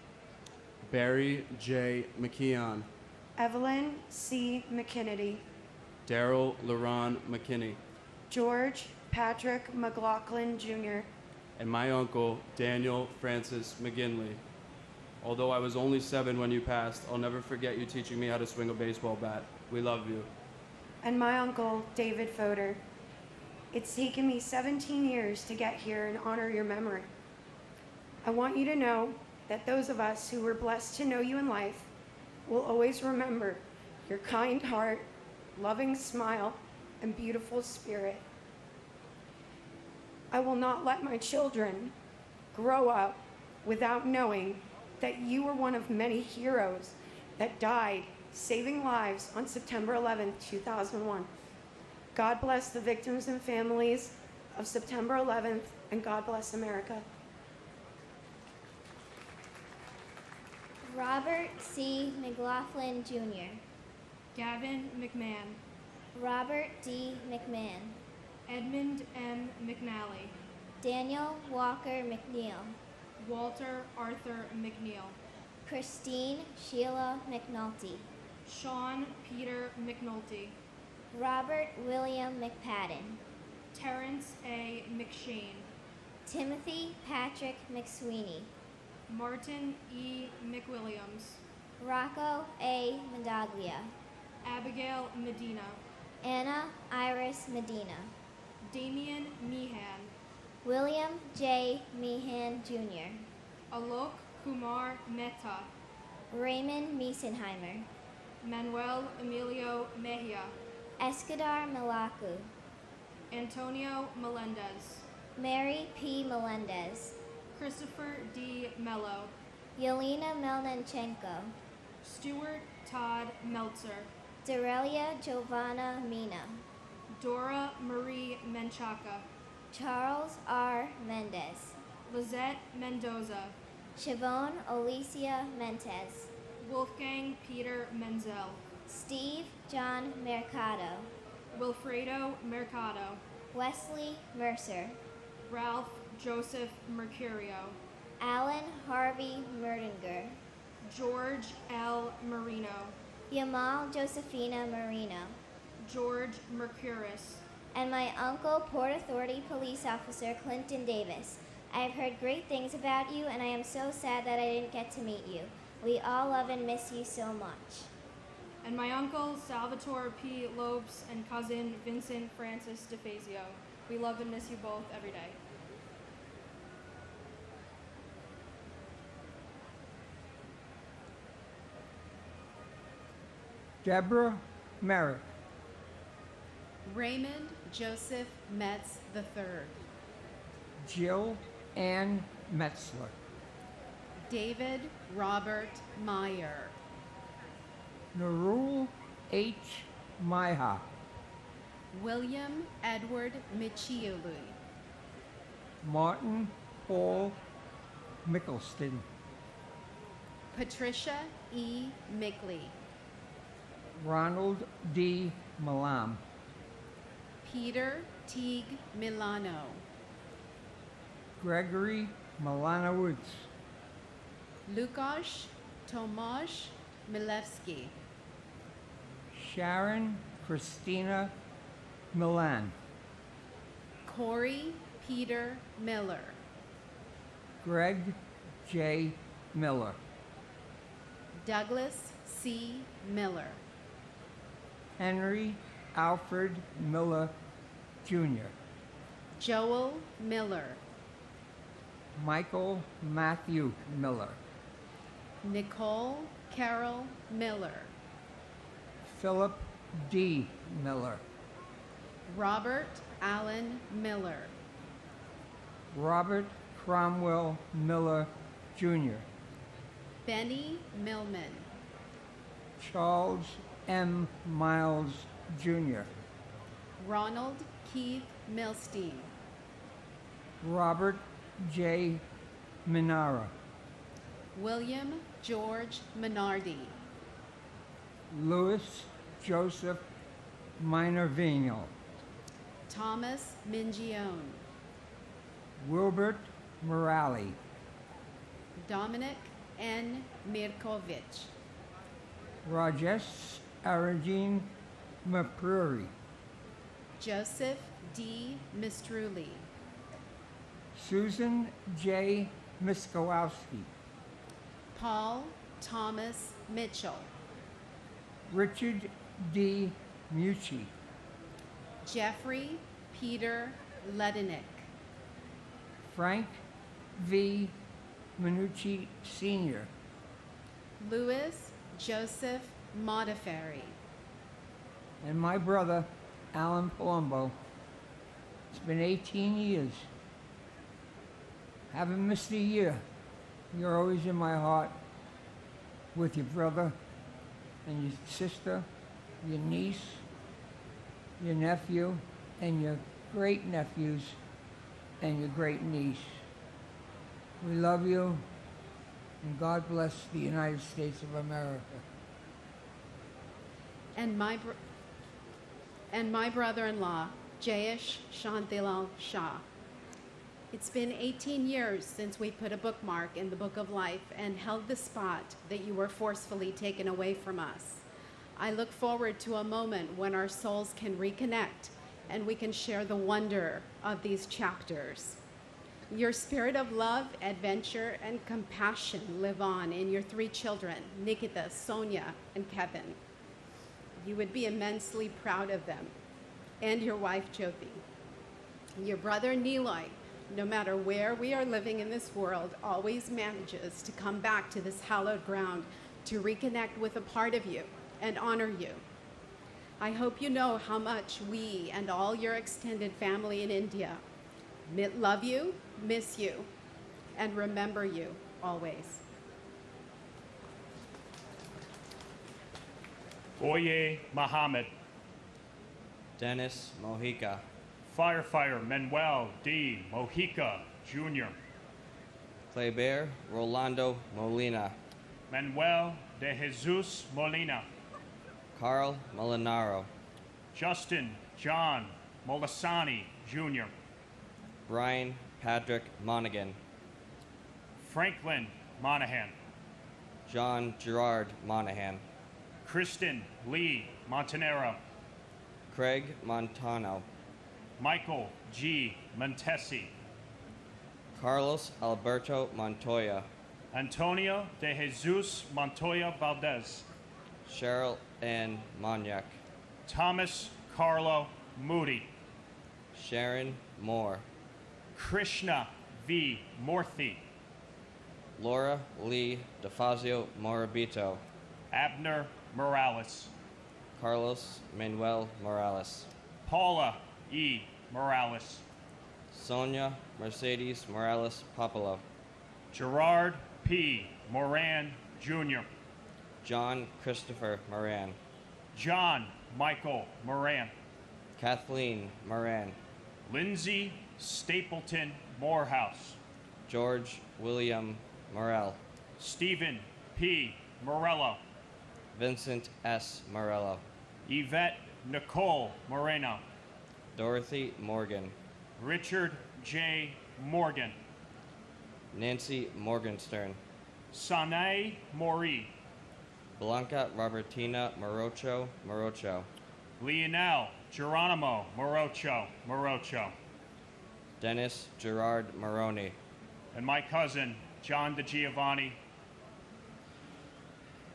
Barry J. McKeon, Evelyn C. McKinney, Daryl LaRon McKinney, George Patrick McLaughlin Jr., and my uncle, Daniel Francis McGinley. Although I was only 7 when you passed, I'll never forget you teaching me how to swing a baseball bat. We love you. and my uncle, David Fodor. It's taken me 17 years to get here and honor your memory. I want you to know that those of us who were blessed to know you in life will always remember your kind heart, loving smile, and beautiful spirit. I will not let my children grow up without knowing that you were one of many heroes that died saving lives on September 11, 2001. God bless the victims and families of September 11th, and God bless America. Robert C. McLaughlin Jr., Gavin McMahon, Robert D. McMahon, Edmund M. McNally, Daniel Walker McNeil, Walter Arthur McNeil, Christine Sheila McNulty, Sean Peter McNulty, Robert William McPadden, Terrence A. McShane, Timothy Patrick McSweeney, Martin E. McWilliams, Rocco A. Medaglia, Abigail Medina, Anna Iris Medina, Damian Meehan, William J. Meehan Jr., Alok Kumar Mehta, Raymond Miesenheimer, Manuel Emilio Mejia, Escadar Malacu, Antonio Melendez, Mary P. Melendez, Christopher D. Mello, Yelena Melnichenko, Stuart Todd Meltzer, Dorelia Giovanna Mina, Dora Marie Menchaca, Charles R. Mendez, Lizette Mendoza, Siobhan Alicia Mentes, Wolfgang Peter Menzel, Steve John Mercado, Wilfredo Mercado, Wesley Mercer, Ralph Joseph Mercurio, Alan Harvey Merdinger, George L. Marino, Yamal Josephina Marino, George Mercuris, and my uncle, Port Authority Police Officer Clinton Davis. I have heard great things about you, and I am so sad that I didn't get to meet you. We all love and miss you so much. and my uncle, Salvatore P. Lopes, and cousin, Vincent Francis DeFazio. We love and miss you both every day. Deborah Merrick, Raymond Joseph Metz III, Jill Ann Metzler. David Robert Meyer. Narul H. Maiha. William Edward Michiului. Martin Paul Mickelston. Patricia E. Mickley. Ronald D. Malam. Peter Teague Milano. Gregory Milanowicz. Lukasz Tomasz Milewski. Sharon Christina Milan. Corey Peter Miller. Greg J. Miller. Douglas C. Miller. Henry Alfred Miller, Jr. Joel Miller. Michael Matthew Miller. Nicole Carol Miller. Philip D. Miller. Robert Allen Miller. Robert Cromwell Miller, Jr. Benny Millman. Charles M. Miles, Jr. Ronald Keith Milstein. Robert J. Minara. William George Minardi. Louis Joseph Minervino. Thomas Mingione. Wilbert Morali. Dominic N. Mirkovich. Rajesh Arjun Mapuri. Joseph D. Mistruli. Susan J. Miskowski. Paul Thomas Mitchell. Richard D. Mucci. Jeffrey Peter Ledenick. Frank V. Minucci Sr. Louis Joseph Modafferi. And my brother, Alan Palumbo. It's been 18 years. Haven't missed a year. You're always in my heart with your brother and your sister, your niece, your nephew, and your great nephews and your great niece. We love you, and God bless the United States of America. And my brother-in-law, Jayesh Shantilal Shah. It's been 18 years since we put a bookmark in the Book of Life and held the spot that you were forcefully taken away from us. I look forward to a moment when our souls can reconnect and we can share the wonder of these chapters. Your spirit of love, adventure, and compassion live on in your 3 children, Nikita, Sonia, and Kevin. You would be immensely proud of them, and your wife, Jyoti. Your brother, Niloy, no matter where we are living in this world, always manages to come back to this hallowed ground to reconnect with a part of you and honor you. I hope you know how much we and all your extended family in India love you, miss you, and remember you always. Oye Muhammad. Dennis Mojica. Firefighter Manuel D. Mojica, Jr. Kleber Rolando Molina. Manuel de Jesus Molina. Carl Molinaro. Justin John Molisani, Jr. Brian Patrick Monaghan. Franklin Monahan. John Gerard Monahan. Kristen Lee Montanero. Craig Montano. Michael G. Montesi. Carlos Alberto Montoya. Antonio de Jesus Montoya Valdez. Cheryl Ann Monyak. Thomas Carlo Moody. Sharon Moore. Krishna V. Morthy. Laura Lee DeFazio Morabito. Abner Morales. Carlos Manuel Morales. Paula E. Morales. Sonia Mercedes Morales Popolo. Gerard P. Moran, Jr. John Christopher Moran. John Michael Moran. Kathleen Moran. Lindsay Stapleton Morehouse. George William Morell. Stephen P. Morello. Vincent S. Morello. Yvette Nicole Moreno. Dorothy Morgan. Richard J. Morgan. Nancy Morgenstern. Sanae Mori. Blanca Robertina Morocho. Lionel Geronimo Morocho. Dennis Gerard Moroni. And my cousin, John DeGiovanni.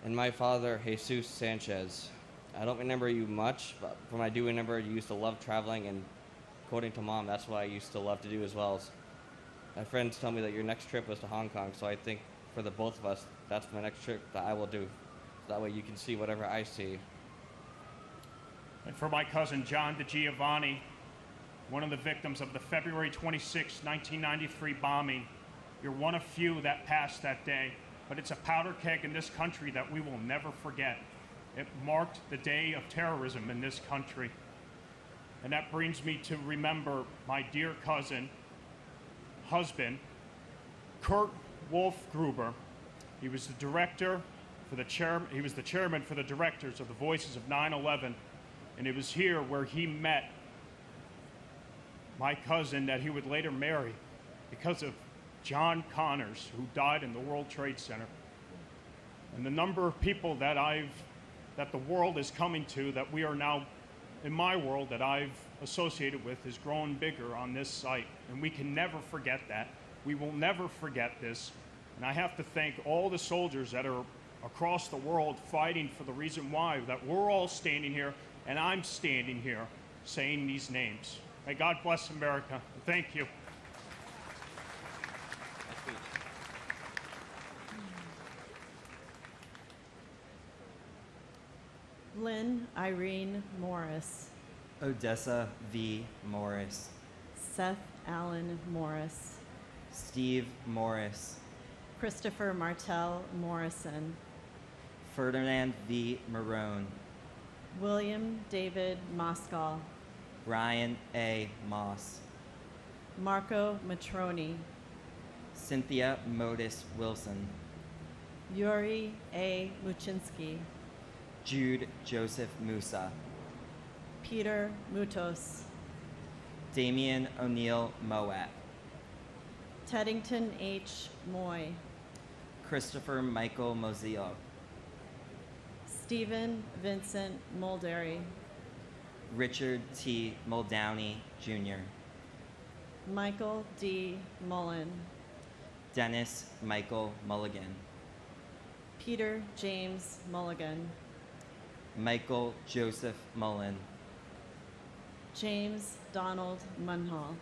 And my father, Jesus Sanchez. I don't remember you much, but from I do remember you used to love traveling, and according to Mom, that's what I used to love to do as well. My friends tell me that your next trip was to Hong Kong, so I think for the both of us, that's my next trip that I will do. That way you can see whatever I see. And for my cousin, John DeGiovanni, one of the victims of the February 26, 1993 bombing. You're one of few that passed that day, but it's a powder keg in this country that we will never forget. It marked the day of terrorism in this country. And that brings me to remember my dear cousin, husband, Kurt Wolf-Gruber. He was the director for the he was the chairman for the directors of the Voices of 9/11, and it was here where he met my cousin that he would later marry because of John Connors, who died in the World Trade Center. And the number of people that the world is coming to, that we are now, in my world, that I've associated with, has grown bigger on this site. And we can never forget that. We will never forget this. And I have to thank all the soldiers that are across the world fighting for the reason why, that we're all standing here, and I'm standing here saying these names. May God bless America. Thank you. Lynn Irene Morris. Odessa V. Morris. Seth Allen Morris. Steve Morris. Christopher Martell Morrison. Ferdinand V. Marone. William David Moskal. Brian A. Moss. Marco Matroni. Cynthia Modis Wilson. Yuri A. Muchinsky. Jude Joseph Musa. Peter Mutos. Damian O'Neill Moat. Teddington H. Moy. Christopher Michael Mozillo. Stephen Vincent Mulderry. Richard T. Muldowney, Jr. Michael D. Mullen. Dennis Michael Mulligan. Peter James Mulligan. Michael Joseph Mullen. James Donald Munhall.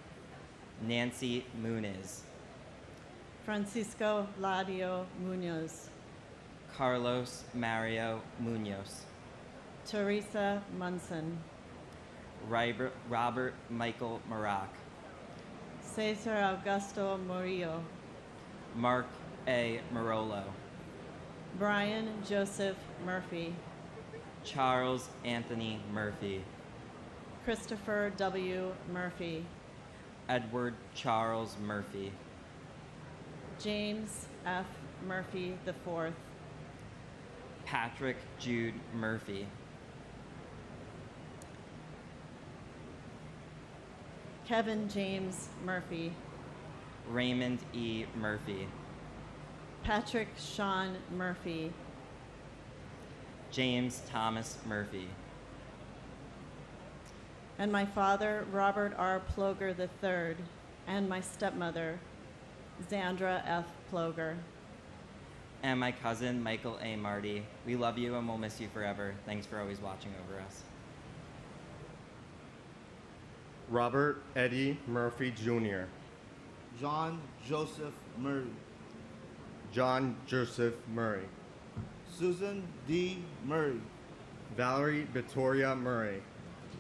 Nancy Muniz. Francisco Ladio Munoz. Carlos Mario Munoz. Teresa Munson. Robert Michael Marak. Cesar Augusto Murillo. Mark A. Marolo. Brian Joseph Murphy. Charles Anthony Murphy. Christopher W. Murphy. Edward Charles Murphy. James F. Murphy IV. Patrick Jude Murphy. Kevin James Murphy. Raymond E. Murphy. Patrick Sean Murphy. James Thomas Murphy. And my father, Robert R. Ploger III, and my stepmother, Zandra F. Ploger. And my cousin, Michael A. Marty. We love you and we'll miss you forever. Thanks for always watching over us. Robert Eddie Murphy Jr. John Joseph Murray. John Joseph Murray. Susan D. Murray. Valerie Victoria Murray.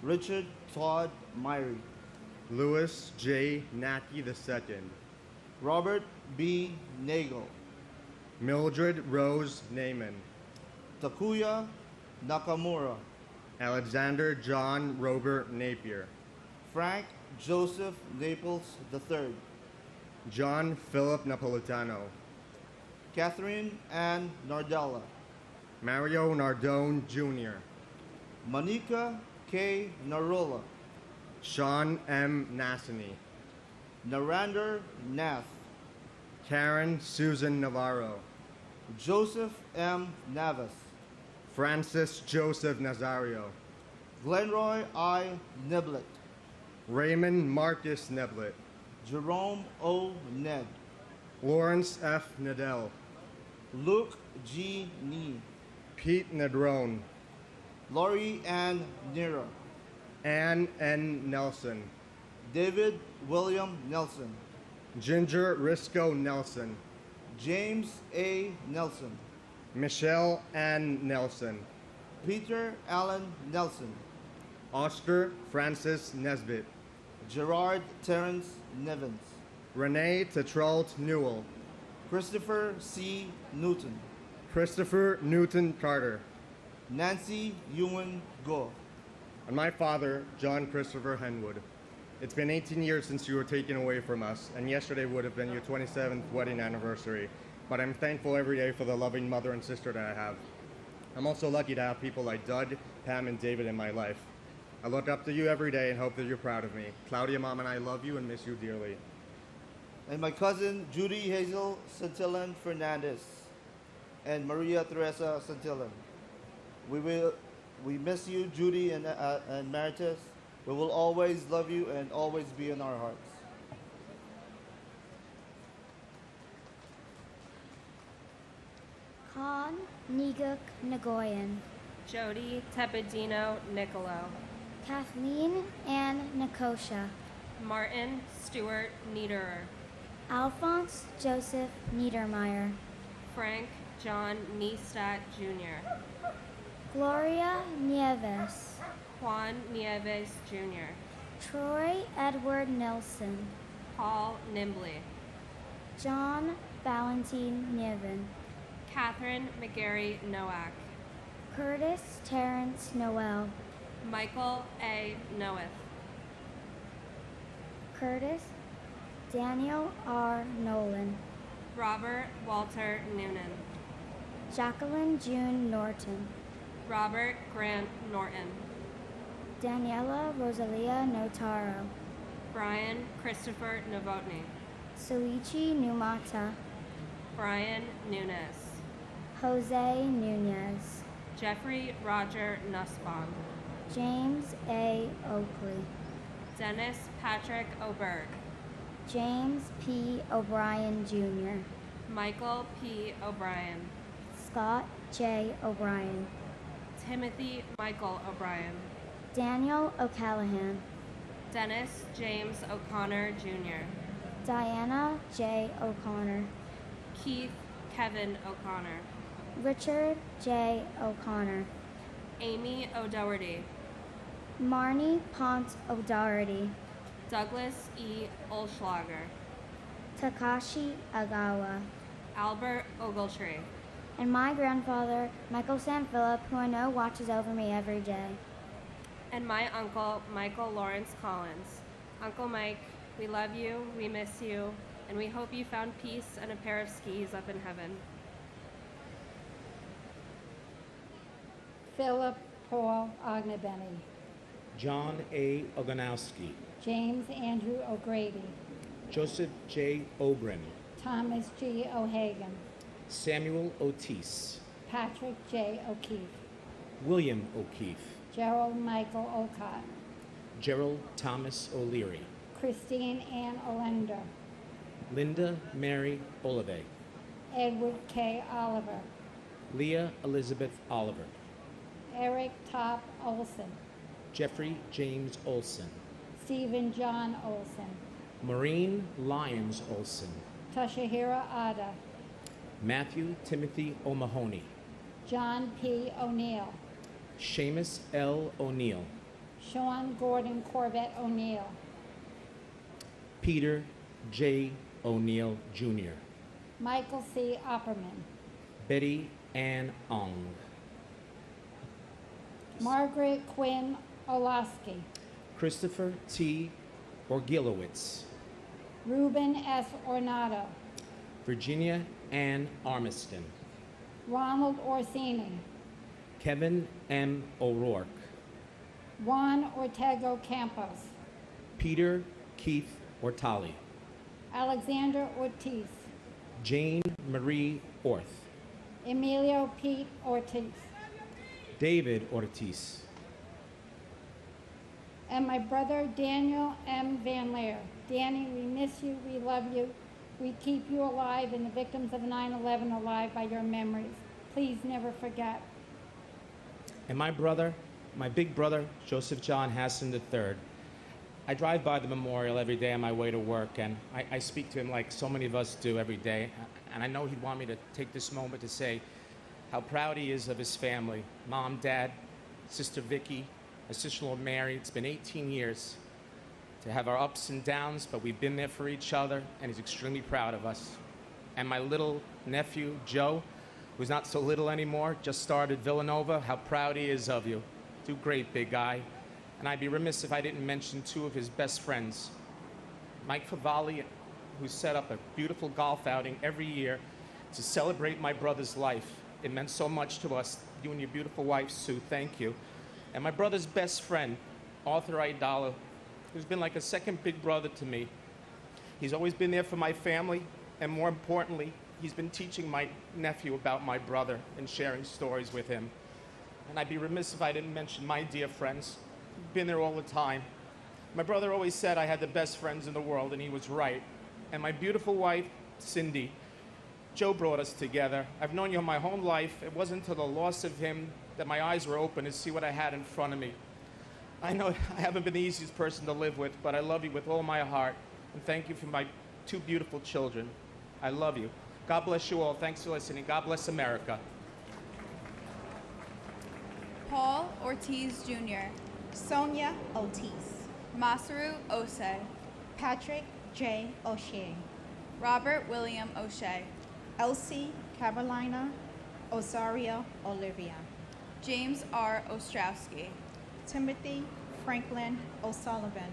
Richard Todd Myrie. Louis J. Nackey II, Robert B. Nagel, Mildred Rose Naiman, Takuya Nakamura, Alexander John Robert Napier, Frank Joseph Naples III, John Philip Napolitano, Catherine Ann Nardella, Mario Nardone Jr., Monica K. Narola, Sean M. Nassany, Narander Nath, Karen Susan Navarro, Joseph M. Navas, Francis Joseph Nazario, Glenroy I. Niblet, Raymond Marcus Neblet, Jerome O. Ned, Lawrence F. Nadell, Luke G. Nee, Pete Nedrone, Laurie Ann Nira, Ann N. Nelson, David William Nelson, Ginger Risco Nelson, James A. Nelson, Michelle Ann Nelson, Peter Allen Nelson, Oscar Francis Nesbitt, Gerard Terrence Nevins, Renee Tetrault Newell, Christopher C. Newton, Christopher Newton Carter, Nancy Ewan Go, and my father, John Christopher Henwood. It's been 18 years since you were taken away from us, and yesterday would have been your 27th wedding anniversary. But I'm thankful every day for the loving mother and sister that I have. I'm also lucky to have people like Doug, Pam, and David in my life. I look up to you every day and hope that you're proud of me. Claudia, Mom, and I love you and miss you dearly. and my cousin Judy Hazel Santillan Fernandez, and Maria Teresa Santillan. We miss you, Judy and Maritas. We will always love you and always be in our hearts. Khan Niguk Nagoyan, Jody Tepedino Nicolo, Kathleen Ann Nikosha, Martin Stewart Niederer, Alphonse Joseph Niedermeyer, Frank John Niestat Jr., Gloria Nieves, Juan Nieves Jr., Troy Edward Nelson, Paul Nimbley, John Valentine Niven, Catherine McGarry Nowak, Curtis Terrence Noel, Michael A. Noeth, Curtis Daniel R. Nolan, Robert Walter Noonan, Jacqueline June Norton, Robert Grant Norton, Daniela Rosalia Notaro, Brian Christopher Novotny, Soichi Numata, Brian Nunes, Jose Nunez, Jeffrey Roger Nussbaum, James A. Oakley, Dennis Patrick Oberg, James P. O'Brien Jr., Michael P. O'Brien, Scott J. O'Brien, Timothy Michael O'Brien, Daniel O'Callahan, Dennis James O'Connor Jr., Diana J. O'Connor, Keith Kevin O'Connor, Richard J. O'Connor, Amy O'Doherty, Marnie Pont O'Doherty, Douglas E. Olschlager, Takashi Agawa, Albert Ogletree, and my grandfather, Michael San Philip, who I know watches over me every day. and my uncle, Michael Lawrence Collins. Uncle Mike, we love you, we miss you, and we hope you found peace and a pair of skis up in heaven. Philip Paul Ognebeni, John A. Oganowski, James Andrew O'Grady, Joseph J. Ogren, Thomas G. O'Hagan, Samuel Otis, Patrick J. O'Keefe, William O'Keefe, Gerald Michael Olcott, Gerald Thomas O'Leary, Christine Ann Olender, Linda Mary Olive, Edward K. Oliver, Leah Elizabeth Oliver, Eric Top Olson, Jeffrey James Olson, Stephen John Olson, Maureen Lyons Olson, Toshihiro Ada, Matthew Timothy O'Mahony, John P. O'Neill, Seamus L. O'Neill, Sean Gordon Corvette O'Neill, Peter J. O'Neill Jr., Michael C. Opperman, Betty Ann Ong, Margaret Quinn Olaski, Christopher T. Orgilowitz, Ruben S. Ornato, Virginia Ann Armiston, Ronald Orsini, Kevin M. O'Rourke, Juan Ortego Campos, Peter Keith Ortali, Alexander Ortiz, Jane Marie Orth, Emilio Pete Ortiz, David Ortiz, and my brother Daniel M. Van Leer. Danny, we miss you, we love you. We keep you alive and the victims of 9/11 alive by your memories. Please never forget. and my brother, my big brother, Joseph John Hassan III. I drive by the memorial every day on my way to work, and I speak to him like so many of us do every day. And I know he'd want me to take this moment to say how proud he is of his family, Mom, Dad, Sister Vicky, my sister-in-law Mary. It's been 18 years to have our ups and downs, but we've been there for each other, and he's extremely proud of us. And my little nephew, Joe, who's not so little anymore, just started Villanova, how proud he is of you. Do great, big guy. And I'd be remiss if I didn't mention two of his best friends. Mike Favalli, who set up a beautiful golf outing every year to celebrate my brother's life. It meant so much to us. You and your beautiful wife, Sue, thank you. And my brother's best friend, Arthur Idala, who's been like a second big brother to me. He's always been there for my family, and more importantly, he's been teaching my nephew about my brother and sharing stories with him. And I'd be remiss if I didn't mention my dear friends. Been there all the time. My brother always said I had the best friends in the world, and he was right. And my beautiful wife, Cindy, Joe brought us together. I've known you my whole life. It wasn't until the loss of him that my eyes were open to see what I had in front of me. I know I haven't been the easiest person to live with, but I love you with all my heart. And thank you for my two beautiful children. I love you. God bless you all. Thanks for listening. God bless America. Paul Ortiz Jr., Sonia Ortiz, Masaru Osei, Patrick J. O'Shea, Robert William O'Shea, Elsie Carolina Osario Olivia, James R. Ostrowski, Timothy Franklin O'Sullivan,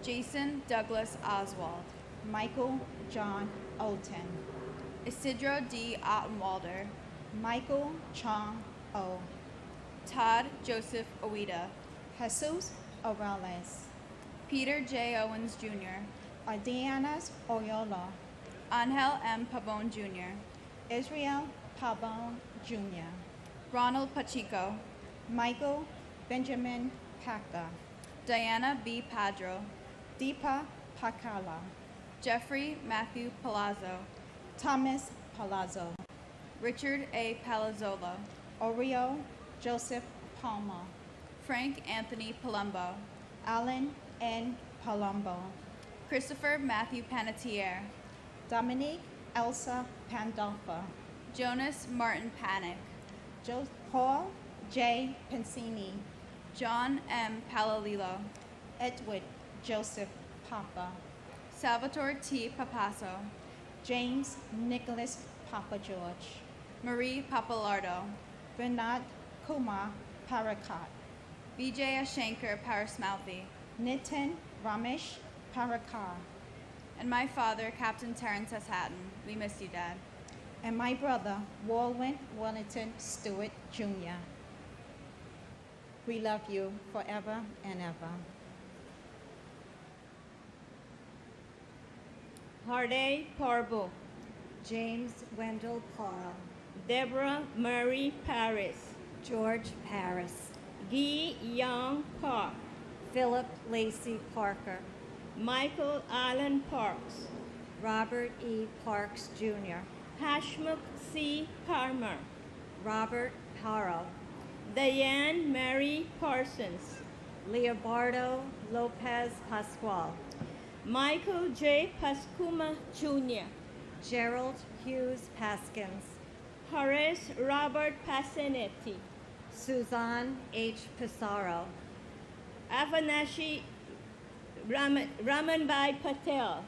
Jason Douglas Oswald, Michael John Olten, Isidro D. Ottenwalder, Michael Chong O, Todd Joseph Owita, Jesus Orales, Peter J. Owens Jr., Adianas Oyola, Angel M. Pavon Jr., Israel Pavon Jr., Ronald Pacheco, Michael Benjamin Paca, Diana B. Padro, Deepa Pakala, Jeffrey Matthew Palazzo, Thomas Palazzo, Richard A. Palazzolo, Oreo Joseph Palma, Frank Anthony Palumbo, Alan N. Palumbo, Christopher Matthew Panettiere, Dominique Elsa Pandolfa, Jonas Martin Panic, Paul J. Pensini, John M. Palalilo, Edward Joseph Papa, Salvatore T. Papasso, James Nicholas Papa George, Marie Papalardo, Bernard Kumar Parakat, Vijaya Shankar Parasmalthi, Nitin Ramesh Parakar, and my father, Captain Terrence S. Hatton. We miss you, Dad. And my brother, Walwyn Wellington Stewart, Jr. We love you forever and ever. Harday Parbo, James Wendell Parle, Deborah Murray Paris, George Paris, Guy Young Park, Philip Lacey Parker, Michael Allen Parks, Robert E. Parks Jr., Hashmuk C. Parmer, Robert Haro, Diane Mary Parsons, Leobardo Lopez Pascual, Michael J. Pascuma Jr., Gerald Hughes Paskins, Horace Robert Passanetti, Suzanne H. Pissarro, Avanashi Ramanbai Patel,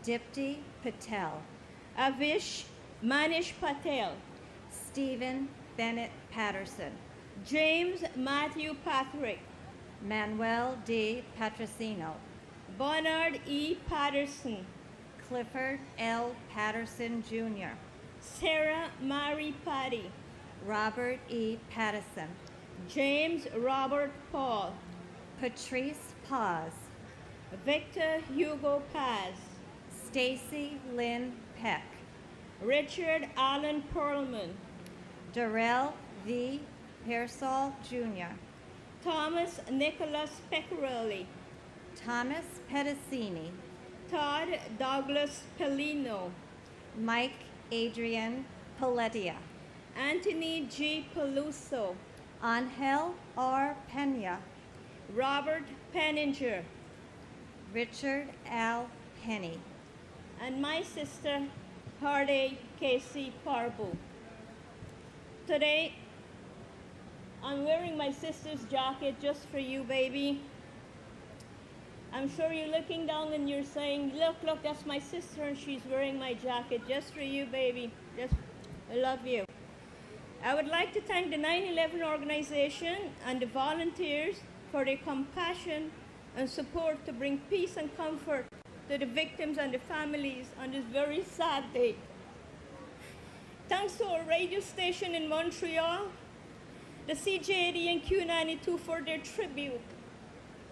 Dipti Patel, Avish Manish Patel, Stephen Bennett Patterson, James Matthew Patrick, Manuel D. Patricino, Bernard E. Patterson, Clifford L. Patterson Jr., Sarah Mary Patty, Robert E. Pattison, James Robert Paul, Patrice Paz, Victor Hugo Paz, Stacy Lynn Peck, Richard Allen Perlman, Darrell V. Pearsall Jr., Thomas Nicholas Pecorelli, Thomas Pedicini, Todd Douglas Pellino, Mike Adrian Paletia, Anthony G. Peluso, Angel R. Pena, Robert Penninger, Richard Al Penny, and my sister, Hardy Casey Parbu. Today, I'm wearing my sister's jacket just for you, baby. I'm sure you're looking down and you're saying, look, look, that's my sister and she's wearing my jacket just for you, baby. I love you. I would like to thank the 9/11 organization and the volunteers for their compassion and support to bring peace and comfort to the victims and the families on this very sad day. Thanks to our radio station in Montreal, the CJAD and Q92 for their tribute,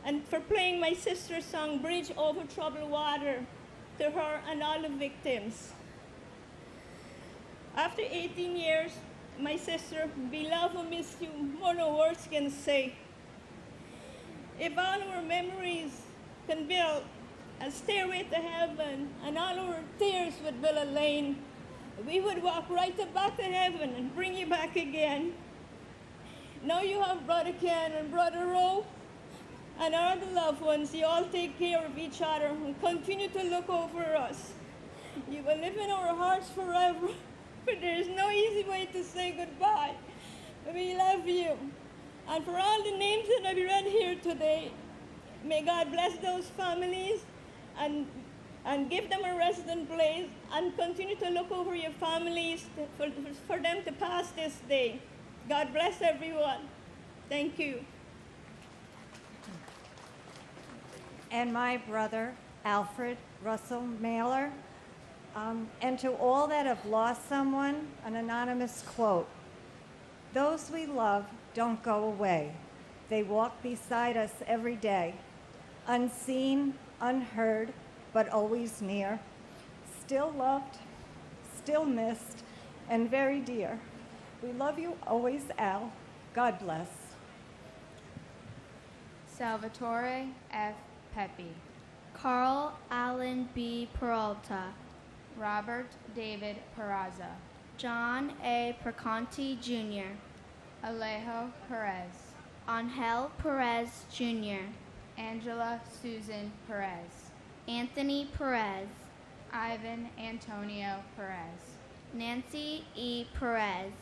and for playing my sister's song, Bridge Over Troubled Water, to her and all the victims. After 18 years, my sister, beloved, I miss you more than words can say. If all our memories can build a stairway to heaven and all our tears would build a lane, we would walk right back to heaven and bring you back again. Now you have Brother Ken and Brother Roe and our other loved ones. You all take care of each other and continue to look over us. You will live in our hearts forever, but there is no easy way to say goodbye. We love you. And for all the names that I've read here today, may God bless those families and give them a resident place and continue to look over your families for them to pass this day. God bless everyone. Thank you. and my brother, Alfred Russell Mailer. And to all that have lost someone, an anonymous quote: "Those we love don't go away. They walk beside us every day, unseen, unheard, but always near, still loved, still missed, and very dear. We love you always, Al. God bless." Salvatore F. Pepe, Carl Allen B. Peralta, Robert David Peraza, John A. Perconti Jr., Alejo Perez, Angel Perez Jr., Angela Susan Perez, Anthony Perez, Ivan Antonio Perez, Nancy E. Perez,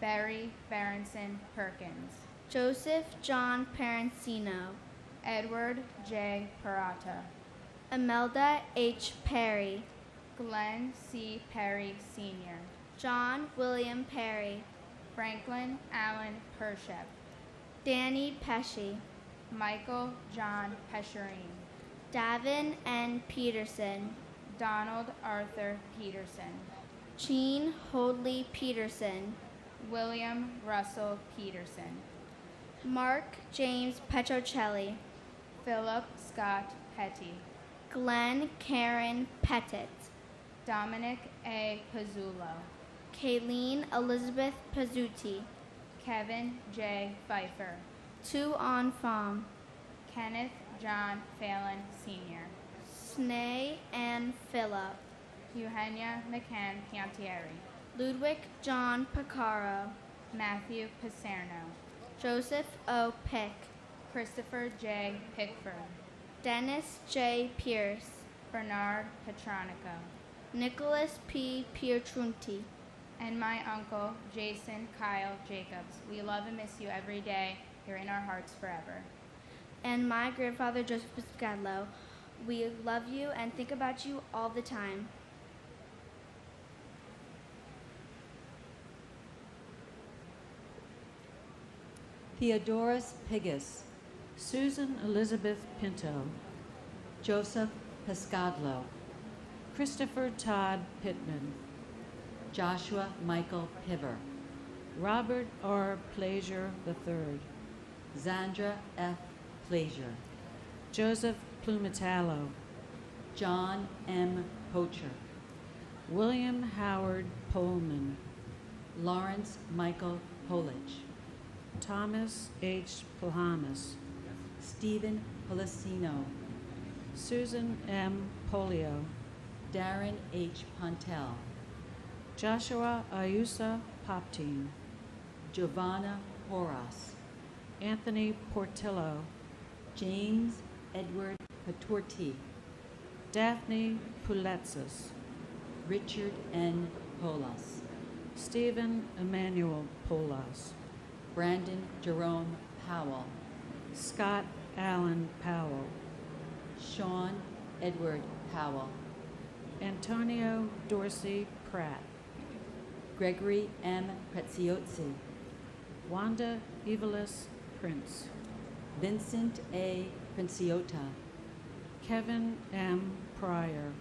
Barry Berenson Perkins, Joseph John Parancino, Edward J. Parata, Imelda H. Perry, Glenn C. Perry Sr., John William Perry, Franklin Allen Pershep, Danny Pesci, Michael John Pescherine, Davin N. Peterson, Donald Arthur Peterson, Jean Hoadley Peterson, William Russell Peterson, Mark James Petrocelli, Philip Scott Petty, Glenn Karen Pettit, Dominic A. Pizzulo, Kayleen Elizabeth Pizzuti, Kevin J. Pfeiffer, Tu On Pham, Kenneth John Phelan Sr., Snea Ann Phillip, Eugenia McCann Piantieri, Ludwig John Picaro, Matthew Paserno, Joseph O. Pick, Christopher J. Pickford, Dennis J. Pierce, Bernard Petronico, Nicholas P. Pietrunti, and my uncle, Jason Kyle Jacobs. We love and miss you every day. You're in our hearts forever. And my grandfather, Joseph Piscadlo. We love you and think about you all the time. Theodorus Pigus, Susan Elizabeth Pinto, Joseph Pescadlo, Christopher Todd Pittman, Joshua Michael Piver, Robert R. Plaisir III, Zandra F. Plaisir, Joseph Plumitallo, John M. Pocher, William Howard Pullman, Lawrence Michael Polich, Thomas H. Plahamas, Stephen Policino, Susan M. Polio, Darren H. Pontel, Joshua Ayusa Poptine, Giovanna Horas, Anthony Portillo, James Edward Patorti, Daphne Puletsis, Richard N. Polas, Stephen Emmanuel Polas, Brandon Jerome Powell, Scott Allen Powell, Sean Edward Powell, Antonio Dorsey Pratt, Gregory M. Preziosi, Wanda Evelis Prince, Vincent A. Princiota, Kevin M. Pryor,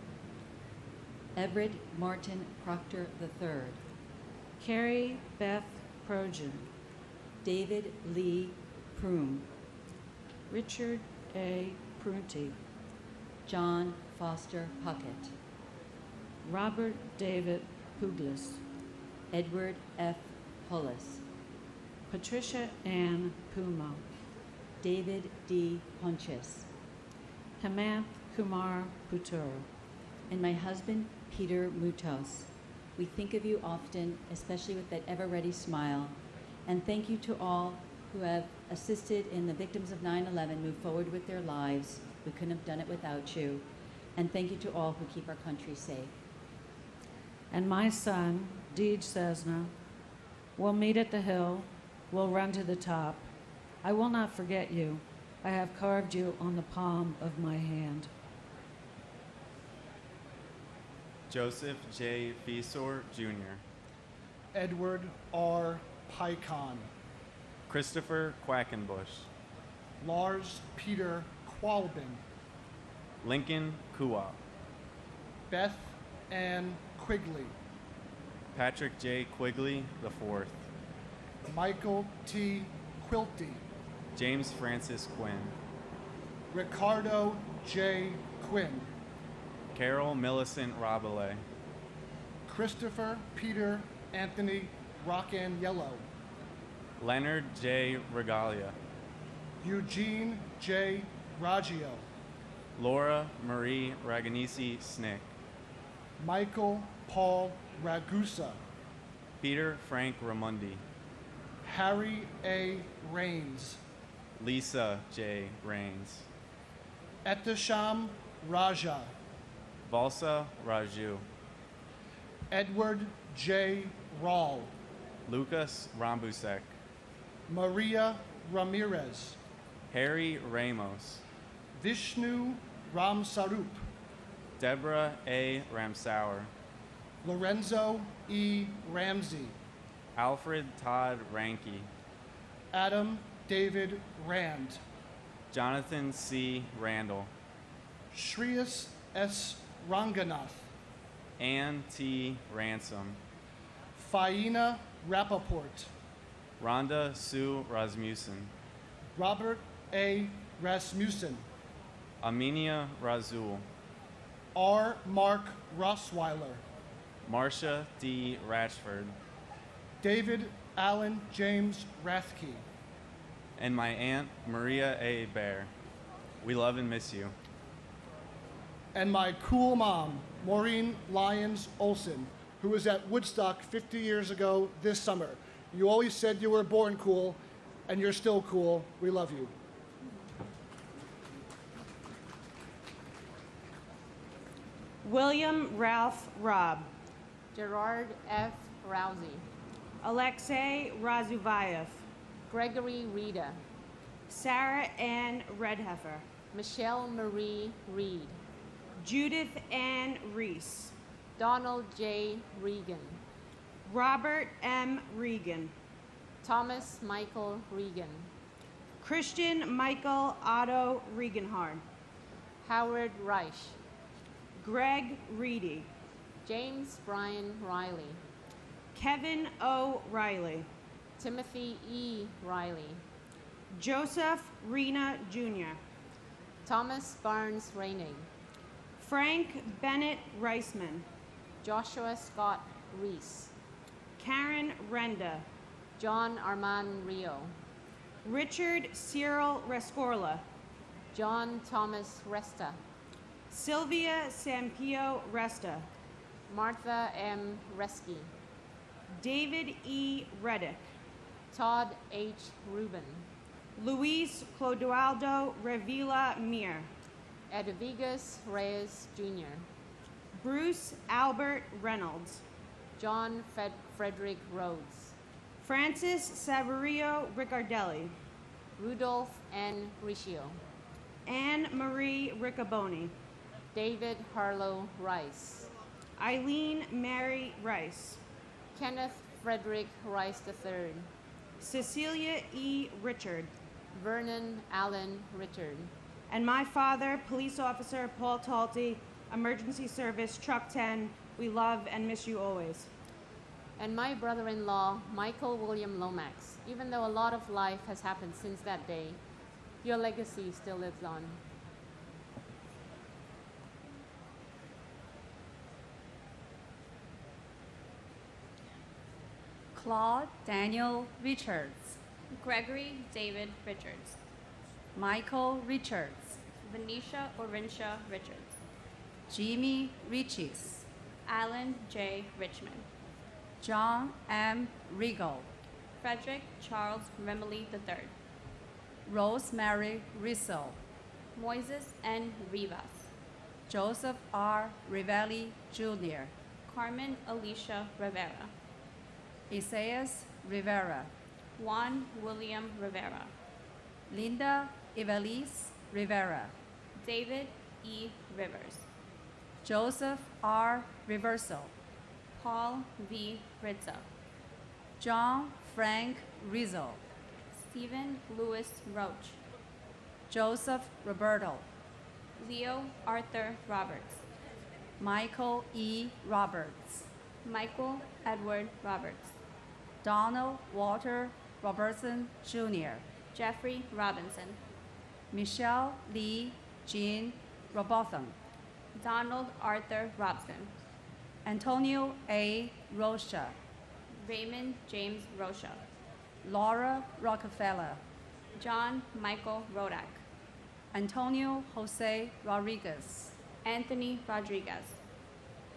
Everett Martin Proctor III, Carrie Beth Projan, David Lee Prume, Richard A. Prunty, John Foster Puckett, Robert David Puglis, Edward F. Hullis, Patricia Ann Puma, David D. Honchis, Hemanth Kumar Putur, and my husband, Peter Mutos. We think of you often, especially with that ever-ready smile, and thank you to all who have assisted in the victims of 9/11 move forward with their lives. We couldn't have done it without you. And thank you to all who keep our country safe. And my son, Deej Cessna, we'll meet at the hill, we'll run to the top. I will not forget you. I have carved you on the palm of my hand. Joseph J. Feesor, Jr., Edward R. Pycon, Christopher Quackenbush, Lars Peter Qualbin, Lincoln Kuwa, Beth Ann Quigley, Patrick J. Quigley IV, Michael T. Quilty, James Francis Quinn, Ricardo J. Quinn, Carol Millicent Rabelais, Christopher Peter Anthony Rockan Yellow, Leonard J. Regalia, Eugene J. Raggio, Laura Marie Raganisi Snick, Michael Paul Ragusa, Peter Frank Ramundi, Harry A. Rains, Lisa J. Rains, Etesham Raja, Valsa Raju, Edward J. Rawl, Lucas Rambusek, Maria Ramirez, Harry Ramos, Vishnu Ramsarup, Deborah A. Ramsauer, Lorenzo E. Ramsey, Alfred Todd Ranke, Adam David Rand, Jonathan C. Randall, Shreyas S. Ranganath, Ann T. Ransom, Faina Rappaport, Rhonda Sue Rasmussen, Robert A. Rasmussen, Aminia Razul, R. Mark Rossweiler, Marcia D. Ratchford, David Allen James Rathke, and my aunt Maria A. Bear. We love and miss you. and my cool mom, Maureen Lyons Olson, who was at Woodstock 50 years ago this summer. You always said you were born cool, and you're still cool. We love you. William Ralph Robb, Gerard F. Rousey, Alexei Razuvayev, Gregory Rita, Sarah Ann Redheffer, Michelle Marie Reed, Judith Ann Reese, Donald J. Regan, Robert M. Regan, Thomas Michael Regan, Christian Michael Otto Regenhard, Howard Reich, Greg Reedy, James Brian Riley, Kevin O. Riley, Timothy E. Riley, Joseph Rena Jr., Thomas Barnes Rainey, Frank Bennett Reisman, Joshua Scott Reese, Karen Renda, John Armand Rio, Richard Cyril Rescorla, John Thomas Resta, Sylvia Sampio Resta, Martha M. Reski, David E. Reddick, Todd H. Rubin, Luis Clodoaldo Revilla Mir, Edvigas Reyes Jr., Bruce Albert Reynolds, John Frederick Rhodes, Francis Saverio Riccardelli, Rudolph N. Riccio, Anne Marie Riccaboni, David Harlow Rice, Eileen Mary Rice, Kenneth Frederick Rice III, Cecilia E. Richard, Vernon Allen Richard, and my father, Police Officer Paul Talty, Emergency Service Truck 10. We love and miss you always. and my brother-in-law, Michael William Lomax. Even though a lot of life has happened since that day, your legacy still lives on. Claude Daniel Richards, Gregory David Richards, Michael Richards, Venetia Orinsha Richards, Jimmy Riches, Alan J. Richmond, John M. Regal, Frederick Charles Remley III, Rosemary Rizzo, Moises N. Rivas, Joseph R. Rivelli Jr., Carmen Alicia Rivera, Isaias Rivera, Juan William Rivera, Linda Evelise Rivera, David E. Rivers, Joseph R. Reverso, Paul V. Rizzo, John Frank Rizzo, Stephen Louis Roach, Joseph Roberto, Leo Arthur Roberts, Michael E. Roberts, Michael Edward Roberts, Donald Walter Robertson Jr., Jeffrey Robinson, Michelle Lee Jean Robotham, Donald Arthur Robson, Antonio A. Rocha, Raymond James Rocha, Laura Rockefeller, John Michael Rodak, Antonio Jose Rodriguez, Anthony Rodriguez,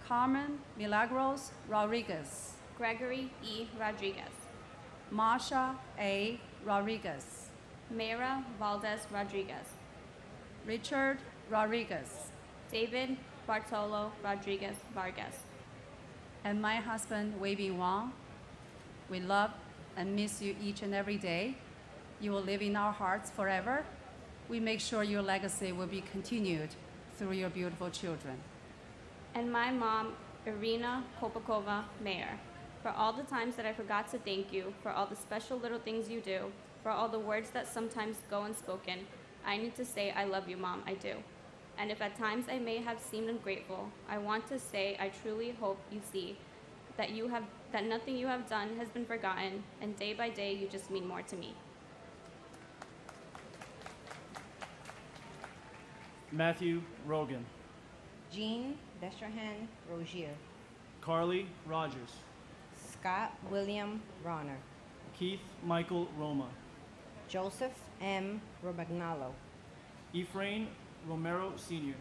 Carmen Milagros Rodriguez, Gregory E. Rodriguez, Marsha A. Rodriguez, Mayra Valdez Rodriguez, Richard Rodriguez, David Bartolo Rodriguez Vargas, and my husband, Wei Wang. We love and miss you each and every day. You will live in our hearts forever. We make sure your legacy will be continued through your beautiful children. and my mom, Irina Kopakova Mayer, for all the times that I forgot to thank you, for all the special little things you do, for all the words that sometimes go unspoken. I need to say I love you, Mom, I do. And if at times I may have seemed ungrateful, I want to say I truly hope you see that nothing you have done has been forgotten, and day by day you just mean more to me. Matthew Rogan, Jean Destrehan Rogier, Carly Rogers, Scott William Ronner, Keith Michael Roma, Joseph M. Robagnalo, Efrain Romero Sr.,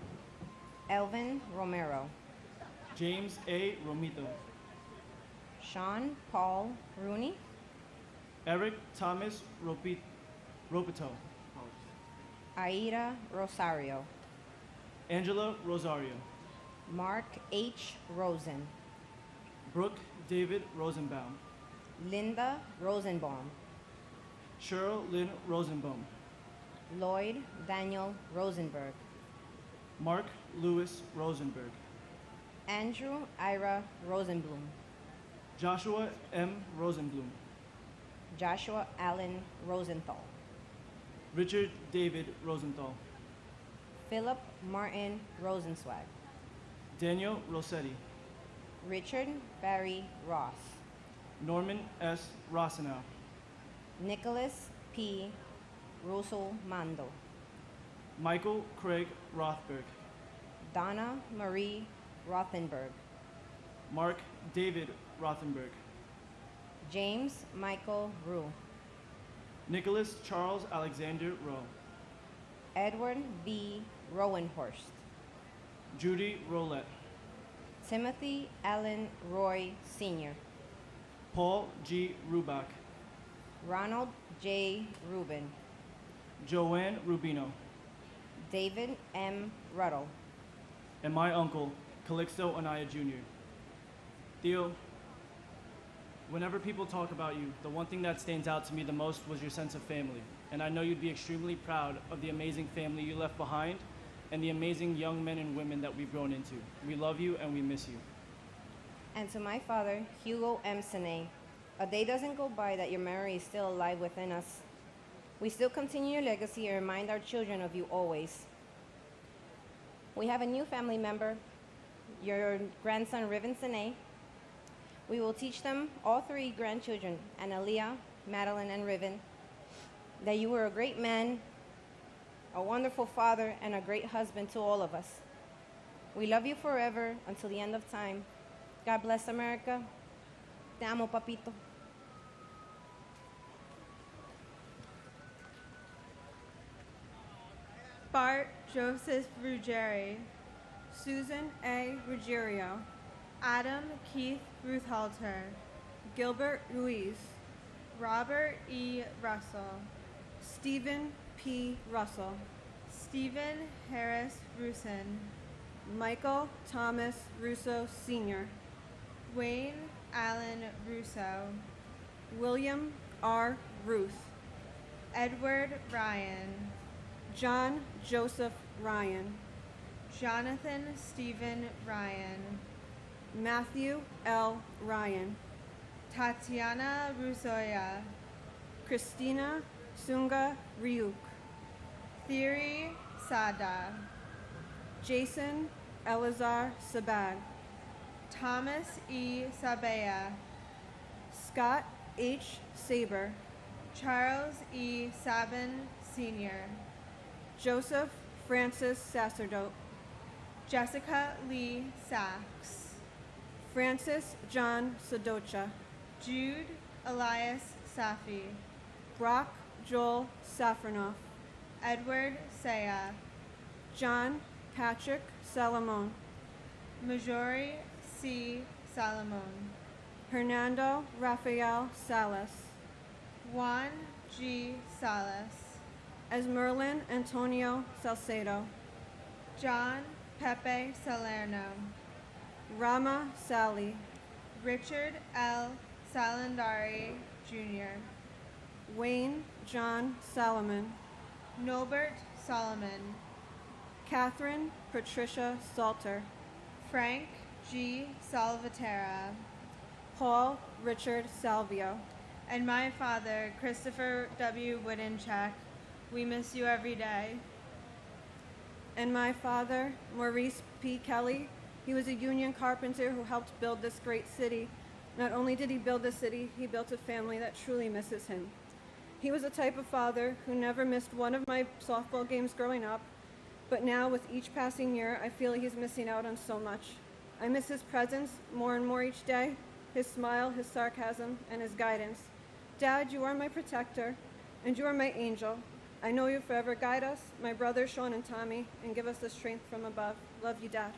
Elvin Romero, James A. Romito, Sean Paul Rooney, Eric Thomas Ropito, Aida Rosario, Angela Rosario, Mark H. Rosen, Brooke David Rosenbaum, Linda Rosenbaum, Cheryl Lynn Rosenbaum, Lloyd Daniel Rosenberg. Mark Lewis Rosenberg. Andrew Ira Rosenblum. Joshua M. Rosenblum. Joshua Allen Rosenthal. Richard David Rosenthal. Philip Martin Rosenzweig. Daniel Rossetti. Richard Barry Ross. Norman S. Rossenow. Nicholas P. Russell Mando. Michael Craig Rothberg. Donna Marie Rothenberg. Mark David Rothenberg. James Michael Rue. Nicholas Charles Alexander Rowe. Edward V. Rowenhorst. Judy Roulette. Timothy Allen Roy Sr. Paul G. Rubach. Ronald J. Rubin. Joanne Rubino. David M. Ruddle. And my uncle, Calixto Anaya Jr. Theo, whenever people talk about you, the one thing that stands out to me the most was your sense of family. And I know you'd be extremely proud of the amazing family you left behind and the amazing young men and women that we've grown into. We love you and we miss you. And to my father, Hugo M. Sine, a day doesn't go by that your memory is still alive within us. We still continue your legacy and remind our children of you always. We have a new family member, your grandson, Riven Sine. We will teach them, all three grandchildren, Analia, Madeline, and Riven, that you were a great man, a wonderful father, and a great husband to all of us. We love you forever until the end of time. God bless America. Te amo, papito. Bart Joseph Ruggieri, Susan A. Ruggiero, Adam Keith Ruthalter, Gilbert Ruiz, Robert E. Russell, Stephen P. Russell, Stephen Harris Rusin, Michael Thomas Russo Sr., Wayne Allen Russo, William R. Ruth, Edward Ryan, John Joseph Ryan, Jonathan Stephen Ryan, Matthew L. Ryan, Tatiana Rusoya, Christina Sunga Ryuk, Thierry Sada, Jason Elazar Sabag, Thomas E. Sabea, Scott H. Saber, Charles E. Sabin Sr., Joseph Francis Sacerdote, Jessica Lee Sachs, Francis John Sadocha, Jude Elias Safi, Brock Joel Safranoff, Edward Saya, John Patrick Salomon, Majori C. Salomon, Hernando Rafael Salas, Juan G. Salas, Esmerlin Antonio Salcedo, John Pepe Salerno, Rama Sally, Richard L. Salandari Jr., Wayne John Solomon, Norbert Solomon, Catherine Patricia Salter, Frank G. Salvatera, Paul Richard Salvio, and my father, Christopher W. Woodencheck. We miss you every day. And my father, Maurice P. Kelly, he was a union carpenter who helped build this great city. Not only did he build the city, he built a family that truly misses him. He was the type of father who never missed one of my softball games growing up, but now with each passing year, I feel he's missing out on so much. I miss his presence more and more each day, his smile, his sarcasm, and his guidance. Dad, you are my protector, and you are my angel. I know you forever guide us, my brothers Sean and Tommy, and give us the strength from above. Love you, Dad.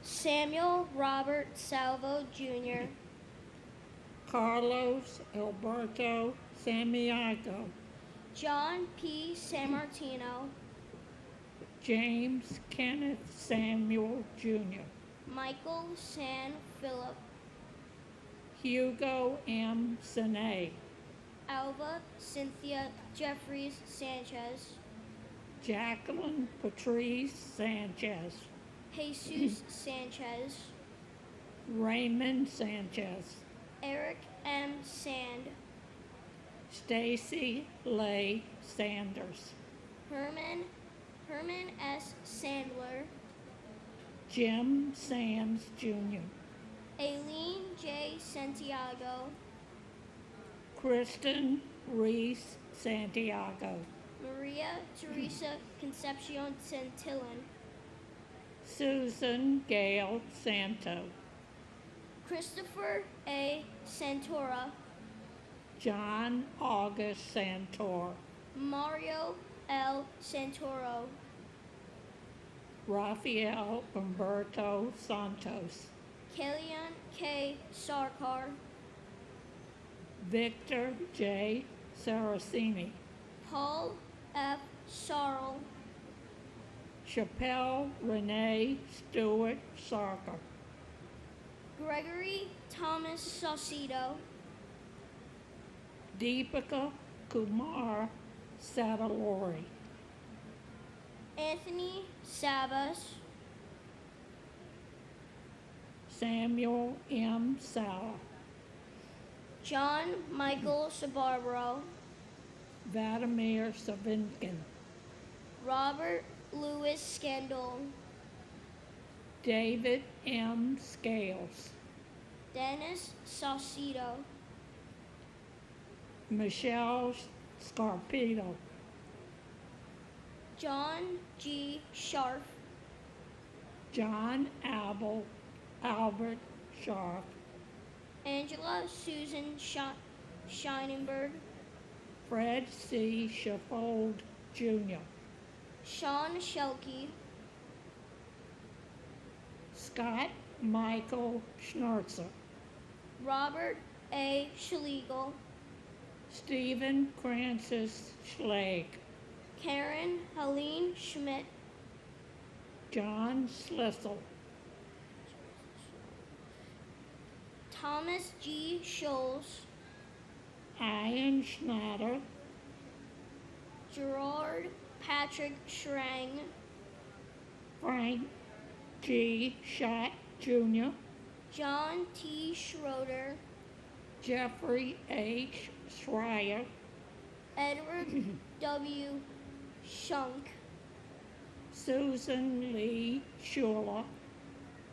Samuel Robert Salvo Jr., Carlos Alberto Samiago, John P. Sammartino, James Kenneth Samuel Jr., Michael San Philip, Hugo M. Sine, Alva Cynthia Jeffries Sanchez, Jacqueline Patrice Sanchez, Jesus Sanchez, Raymond Sanchez, Eric M. Sand, Stacy Leigh Sanders, Herman S. Sandler, Jim Sands Jr., Aileen J. Santiago, Kristen Reese Santiago, Maria Teresa Concepcion Santillan, Susan Gale Santo, Christopher A. Santora, John August Santor, Mario L. Santoro, Rafael Umberto Santos, Kellyanne K. Sarkar, Victor J. Saraceni, Paul F. Sarl, Chappelle Renee Stewart Sarker, Gregory Thomas Saucedo, Deepika Kumar Sadalori, Anthony Sabas, Samuel M. Sala, John Michael Sabarbaro, Vladimir Savinkin, Robert Louis Scandal, David M. Scales, Dennis Saucedo, Michelle Scarpino, John G. Sharp, John Albert Sharp, Angela Susan Scheinenberg, Fred C. Sheffold Jr., Sean Shelkey, Scott Michael Schnurzer, Robert A. Schlegel, Stephen Francis Schlag, Karen Helene Schmidt, John Schlissel, Thomas G. Scholes, Ian Schneider, Gerard Patrick Schrang, Frank G. Schott Jr., John T. Schroeder, Jeffrey H. Schreier, Edward W. Shunk, Susan Lee Schuler,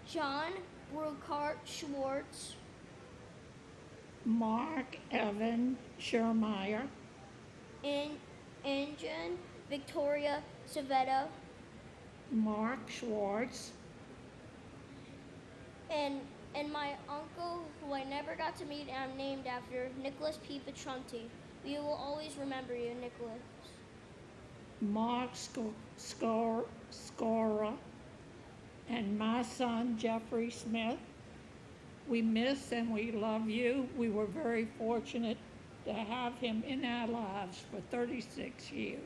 John Brookhart Schwartz, Mark Evan Schermeyer, Anjan Victoria Savetta, Mark Schwartz, and my uncle, who I never got to meet and I'm named after, Nicholas P. Petronti. We will always remember you, Nicholas. Mark Scora, and my son Jeffrey Smith. We miss and we love you. We were very fortunate to have him in our lives for 36 years.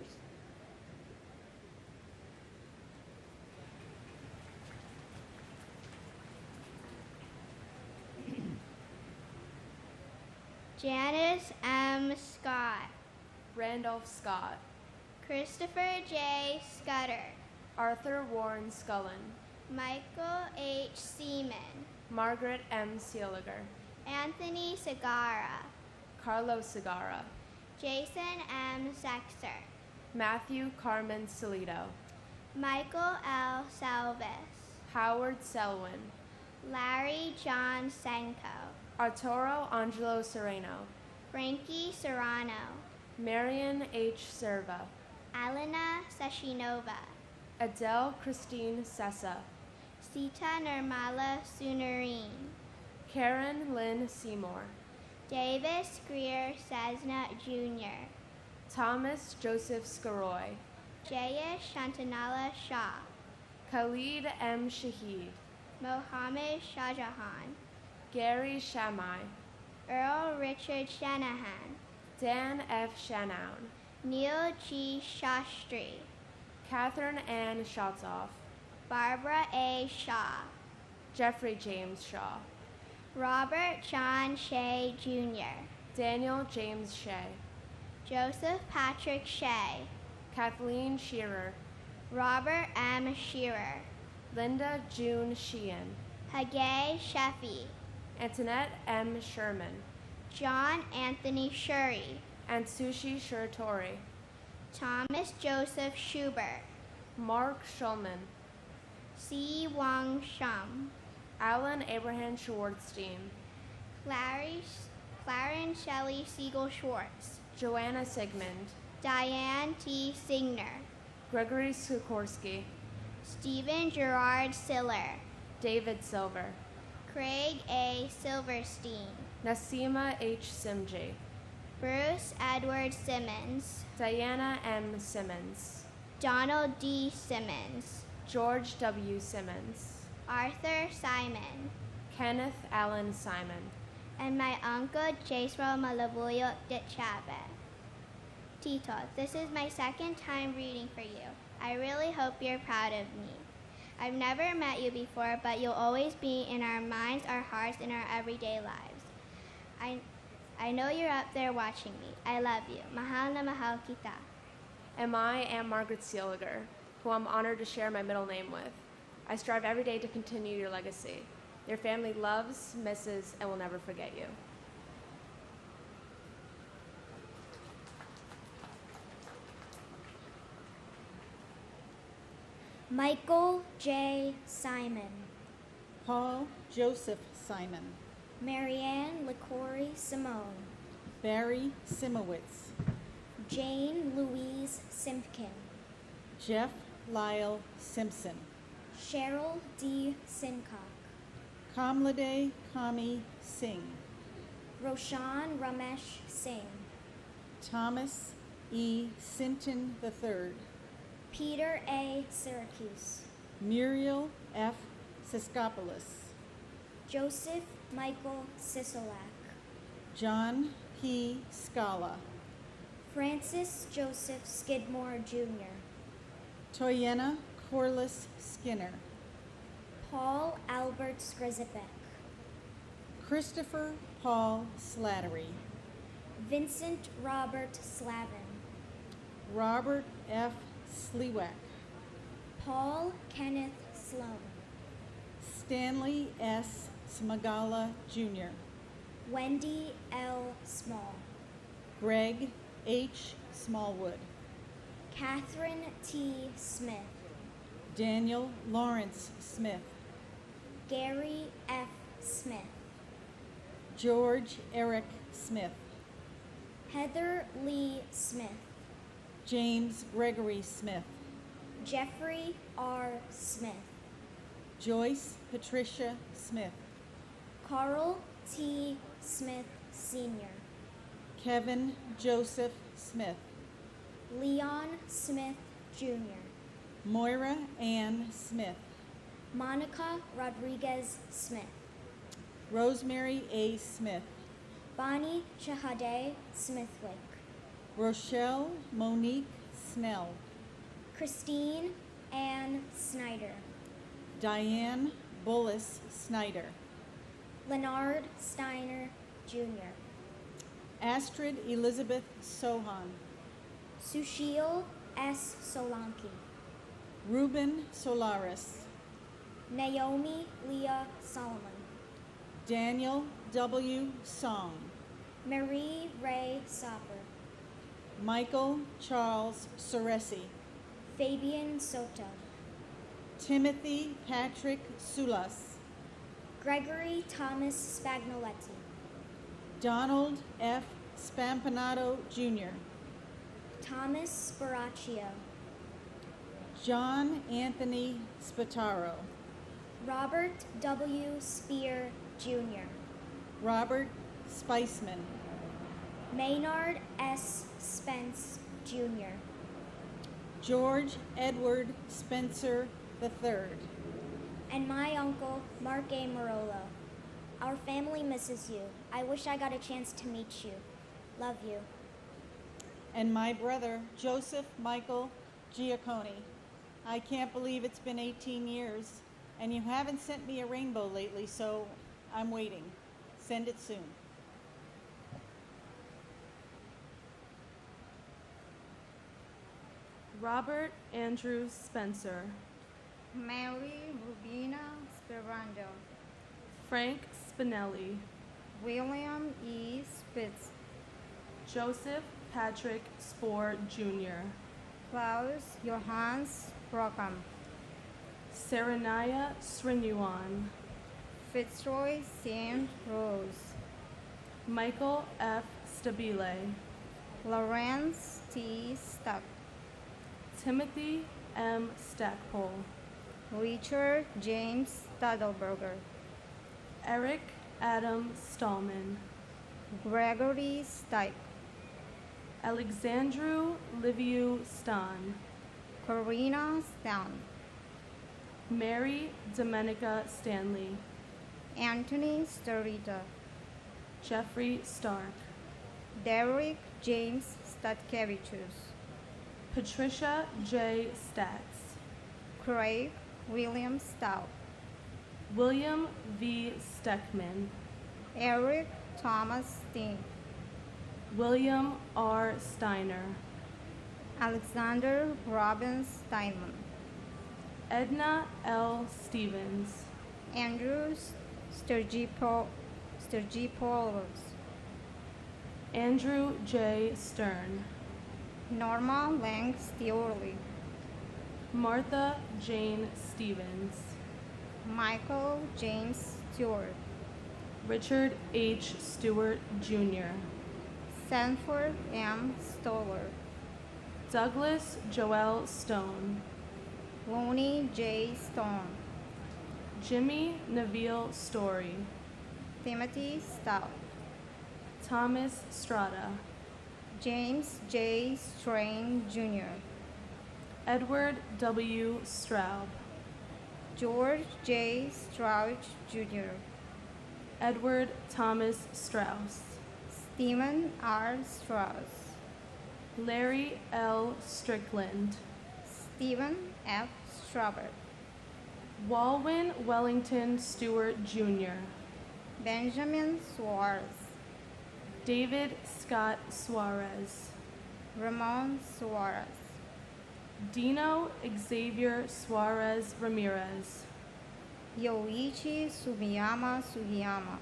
Janice M. Scott, Randolph Scott, Christopher J. Scudder, Arthur Warren Scullen, Michael H. Seaman, Margaret M. Seeliger, Anthony Segarra, Carlos Segarra, Jason M. Sexter, Matthew Carmen Salido, Michael L. Salvis, Howard Selwyn, Larry John Senko, Arturo Angelo Sereno, Frankie Serrano, Marion H. Serva, Alina Sashinova, Adele Christine Sessa, Sita Nirmala Sunarine, Karen Lynn Seymour, Davis Greer Cessna Jr., Thomas Joseph Skaroy, Jayesh Shantanala Shah, Khalid M. Shahid, Mohammed Shahjahan, Gary Shammai, Earl Richard Shanahan, Dan F. Shanown, Neil G. Shastri, Catherine Ann Shotzoff, Barbara A. Shaw, Jeffrey James Shaw, Robert John Shea Jr., Daniel James Shea, Joseph Patrick Shea, Kathleen Shearer, Robert M. Shearer, Linda June Sheehan, Hagay Sheffy, Antoinette M. Sherman, John Anthony Shuri, and Sushi Shiratori, Thomas Joseph Schubert, Mark Schulman, C. Wang Shum, Alan Abraham Schwartzstein, Clarence Shelley Siegel Schwartz, Joanna Sigmund, Diane T. Signer, Gregory Sikorsky, Stephen Gerard Siller, David Silver, Craig A. Silverstein, Nasima H. Simji, Bruce Edward Simmons, Diana M. Simmons, Donald D. Simmons, George W. Simmons, Arthur Simon, Kenneth Allen Simon, and my uncle Jesro Malabuyo de Chave. Tito, this is my second time reading for you. I really hope you're proud of me. I've never met you before, but you'll always be in our minds, our hearts, and our everyday lives. I know you're up there watching me. I love you. Mahal na mahal kita. And I am Margaret Seeliger, who I'm honored to share my middle name with. I strive every day to continue your legacy. Your family loves, misses, and will never forget you. Michael J. Simon, Paul Joseph Simon, Marianne LaCory Simone, Barry Simowitz, Jane Louise Simpkin, Jeff Lyle Simpson, Cheryl D. Sincock, Kamlade Kami Singh, Roshan Ramesh Singh, Thomas E. Sinton III, Peter A. Syracuse, Muriel F. Siskopoulos, Joseph Michael Sisolak, John P. Scala, Francis Joseph Skidmore Jr., Toyena Corliss Skinner, Paul Albert Skrzipek, Christopher Paul Slattery, Vincent Robert Slavin, Robert F. Sliwak, Paul Kenneth Sloan, Stanley S. Smagala Jr., Wendy L. Small, Greg H. Smallwood, Catherine T. Smith, Daniel Lawrence Smith, Gary F. Smith, George Eric Smith, Heather Lee Smith, James Gregory Smith, Jeffrey R. Smith, Joyce Patricia Smith, Carl T. Smith Sr., Kevin Joseph Smith, Leon Smith Jr., Moira Ann Smith, Monica Rodriguez Smith, Rosemary A. Smith, Bonnie Shahade Smithwick, Rochelle Monique Snell, Christine Ann Snyder, Diane Bullis Snyder, Leonard Steiner Jr., Astrid Elizabeth Sohan, Sushil S. Solanki, Ruben Solaris, Naomi Leah Solomon, Daniel W. Song, Marie Ray Sopper, Michael Charles Soresi, Fabian Soto, Timothy Patrick Sulas, Gregory Thomas Spagnoletti, Donald F. Spampanato Jr., Thomas Sparacchio, John Anthony Spataro, Robert W. Spear Jr., Robert Spiceman, Maynard S. Spence Jr., George Edward Spencer III, and my uncle, Mark A. Marolo. Our family misses you. I wish I got a chance to meet you. Love you. and my brother, Joseph Michael Giacconi. I can't believe it's been 18 years, and you haven't sent me a rainbow lately, so I'm waiting. Send it soon. Robert Andrew Spencer. Mary Rubina Sperando. Frank Spinelli. William E. Spitz. Joseph Patrick Spohr Jr. Klaus Johannes Brockham. Serenaya Srinuan. Fitzroy St. Rose. Michael F. Stabile. Lawrence T. Stuck. Timothy M. Stackpole. Richard James Stadelberger. Eric Adam Stallman. Gregory Stipe. Alexandru Liviu Stan. Karina Stan. Mary Domenica Stanley. Anthony Starita. Jeffrey Stark. Derek James Statkevichus. Patricia J. Statz. Craig William Stout. William V. Steckman. Eric Thomas Steen. William R. Steiner. Alexander Robin Steinman. Edna L. Stevens. Andrew Sturgipoulos. Andrew J. Stern. Norma Lang Steorley. Martha Jane Stevens. Michael James Stewart. Richard H. Stewart Jr. Sanford M. Stoller. Douglas Joel Stone. Looney J. Stone. Jimmy Neville Story. Timothy Stout. Thomas Strata. James J. Strain Jr. Edward W. Straub. George J. Strouch Jr. Edward Thomas Strauss. Stephen R. Strauss. Larry L. Strickland. Stephen F. Straubert. Walwyn Wellington Stewart Jr. Benjamin Suarez. David Scott Suarez. Ramon Suarez. Dino Xavier Suarez Ramirez. Yoichi Sugiyama Sugiyama.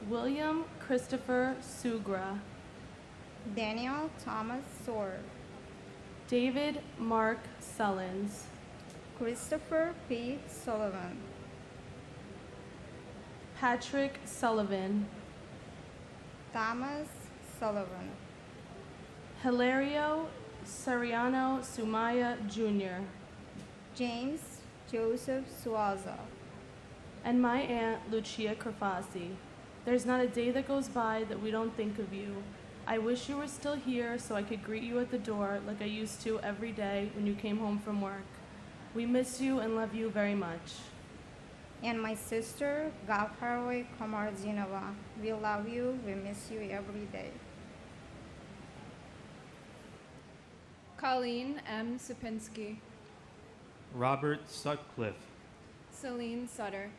William Christopher Sugra. Daniel Thomas Sword. David Mark Sullins. Christopher P. Sullivan. Patrick Sullivan. Thomas Sullivan. Hilario Sariano Sumaya Jr. James Joseph Suaza. And my aunt, Lucia Crafasi. There's not a day that goes by that we don't think of you. I wish you were still here so I could greet you at the door like I used to every day when you came home from work. We miss you and love you very much. And my sister, Gavharoi Komardzinova. We love you, we miss you every day. Colleen M. Supinski. Robert Sutcliffe. Celine Sutter.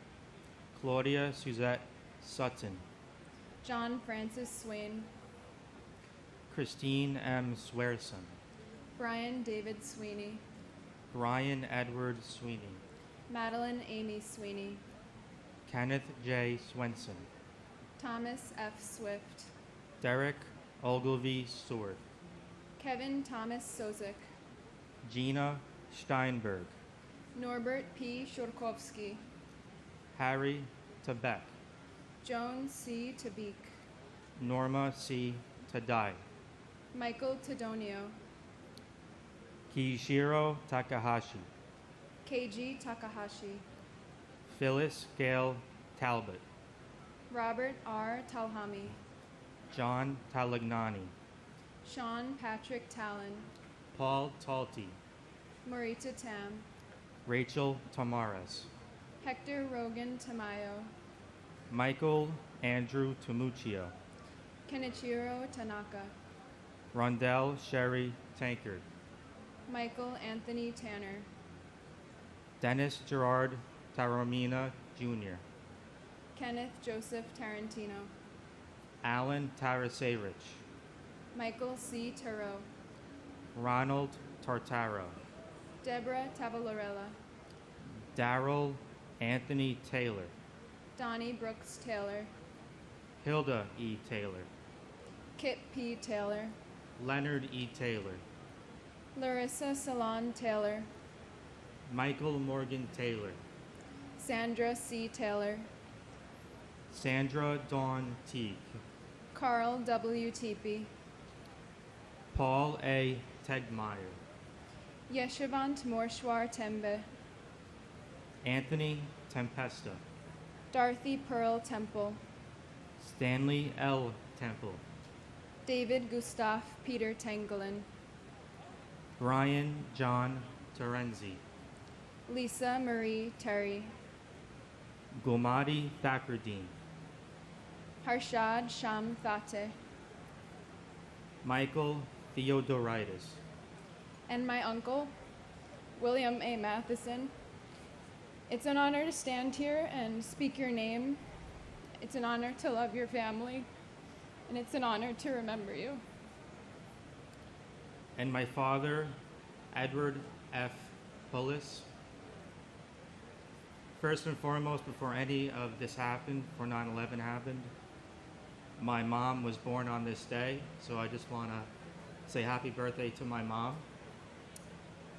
Claudia Suzette Sutton. John Francis Swain. Christine M. Swearson. Brian David Sweeney. Brian Edward Sweeney. Madeline Amy Sweeney. Kenneth J. Swenson. Thomas F. Swift. Derek Ogilvy Stewart. Kevin Thomas Sozik. Gina Steinberg. Norbert P. Shurkovsky. Harry Tebek. Joan C. Tabik. Norma C. Tadai. Michael Tadonio. Kishiro Takahashi. Keiji Takahashi. Phyllis Gale Talbot. Robert R. Talhami. John Talagnani. Sean Patrick Talon. Paul Talty. Marita Tam. Rachel Tamares. Hector Rogan Tamayo. Michael Andrew Tamuccio. Kenichiro Tanaka. Rondell Sherry Tankard. Michael Anthony Tanner. Dennis Gerard Taormina Jr. Kenneth Joseph Tarantino, Alan Tarasevich, Michael C. Turreau, Ronald Tartaro, Deborah Tavalorella, Darrell Anthony Taylor, Donnie Brooks Taylor, Hilda E. Taylor, Kit P. Taylor, Leonard E. Taylor, Larissa Salon Taylor, Michael Morgan Taylor, Sandra C. Taylor, Sandra Dawn Teague, Carl W. Teepee, Paul A. Tegmeyer, Yeshivant Morshwar Tembe, Anthony Tempesta, Dorothy Pearl Temple, Stanley L. Temple, David Gustav Peter Tangelin, Brian John Terenzi, Lisa Marie Terry, Gulmadi Thakurdeen, Harshad Sham Thate, Michael Theodoritis, and my uncle, William A. Matheson. It's an honor to stand here and speak your name. It's an honor to love your family, and it's an honor to remember you. and my father, Edward F. Pullis. First and foremost, before any of this happened, before 9/11 happened, my mom was born on this day, so I just want to say happy birthday to my mom.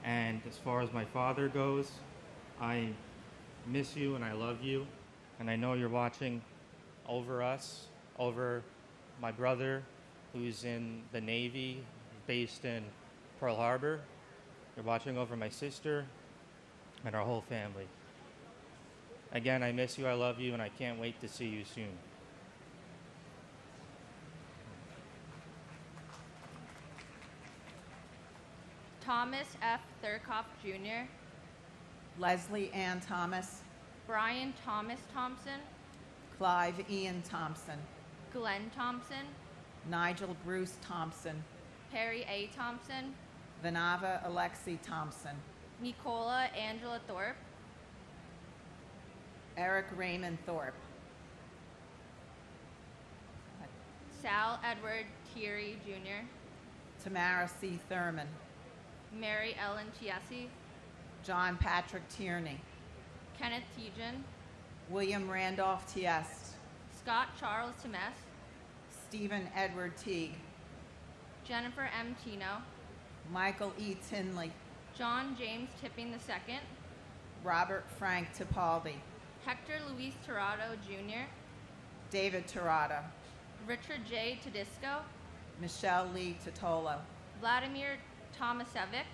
And as far as my father goes, I miss you and I love you, and I know you're watching over us, over my brother who's in the Navy, based in Pearl Harbor. You're watching over my sister and our whole family. Again, I miss you, I love you, and I can't wait to see you soon. Thomas F. Thurkoff Jr., Leslie Ann Thomas, Brian Thomas Thompson, Clive Ian Thompson, Glenn Thompson, Nigel Bruce Thompson, Perry A. Thompson, Vanava Alexi Thompson, Nicola Angela Thorpe, Eric Raymond Thorpe, Sal Edward Thierry Jr., Tamara C. Thurman, Mary Ellen Chiesi, John Patrick Tierney, Kenneth Tejan, William Randolph Tiest, Scott Charles Temes, Stephen Edward Teague, Jennifer M. Tino, Michael E. Tinley, John James Tipping II, Robert Frank Tipaldi, Hector Luis Tirado Jr., David Tirado, Richard J. Tedisco, Michelle Lee Totolo, Vladimir Tomasevic,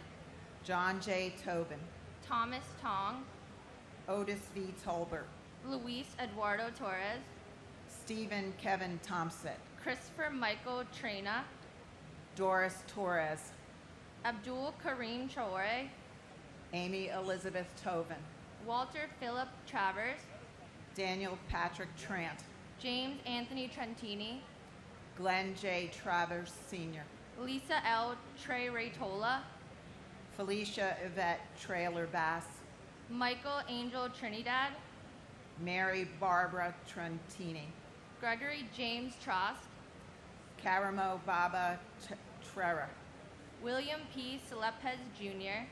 John J. Tobin, Thomas Tong, Otis V. Tolbert, Luis Eduardo Torres, Stephen Kevin Thompson, Christopher Michael Trena, Doris Torres, Abdul Karim Traore, Amy Elizabeth Tobin, Walter Philip Travers, Daniel Patrick Trant, James Anthony Trentini, Glenn J. Travers Sr., Lisa L. Trey Raytola, Felicia Yvette Trailer Bass, Michael Angel Trinidad, Mary Barbara Trentini, Gregory James Trost, Karamo Baba Trera, William P. Selepez Jr.,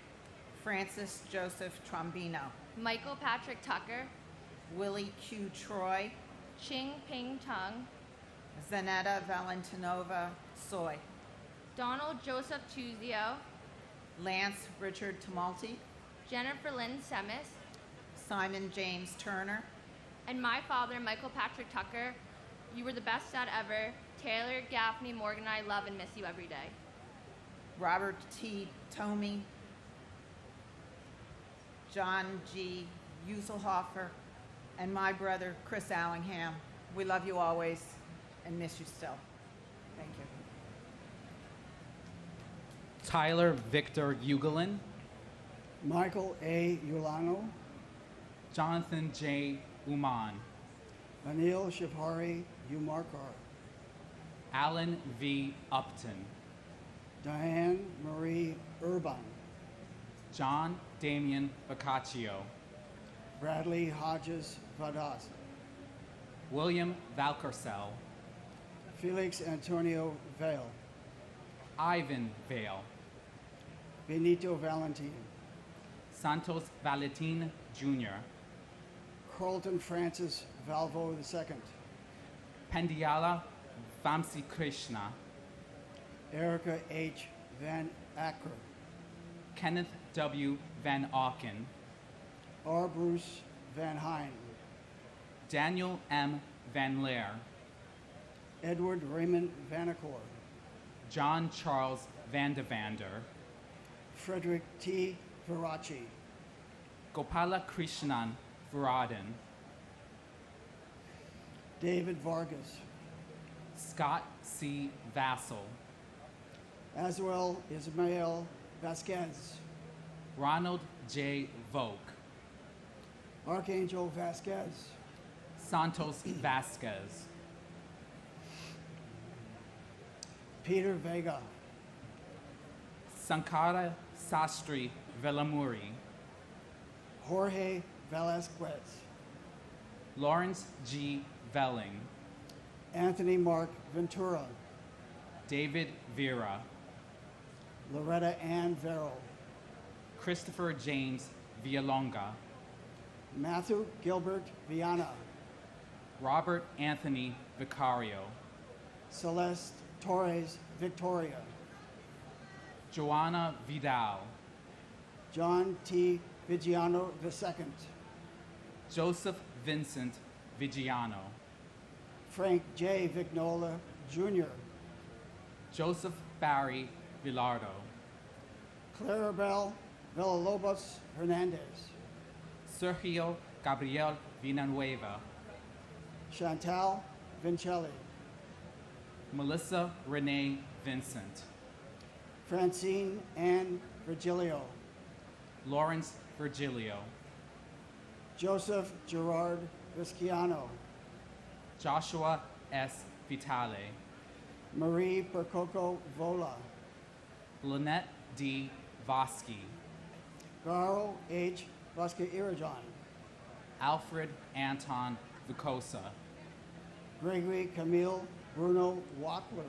Francis Joseph Trombino, Michael Patrick Tucker, Willie Q. Troy, Ching Ping Tung, Zanetta Valentinova Soy, Donald Joseph Tuzio, Lance Richard Tumulty, Jennifer Lynn Semis, Simon James Turner, and my father, Michael Patrick Tucker. You were the best dad ever. Taylor, Gaffney, Morgan, and I love and miss you every day. Robert T. Tomey, John G. Uselhofer, and my brother, Chris Allingham. We love you always and miss you still. Thank you. Tyler Victor Ugelin, Michael A. Ulano, Jonathan J. Uman, Anil Shivhari Umarkar, Alan V. Upton, Diane Marie Urban, John Damian Boccaccio, Bradley Hodges Vadas, William Valcarcel, Felix Antonio Vale, Ivan Vale, Benito Valentin, Santos Valentin Jr., Carlton Francis Valvo II, Pendiala Vamsi Krishna, Erica H. Van Acker, Kenneth W. Van Auken, R. Bruce Van Hine, Daniel M. Van Leer, Edward Raymond Vanacore, John Charles Van de Vander, Frederick T. Virachi, Gopala Krishnan Viradan, David Vargas, Scott C. Vassell, Azrael Ismael Vasquez, Ronald J. Volk, Archangel Vasquez, Santos Vasquez, Peter Vega, Sankara Sastri Velamuri, Jorge Velasquez, Lawrence G. Velling, Anthony Mark Ventura, David Vera, Loretta Ann Verrill, Christopher James Villalonga, Matthew Gilbert Viana, Robert Anthony Vicario, Celeste Torres Victoria, Joanna Vidal, John T. Vigiano II, Joseph Vincent Vigiano, Frank J. Vignola Jr., Joseph Barry Villardo, Clarabelle Villalobos Hernandez, Sergio Gabriel Villanueva, Chantal Vincelli, Melissa Renee Vincent, Francine Ann Virgilio, Lawrence Virgilio, Joseph Gerard Visciano, Joshua S. Vitale, Marie Percoco Vola, Lynette D. Vosky, Garo H. Vasca Irajan, Alfred Anton Vicosa, Gregory Camille Bruno Wackler,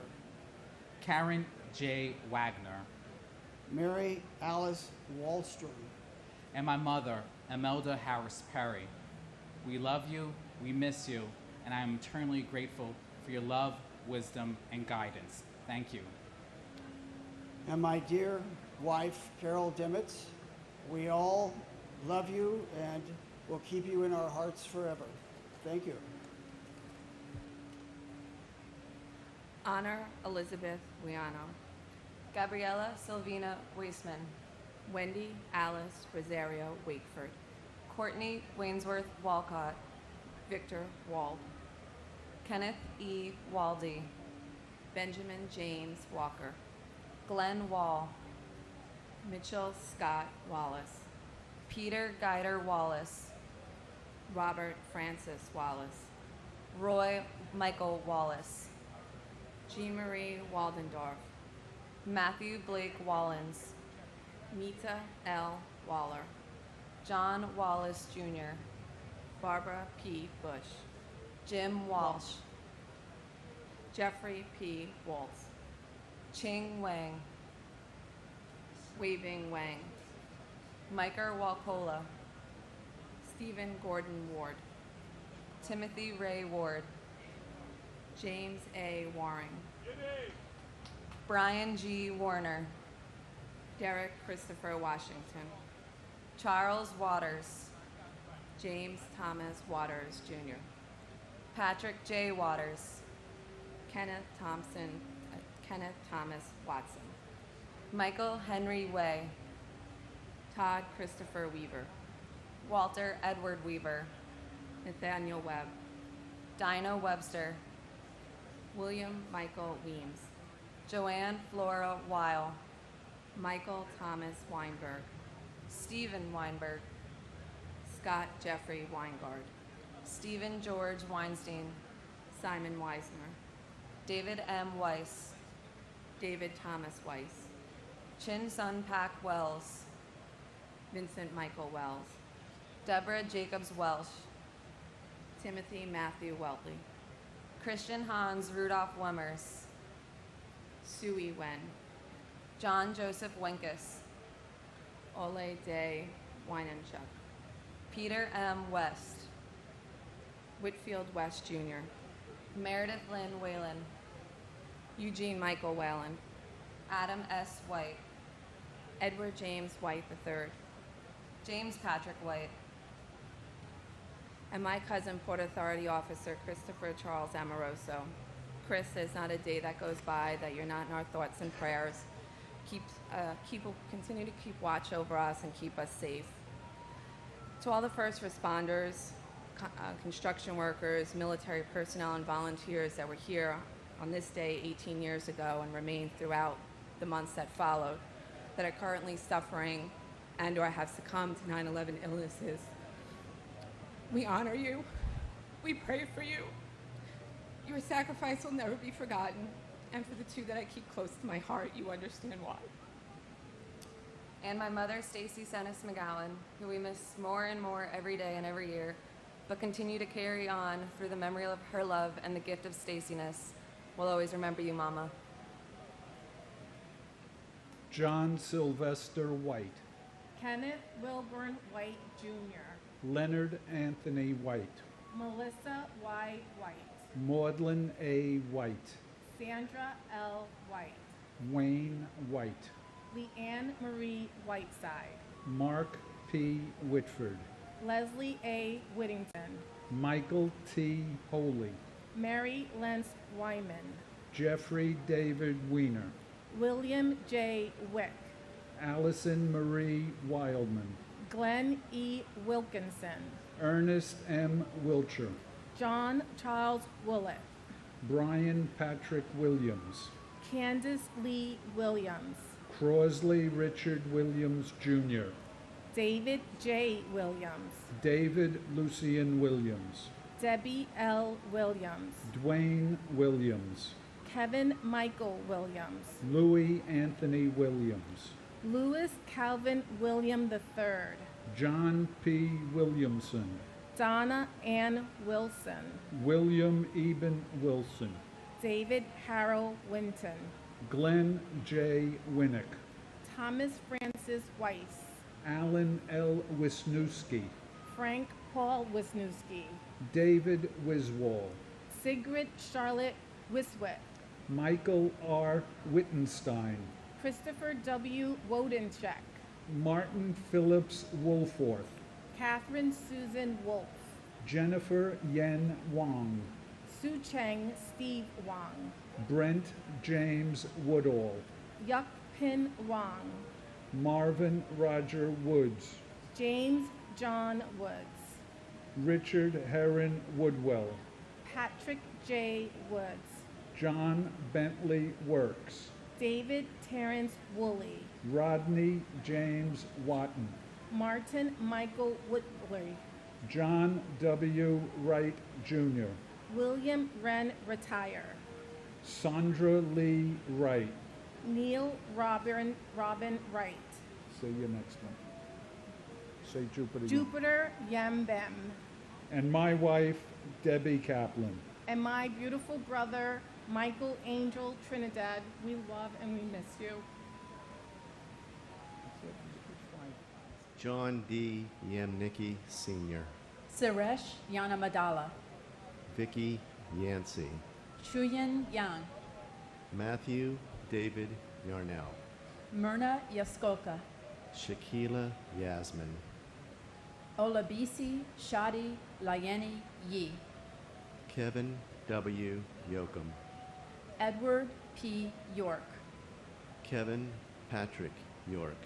Karen J. Wagner, Mary Alice Wallstrom, and my mother, Imelda Harris Perry. We love you, we miss you, and I am eternally grateful for your love, wisdom, and guidance. Thank you. and my dear wife, Carol Dimmitz. We all love you and will keep you in our hearts forever. Thank you. Honor Elizabeth Wiano, Gabriela Silvina Weisman, Wendy Alice Rosario Wakeford, Courtney Wainsworth Walcott, Victor Wald, Kenneth E. Waldy, Benjamin James Walker, Glenn Wall, Mitchell Scott Wallace, Peter Guider Wallace, Robert Francis Wallace, Roy Michael Wallace, Jean Marie Waldendorf, Matthew Blake Wallens, Mita L. Waller, John Wallace Jr., Barbara P. Bush, Jim Walsh, Jeffrey P. Waltz, Ching Wang, Waving Wang, Micah Walcola, Stephen Gordon Ward, Timothy Ray Ward, James A. Waring, Brian G. Warner, Derek Christopher Washington, Charles Waters, James Thomas Waters Jr., Patrick J. Waters, Kenneth Thomas Watson, Michael Henry Way, Todd Christopher Weaver, Walter Edward Weaver, Nathaniel Webb, Dinah Webster, William Michael Weems, Joanne Flora Weil, Michael Thomas Weinberg, Stephen Weinberg, Scott Jeffrey Weingard, Stephen George Weinstein, Simon Weisner, David M. Weiss, David Thomas Weiss, Chin Sun Pak Wells, Vincent Michael Wells, Deborah Jacobs Welsh, Timothy Matthew Weltley. Christian Hans Rudolph Wemmers. Sui Wen. John Joseph Wenkus. Ole Day Weinenchuk. Peter M. West. Whitfield West Jr. Meredith Lynn Whalen. Eugene Michael Whalen. Adam S. White. Edward James White III. James Patrick White. And my cousin, Port Authority Officer Christopher Charles Amoroso. Chris, there's not a day that goes by that you're not in our thoughts and prayers. Continue to keep watch over us and keep us safe. To all the first responders, construction workers, military personnel, and volunteers that were here on this day 18 years ago and remained throughout the months that followed, that are currently suffering and or have succumbed to 9/11 illnesses. We honor you. We pray for you. Your sacrifice will never be forgotten. And for the two that I keep close to my heart, you understand why. And my mother, Stacy Sennis McGowan, who we miss more and more every day and every year, but continue to carry on through the memory of her love and the gift of Staciness. We'll always remember you, Mama. John Sylvester White. Kenneth Wilburn White Jr. Leonard Anthony White. Melissa Y. White. Maudlin A. White. Sandra L. White. Wayne White. Leanne Marie Whiteside. Mark P. Whitford. Leslie A. Whittington. Michael T. Holy. Mary Lentz Wyman. Jeffrey David Weiner. William J. Wick. Allison Marie Wildman. Glenn E. Wilkinson. Ernest M. Wilcher. John Charles Willett. Brian Patrick Williams. Candace Lee Williams. Crosley Richard Williams Jr. David J. Williams. David Lucian Williams. Debbie L. Williams. Dwayne Williams. Kevin Michael Williams. Louis Anthony Williams. Louis Calvin William III. John P. Williamson. Donna Ann Wilson. William Eben Wilson. David Harold Winton. Glenn J. Winnick. Thomas Francis Weiss. Alan L. Wisniewski. Frank Paul Wisniewski. David Wiswall. Sigrid Charlotte Wiswit. Michael R. Wittenstein. Christopher W. Wodencheck. Martin Phillips Woolforth. Catherine Susan Wolf. Jennifer Yen Wong. Su Cheng Steve Wong. Brent James Woodall. Yuk Pin Wong. Marvin Roger Woods. James John Woods. Richard Heron Woodwell. Patrick J. Woods. John Bentley Works. David Terrence Woolley. Rodney James Watton. Martin Michael Whitley. John W. Wright Jr. William Wren Retire. Sandra Lee Wright. Neil Robin Wright. Say your next one. Say Jupiter. Jupiter Yambem. And my wife, Debbie Kaplan. And my beautiful brother, Michael Angel Trinidad. We love and we miss you. John D. Yamnicki Sr. Suresh Yanamadala. Vicky Yancey. Chuyan Yang. Matthew David Yarnell. Myrna Yaskoka. Shakila Yasmin. Olabisi Shadi Layeni Yi. Kevin W. Yoakum. Edward P. York. Kevin Patrick York.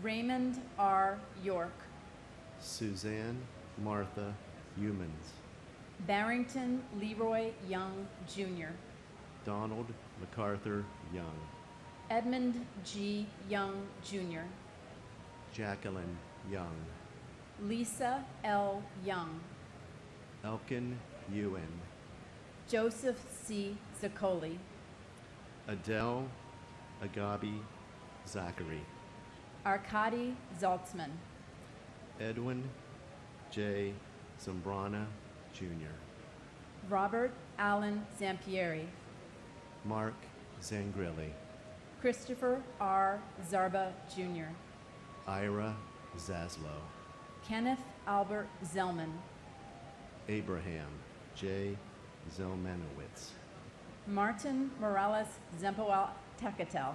Raymond R. York. Suzanne Martha Humans. Barrington Leroy Young, Jr. Donald MacArthur Young. Edmund G. Young, Jr. Jacqueline Young. Lisa L. Young. Elkin Ewan. Joseph C. Zaccoli. Adele Agabi Zachary. Arkady Zaltzman. Edwin J. Zambrana Jr., Robert Allen Zampieri, Mark Zangrilli, Christopher R. Zarba Jr., Ira Zaslow, Kenneth Albert Zellman, Abraham J. Zelmanowitz, Martin Morales Zempoal Tekatel,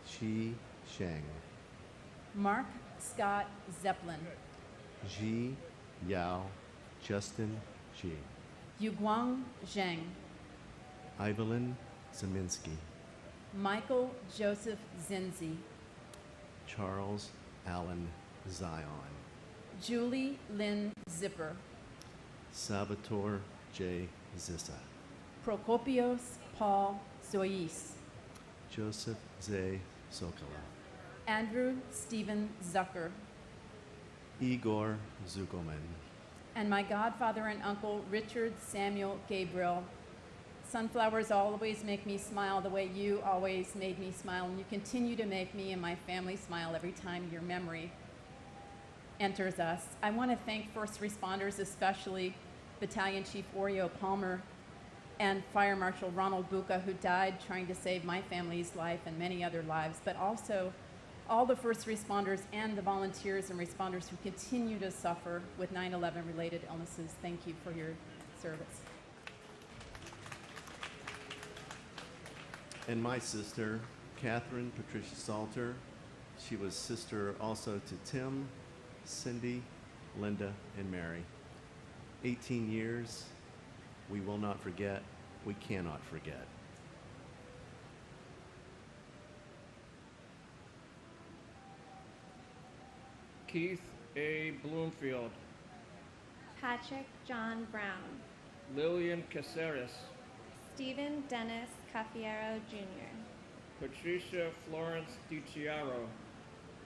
Chi Sheng, Mark Scott Zeppelin, Ji Yao Justin Ji, Yuguang Zheng, Evelyn Zeminski, Michael Joseph Zinzi, Charles Allen Zion, Julie Lynn Zipper, Salvatore J. Zissa, Prokopios Paul Sois, Joseph Z. Sokola, Andrew Stephen Zucker, Igor Zuckelman, and my godfather and uncle Richard Samuel Gabriel. Sunflowers always make me smile the way you always made me smile, and you continue to make me and my family smile every time your memory enters us. I want to thank first responders, especially Battalion Chief Oreo Palmer and Fire Marshal Ronald Buca, who died trying to save my family's life and many other lives, but also all the first responders and the volunteers and responders who continue to suffer with 9/11 related illnesses. Thank you for your service. and my sister, Catherine Patricia Salter. She was sister also to Tim, Cindy, Linda, and Mary. 18 years, we will not forget, we cannot forget. Keith A. Bloomfield, Patrick John Brown, Lillian Caceres, Stephen Dennis Cafiero Jr., Patricia Florence DiCiaro,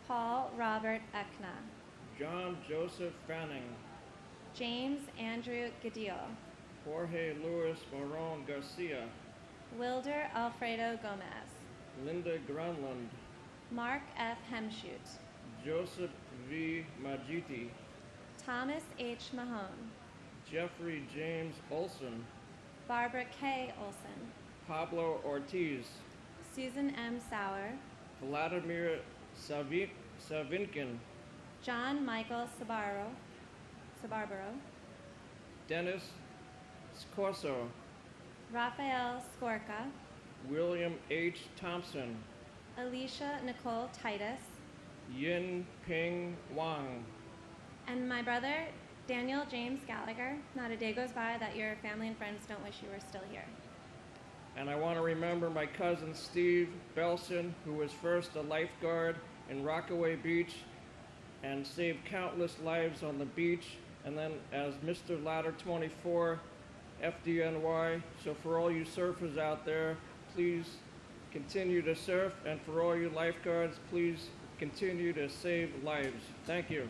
Paul Robert Ekna, John Joseph Fanning, James Andrew Gadil, Jorge Luis Moron Garcia, Wilder Alfredo Gomez, Linda Grunland, Mark F. Hemshoot, Joseph V. Majiti, Thomas H. Mahone, Jeffrey James Olson, Barbara K. Olson, Pablo Ortiz, Susan M. Sauer, Vladimir Savinkin, John Michael Sabarbaro, Dennis Scorso, Raphael Skorka, William H. Thompson, Alicia Nicole Titus, Yin Ping Wang, and my brother, Daniel James Gallagher. Not a day goes by that your family and friends don't wish you were still here. And I want to remember my cousin Steve Belson, who was first a lifeguard in Rockaway Beach and saved countless lives on the beach, and then as Mr. Ladder 24, FDNY. So for all you surfers out there, please continue to surf, and for all you lifeguards, please continue to save lives. Thank you.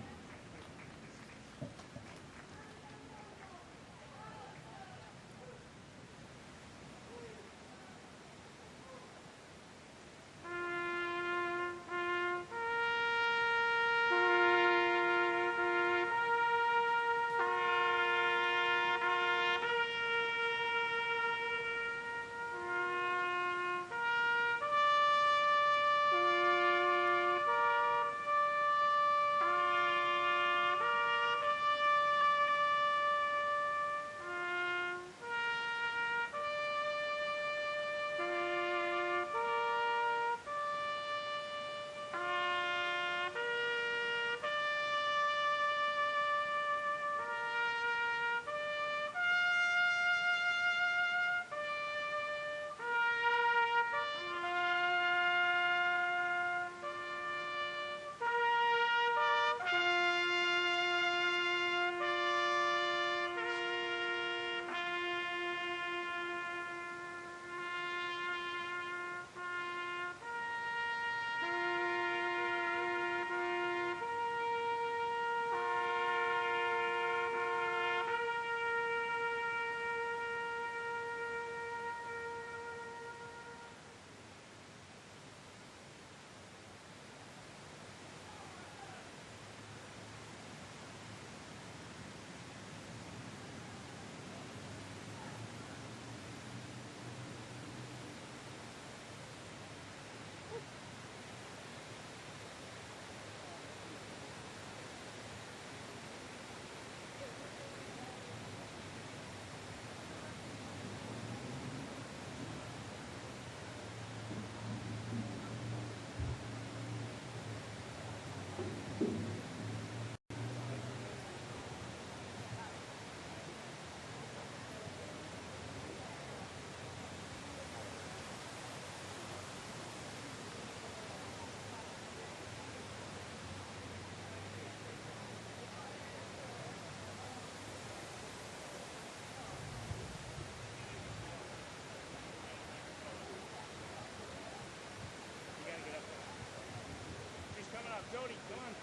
Jody, come on.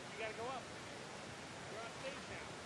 You gotta go up. You're on stage now.